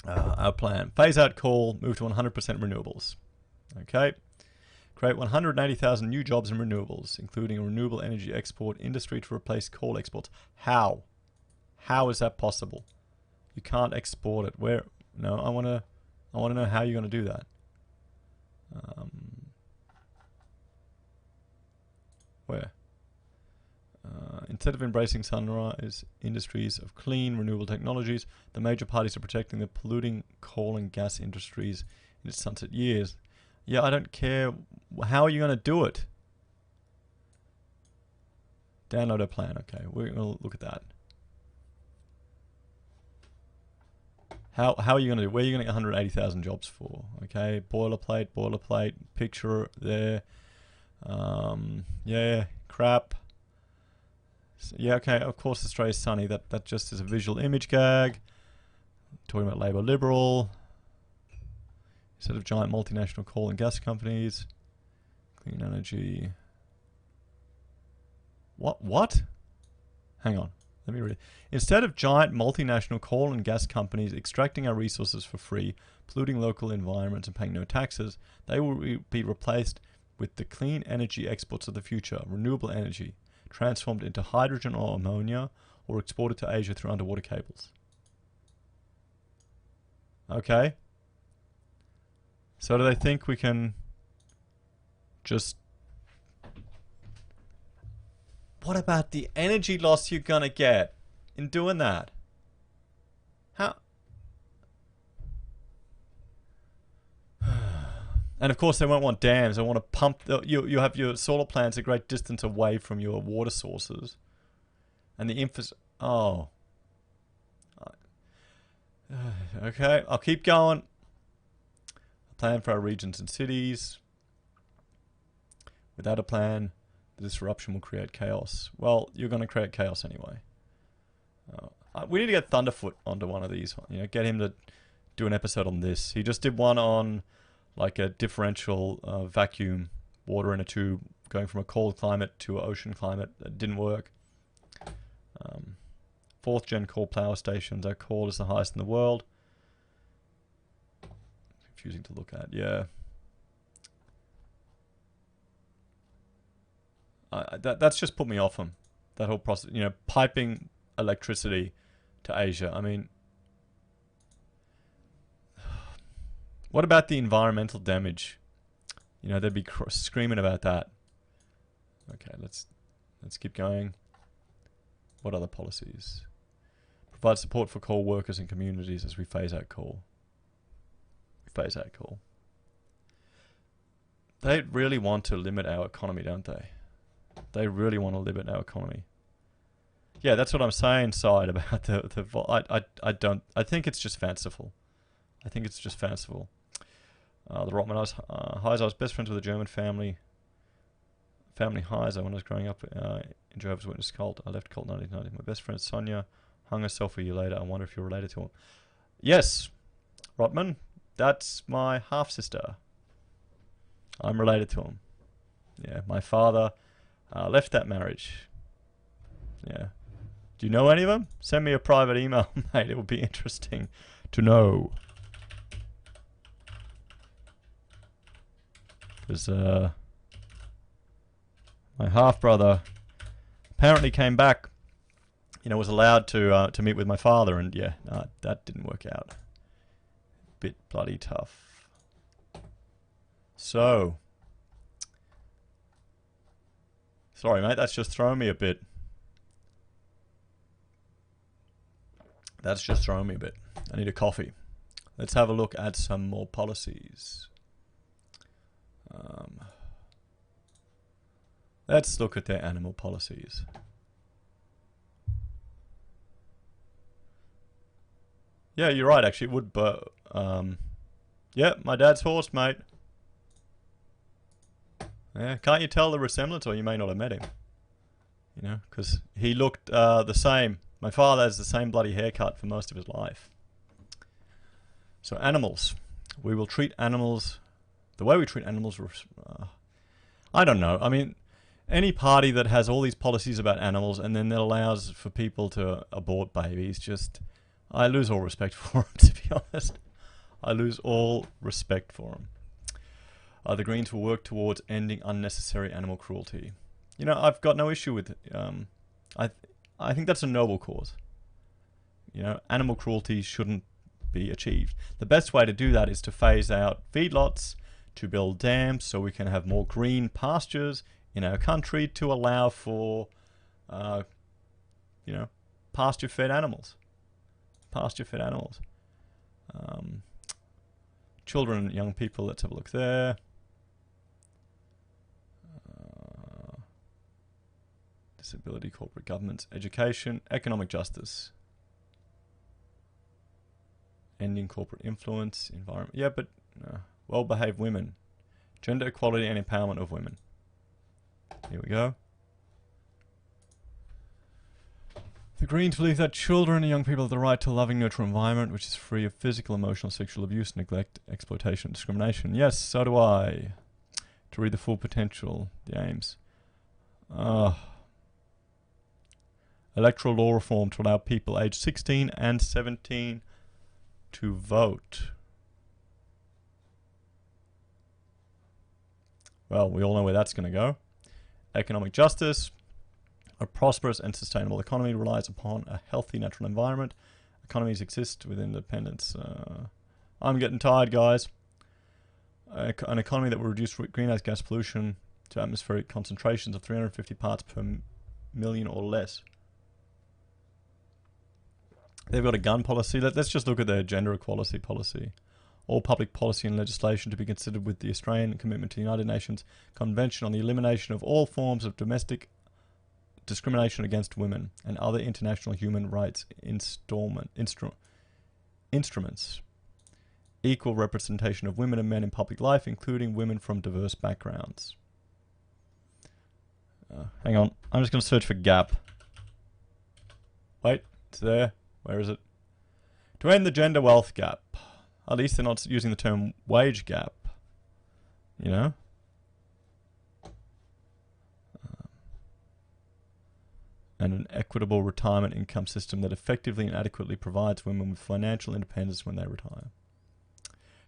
Our plan: phase out coal, move to 100% renewables. Okay. Create 180,000 new jobs in renewables, including a renewable energy export industry to replace coal exports. How? How is that possible? You can't export it. Where? No, I want to know how you're going to do that. Where? Instead of embracing sunrise industries of clean, renewable technologies, the major parties are protecting the polluting coal and gas industries in its sunset years. Yeah, I don't care. How are you going to do it? Download a plan. Okay, we're going to look at that. How are you going to do? Where are you going to get 180,000 jobs for? Okay, boilerplate, picture there. Yeah, crap. So, yeah, okay, of course Australia's sunny. That just is a visual image gag. Talking about Labor Liberal. Instead of giant multinational coal and gas companies. Clean energy. What? Hang on. Let me read it. Instead of giant multinational coal and gas companies extracting our resources for free, polluting local environments and paying no taxes, they will be replaced with the clean energy exports of the future, renewable energy, transformed into hydrogen or ammonia, or exported to Asia through underwater cables. Okay. So do they think we can just... What about the energy loss you're going to get in doing that? How? And of course they won't want dams. They want to pump... You have your solar plants a great distance away from your water sources. And the Oh. Okay, I'll keep going. Plan for our regions and cities. Without a plan, the disruption will create chaos. Well, you're going to create chaos anyway. We need to get Thunderfoot onto one of these. Get him to do an episode on this. He just did one on like a differential vacuum water in a tube going from a cold climate to an ocean climate. It didn't work. 4th gen coal power stations. Our coal is the highest in the world. Confusing to look at, yeah. That's just put me off him. That whole process, piping electricity to Asia. I mean, what about the environmental damage? They'd be screaming about that. Okay, let's keep going. What other policies? Provide support for coal workers and communities as we phase out coal. Phase out coal. They really want to limit our economy, don't they? They really want to limit our economy. Yeah, that's what I'm saying, Side, about I think it's just fanciful. The Rotman, Heiser, I was best friends with a German family Heiser when I was growing up in Jehovah's Witness cult. I left cult in 1990. My best friend Sonia hung herself a year later. I wonder if you're related to him. Yes, Rotman, that's my half-sister. I'm related to him. Yeah, my father left that marriage. Yeah. Do you know any of them? Send me a private email, mate. It would be interesting to know. Because my half-brother apparently came back, was allowed to meet with my father, and yeah, that didn't work out. Bit bloody tough. So, sorry, mate, that's just throwing me a bit. I need a coffee. Let's have a look at some more policies. Let's look at their animal policies. Yeah, you're right, actually. It would, but... yeah, my dad's horse, mate. Yeah, can't you tell the resemblance, or you may not have met him? You know, because he looked the same. My father has the same bloody haircut for most of his life. So animals. We will treat animals the way we treat animals. I don't know. I mean, any party that has all these policies about animals and then that allows for people to abort babies, just, I lose all respect for them, to be honest. I lose all respect for them. The Greens will work towards ending unnecessary animal cruelty. You know, I've got no issue with I think that's a noble cause. You know, animal cruelty shouldn't be achieved. The best way to do that is to phase out feedlots, to build dams so we can have more green pastures in our country to allow for, you know, pasture-fed animals. Pasture-fed animals. Children and young people, let's have a look there. Disability, corporate governance, education, economic justice. Ending corporate influence, environment. Yeah, but well-behaved women. Gender equality and empowerment of women. Here we go. The Greens believe that children and young people have the right to a loving, nurturing environment which is free of physical, emotional, sexual abuse, neglect, exploitation, discrimination. Yes, so do I. To read the full potential, the aims. Electoral law reform to allow people aged 16 and 17 to vote. Well, we all know where that's going to go. Economic justice. A prosperous and sustainable economy relies upon a healthy natural environment. Economies exist with independence. I'm getting tired, guys. An economy that will reduce greenhouse gas pollution to atmospheric concentrations of 350 parts per million or less. They've got a gun policy. Let's just look at their gender equality policy. All public policy and legislation to be considered with the Australian commitment to the United Nations Convention on the Elimination of All Forms of Domestic Discrimination against Women and other international human rights instruments. Equal representation of women and men in public life, including women from diverse backgrounds. Hang on. I'm just going to search for gap. Wait, it's there. Where is it? To end the gender wealth gap. At least they're not using the term wage gap. You know? And an equitable retirement income system that effectively and adequately provides women with financial independence when they retire.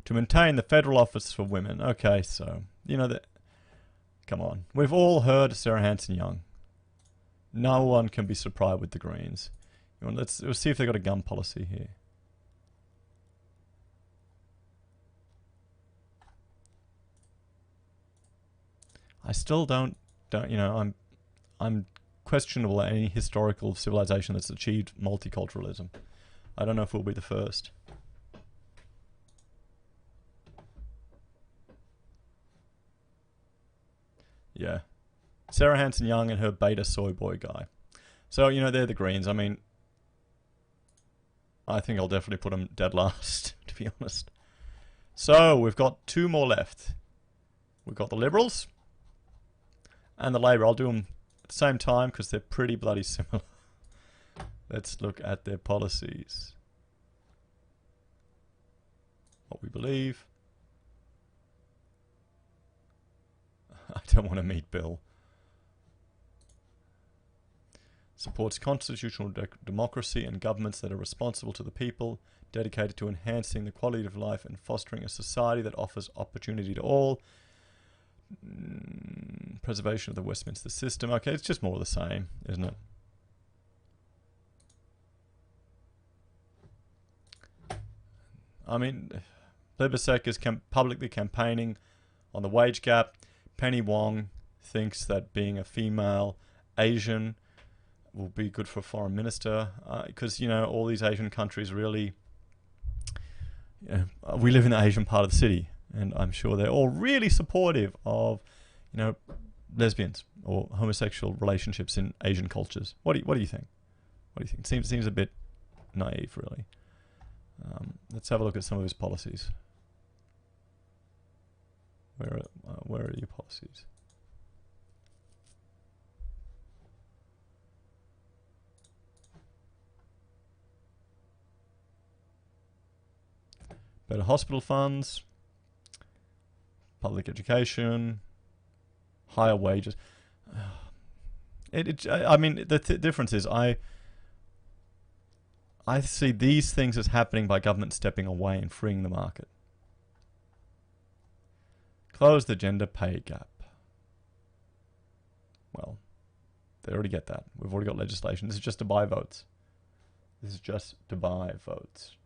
To maintain the federal office for women. Okay, so, you know, come on. We've all heard Sarah Hanson-Young. No one can be surprised with the Greens. Let's see if they've got a gun policy here. I still don't you know, I'm questionable at any historical civilization that's achieved multiculturalism. I don't know if we'll be the first. Yeah. Sarah Hanson-Young and her beta soy boy guy. So, you know, they're the Greens. I mean, I think I'll definitely put them dead last, to be honest. So, we've got two more left. We've got the Liberals and the Labor. I'll do them at the same time because they're pretty bloody similar. Let's look at their policies. What we believe. I don't want to meet Bill. Supports constitutional democracy and governments that are responsible to the people, dedicated to enhancing the quality of life and fostering a society that offers opportunity to all. Preservation of the Westminster system. Okay, it's just more of the same, isn't it? I mean, Plibersek is publicly campaigning on the wage gap. Penny Wong thinks that being a female Asian will be good for a foreign minister because, you know, all these Asian countries really... we live in the Asian part of the city and I'm sure they're all really supportive of, you know, lesbians or homosexual relationships in Asian cultures. What do you think? What do you think? Seems a bit naive, really. Let's have a look at some of his policies. Where are your policies? better hospital funds, public education, higher wages. I mean, the difference is I see these things as happening by government stepping away and freeing the market. Close the gender pay gap. Well, they already get that. We've already got legislation. This is just to buy votes. This is just to buy votes.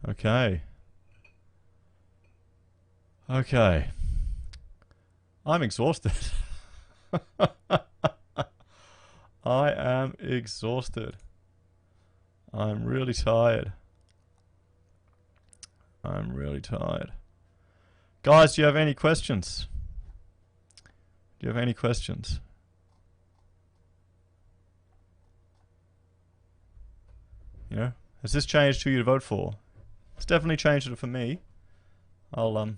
Okay. Okay. I'm exhausted. I am exhausted. I'm really tired. I'm really tired. Guys, do you have any questions? Do you have any questions? You know, has this changed who you vote for? It's definitely changed it for me. I'll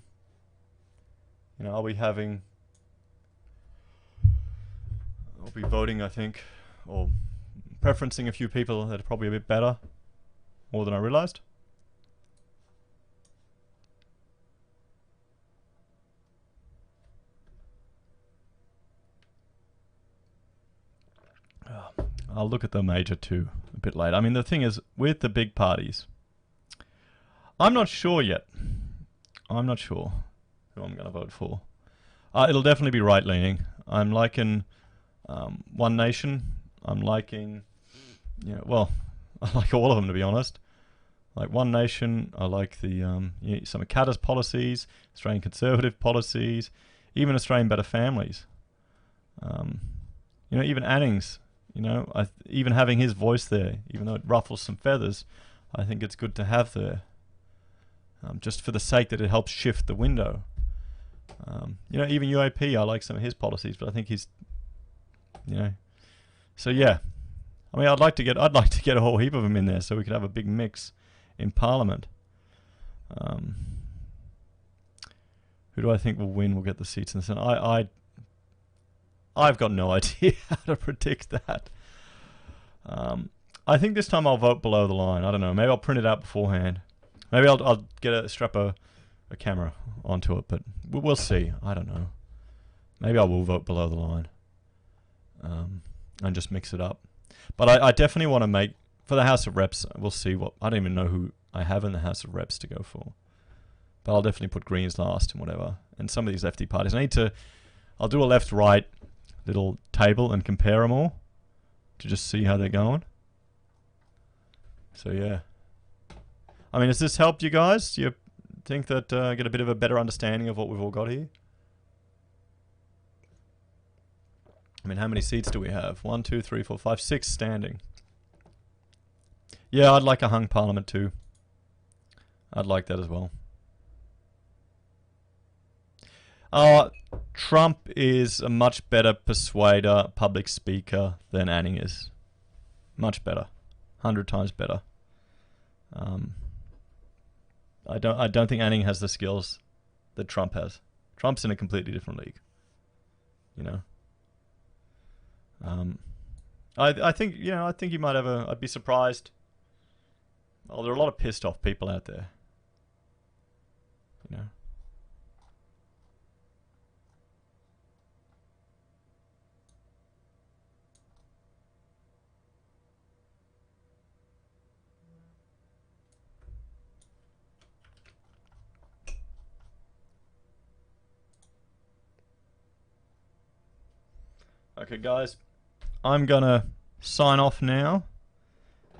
be voting, I think, or preferencing a few people that are probably a bit better, more than I realized. I'll look at the major two a bit later. I mean, the thing is, with the big parties, I'm not sure yet. I'm not sure who I'm going to vote for. It'll definitely be right-leaning. I'm liking One Nation. I'm liking, well, I like all of them, to be honest. Like One Nation, I like the some of Katter's policies, Australian Conservative policies, even Australian Better Families. Even Anning's, even having his voice there, even though it ruffles some feathers, I think it's good to have there. Just for the sake that it helps shift the window. Even UAP, I like some of his policies, but I think he's, so yeah. I mean, I'd like to get a whole heap of them in there so we could have a big mix in Parliament. Who do I think will win? Will get the seats in the Senate? I've got no idea how to predict that. I think this time I'll vote below the line. I don't know. Maybe I'll print it out beforehand. Maybe I'll strap a camera onto it, but we'll see. I don't know. Maybe I will vote below the line and just mix it up. But I definitely want to make, for the House of Reps, we'll see what, I don't even know who I have in the House of Reps to go for. But I'll definitely put Greens last and whatever. And some of these lefty parties. I'll do a left-right little table and compare them all to just see how they're going. So yeah. I mean, has this helped you guys? Do you think that I get a bit of a better understanding of what we've all got here? I mean, how many seats do we have? 1, 2, 3, 4, 5, 6 standing. Yeah, I'd like a hung parliament too. I'd like that as well. Trump is a much better persuader, public speaker than Anning is. Much better. 100 times better. I don't think Anning has the skills that Trump has. Trump's in a completely different league. I think you might have I'd be surprised. Oh, there are a lot of pissed off people out there. Okay, guys, I'm gonna sign off now.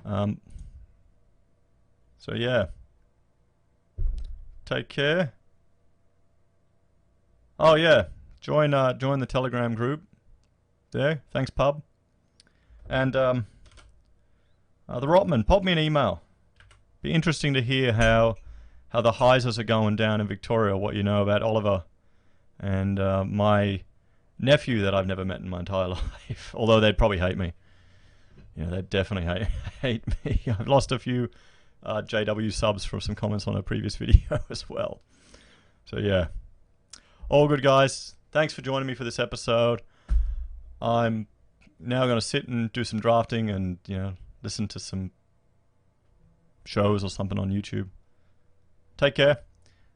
So yeah, take care. Oh yeah, join the Telegram group there. Thanks, pub. And the Rotman, pop me an email. Be interesting to hear how the Heisers are going down in Victoria. What you know about Oliver and my nephew that I've never met in my entire life. Although they'd probably hate me. They'd definitely hate me. I've lost a few JW subs from some comments on a previous video as well. So yeah. All good, guys. Thanks for joining me for this episode. I'm now going to sit and do some drafting and, listen to some shows or something on YouTube. Take care,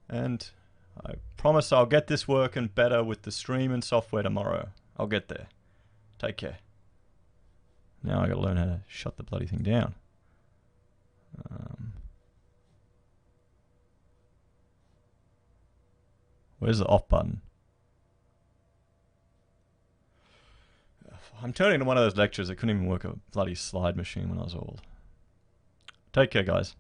and I promise I'll get this working better with the streaming software tomorrow. I'll get there. Take care. Now I got to learn how to shut the bloody thing down. Where's the off button? I'm turning to one of those lectures that couldn't even work a bloody slide machine when I was old. Take care, guys.